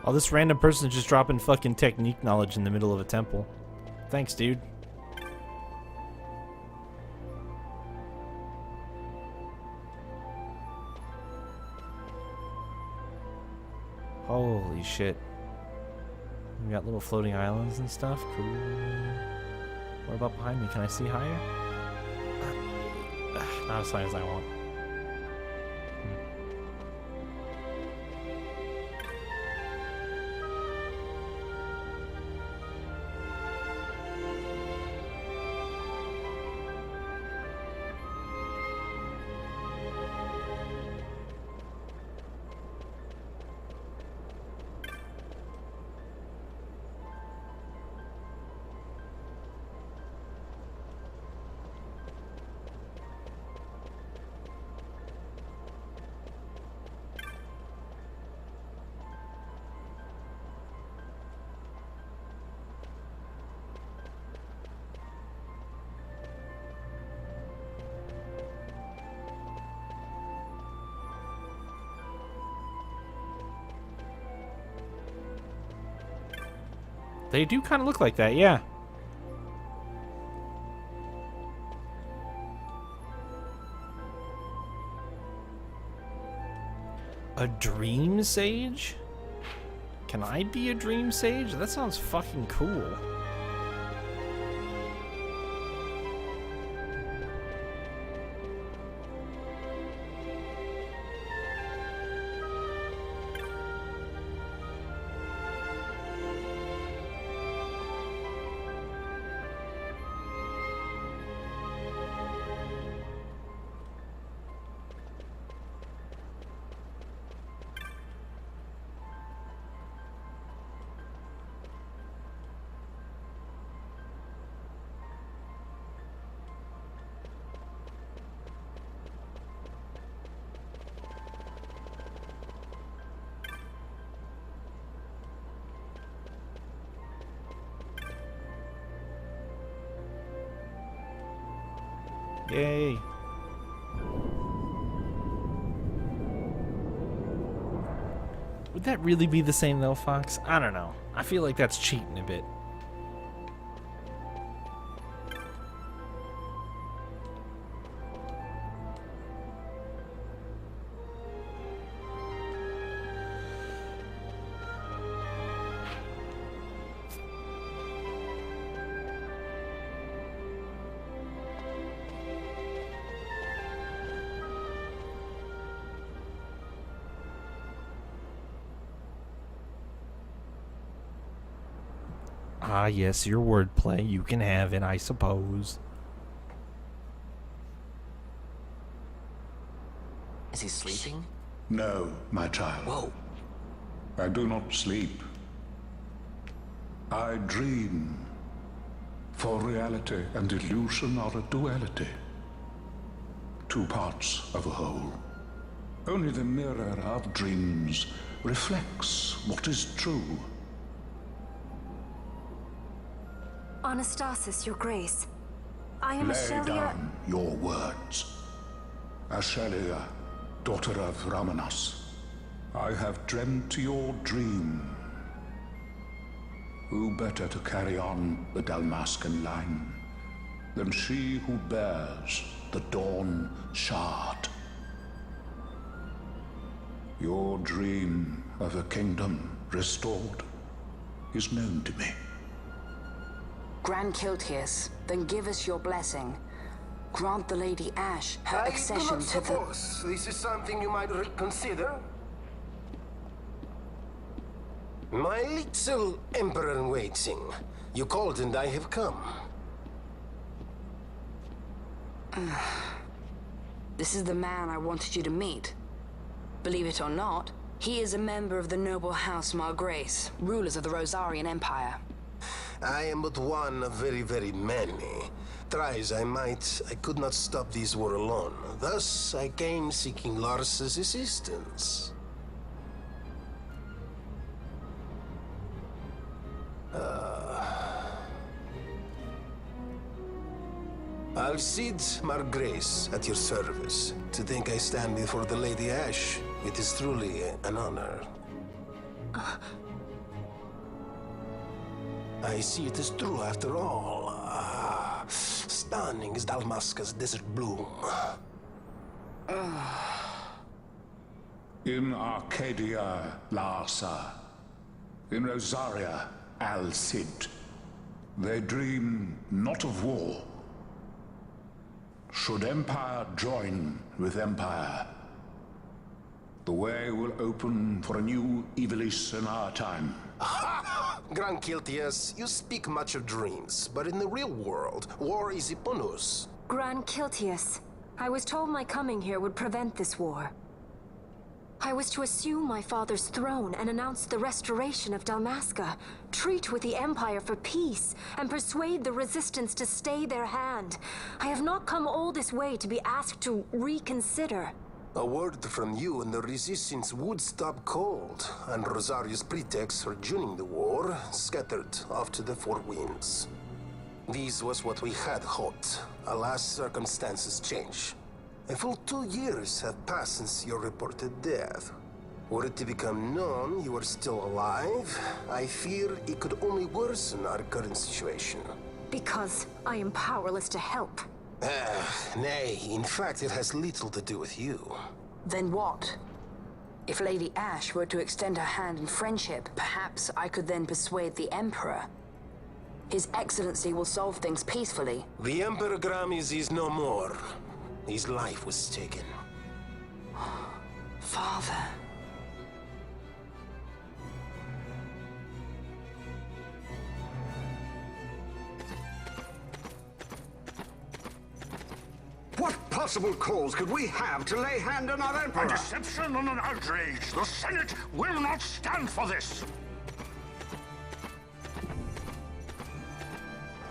Oh, this random person is just dropping fucking technique knowledge in the middle of a temple. Thanks, dude. Holy shit. We got little floating islands and stuff. Cool. What about behind me? Can I see higher? Not as high as I want. They do kind of look like that, yeah. A dream sage? Can I be a dream sage? That sounds fucking cool. Yay. Would that really be the same though, Fox? I don't know. I feel like that's cheating a bit. Ah, yes, your wordplay. You can have it, I suppose. Is he sleeping? No, my child. Whoa. I do not sleep. I dream. For reality and illusion are a duality. Two parts of a whole. Only the mirror of dreams reflects what is true. Anastasis, your grace. I am Lay Ashelia. down your words. Ashelia, daughter of Ramanas, I have dreamt your dream. Who better to carry on the Dalmascan line than she who bears the Dawn Shard? Your dream of a kingdom restored is known to me. Grand Kiltius, then give us your blessing. Grant the Lady Ash her I do accession not to the... suppose this is something you might reconsider. My little emperor-in-waiting. You called and I have come. This is the man I wanted you to meet. Believe it or not, he is a member of the noble house Margrace, rulers of the Rosarian Empire. I am but one of very, very many. Try as I might, I could not stop this war alone. Thus, I came seeking Lars's assistance. Alcide Margrace, at your service. To think I stand before the Lady Ash, it is truly an honor. I see it is true after all. Stunning is Dalmasca's desert bloom. In Arcadia, Larsa. In Rosaria, Alcide. They dream not of war. Should empire join with empire, the way will open for a new Evilis in our time. Gran Kiltias, you speak much of dreams, but in the real world, war is upon us. Gran Kiltias, I was told my coming here would prevent this war. I was to assume my father's throne and announce the restoration of Dalmasca, treat with the Empire for peace, and persuade the Resistance to stay their hand. I have not come all this way to be asked to reconsider. A word from you and the Resistance would stop cold, and Rosaria's pretext for joining the war scattered off to the four winds. This was what we had hoped. Alas, circumstances change. A full 2 years have passed since your reported death. Were it to become known you are still alive, I fear it could only worsen our current situation. Because I am powerless to help. Nay, in fact, it has little to do with you. Then what? If Lady Ash were to extend her hand in friendship, perhaps I could then persuade the Emperor. His Excellency will solve things peacefully. The Emperor Gramis is no more. His life was taken. Father. What possible cause could we have to lay hand on our Emperor? A deception and an outrage! The Senate will not stand for this!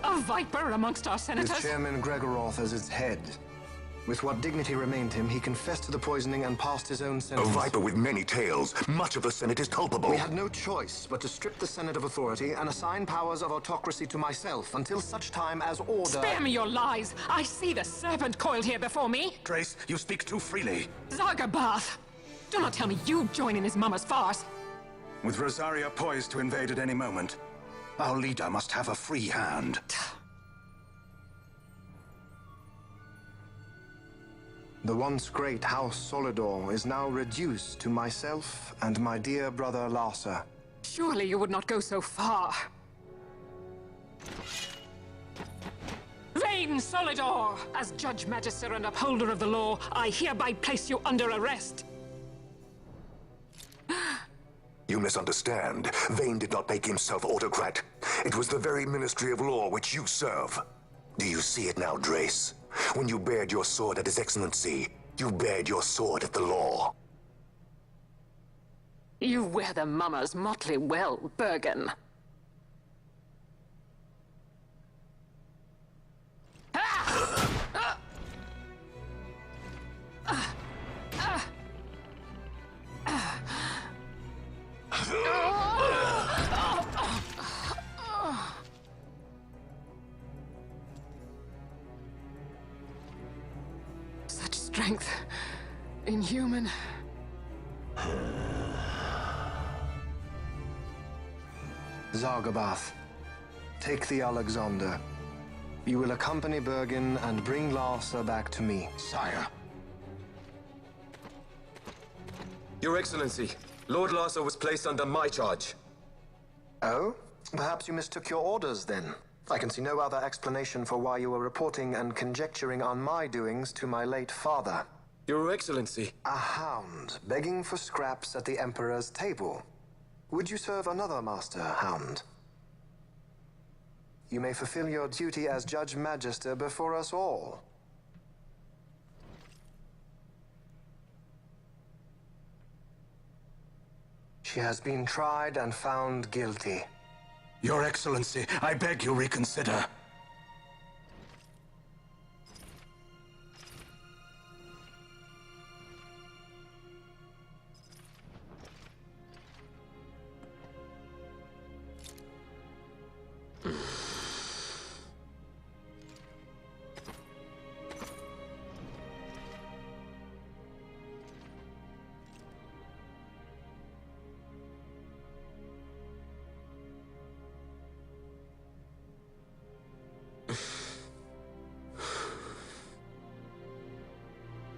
A viper amongst our senators? With Chairman Gregoroth as its head. With what dignity remained him, he confessed to the poisoning and passed his own A sentence. viper with many tails. Much of the Senate is culpable. We had no choice but to strip the Senate of authority and assign powers of autocracy to myself until such time as order... Spare me your lies! I see the serpent coiled here before me! Trace, you speak too freely. Zargabath! Do not tell me you join in his mama's farce! With Rosaria poised to invade at any moment, our leader must have a free hand. The once great House Solidor is now reduced to myself and my dear brother Larsa. Surely you would not go so far. Vain Solidor! As Judge Magister and upholder of the law, I hereby place you under arrest. You misunderstand. Vane did not make himself autocrat. It was the very Ministry of Law which you serve. Do you see it now, Drace? When you bared your sword at His Excellency, you bared your sword at the law. You wear the mama's motley well, Bergen. Such strength. Inhuman. Zargabath, take the Alexander. You will accompany Bergen and bring Larsa back to me. Sire. Your Excellency, Lord Larsa was placed under my charge. Oh? Perhaps you mistook your orders, then. I can see no other explanation for why you were reporting and conjecturing on my doings to my late father. Your Excellency. A hound begging for scraps at the Emperor's table. Would you serve another master, hound? You may fulfill your duty as Judge Magister before us all. She has been tried and found guilty. Your Excellency, I beg you reconsider.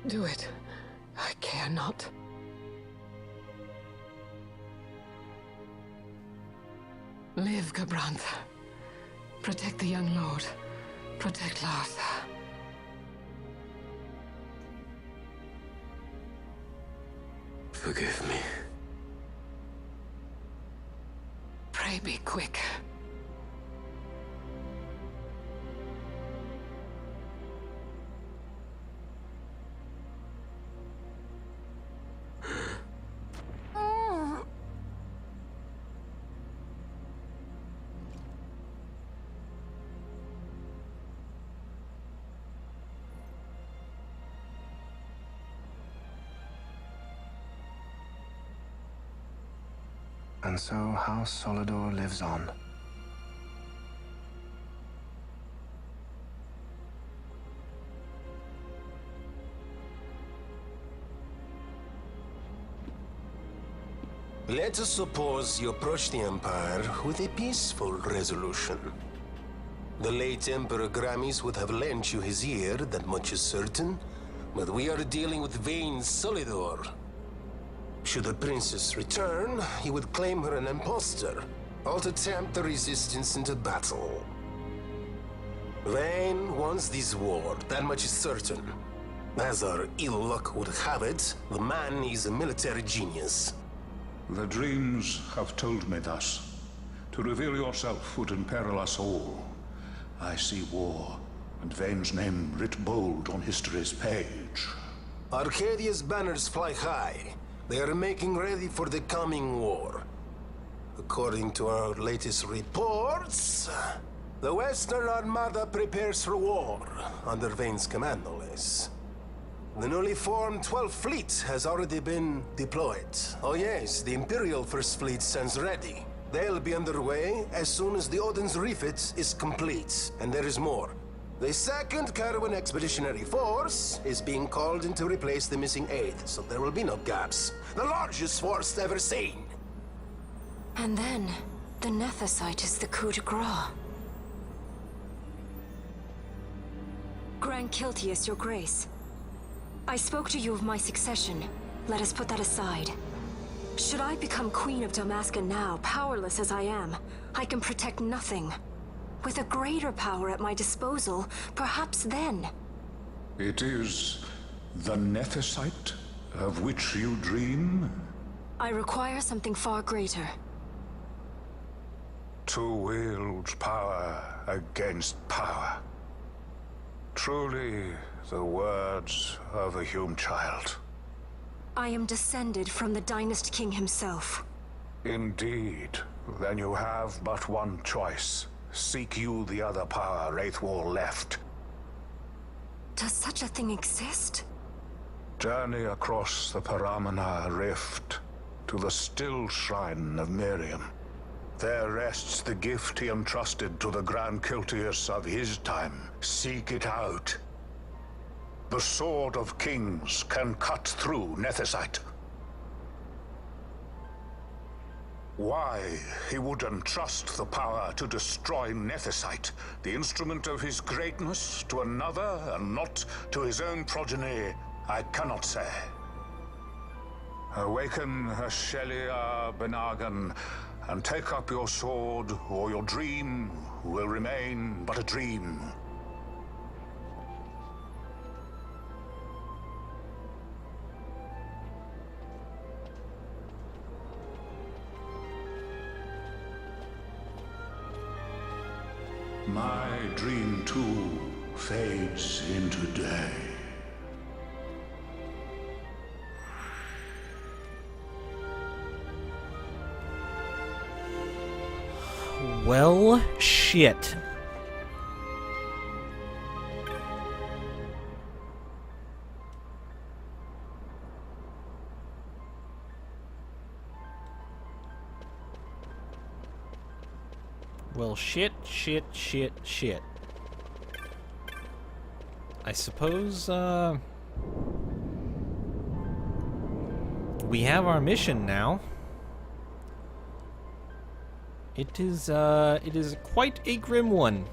Do it. I care not. Live, Gabrantha. Protect the young lord. Protect Lartha. Forgive me. Pray be quick. And so House Solidor lives on. Let us suppose you approach the Empire with a peaceful resolution. The late Emperor Gramis would have lent you his ear, that much is certain. But we are dealing with vain Solidor. Should the princess return, he would claim her an impostor, or to tempt the resistance into battle. Vayne wants this war, that much is certain. As our ill luck would have it, the man is a military genius. The dreams have told me thus. To reveal yourself would imperil us all. I see war, and Vayne's name writ bold on history's page. Arcadia's banners fly high. They are making ready for the coming war. According to our latest reports, the Western Armada prepares for war, under Vayne's command, no less. The newly formed 12th Fleet has already been deployed. Oh yes, the Imperial First Fleet stands ready. They'll be underway as soon as the Odin's refit is complete. And there is more. The 2nd Caravan Expeditionary Force is being called in to replace the missing 8th, so there will be no gaps. The largest force ever seen! And then, the Nethicite is the coup de grace. Grand Kiltius, your grace. I spoke to you of my succession. Let us put that aside. Should I become Queen of Dalmasca now, powerless as I am, I can protect nothing. With a greater power at my disposal, perhaps then. It is the Nethicite of which you dream? I require something far greater. To wield power against power. Truly, the words of a human child. I am descended from the Dynast King himself. Indeed. Then you have but one choice. Seek you the other power Wraithwall left. Does such a thing exist? Journey across the Paramana Rift to the still shrine of Miriam. There rests the gift he entrusted to the Grand Kiltius of his time. Seek it out. The Sword of Kings can cut through Nethicite. Why he would entrust the power to destroy Nethicite, the instrument of his greatness, to another and not to his own progeny, I cannot say. Awaken Shelia Benagan and take up your sword, or your dream will remain but a dream. My dream, too, fades into day. Well, shit. Well, shit. I suppose, we have our mission now. It is quite a grim one.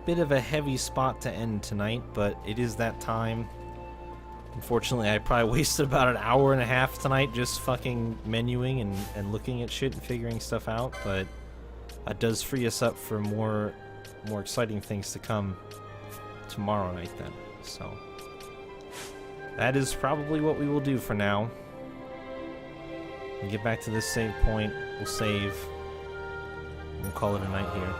bit of a heavy spot to end tonight, but it is that time. Unfortunately, I probably wasted about an hour and a half tonight just fucking menuing and looking at shit and figuring stuff out, but that does free us up for more exciting things to come tomorrow night then. So that is probably what we will do for now. We'll get back to this save point, we'll save, we'll call it a night here.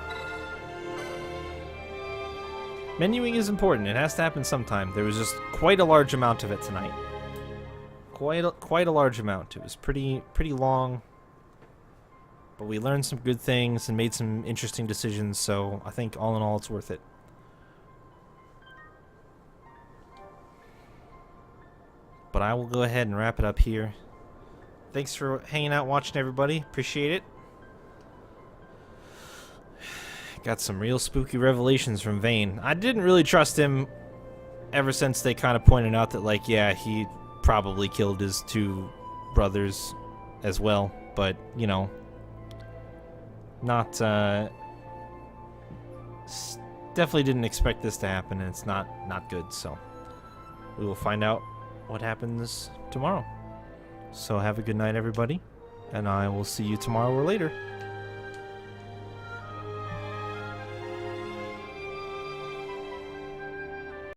Menuing is important. It has to happen sometime. There was just quite a large amount of it tonight. Quite a large amount. It was pretty long, but we learned some good things and made some interesting decisions, so I think all in all it's worth it. But I will go ahead and wrap it up here. Thanks for hanging out, watching, everybody. Appreciate it. Got some real spooky revelations from Vane. I didn't really trust him ever since they kind of pointed out that, like, yeah, he probably killed his two brothers as well. But, you know, not, definitely didn't expect this to happen, and it's not good, so we will find out what happens tomorrow. So have a good night, everybody, and I will see you tomorrow or later.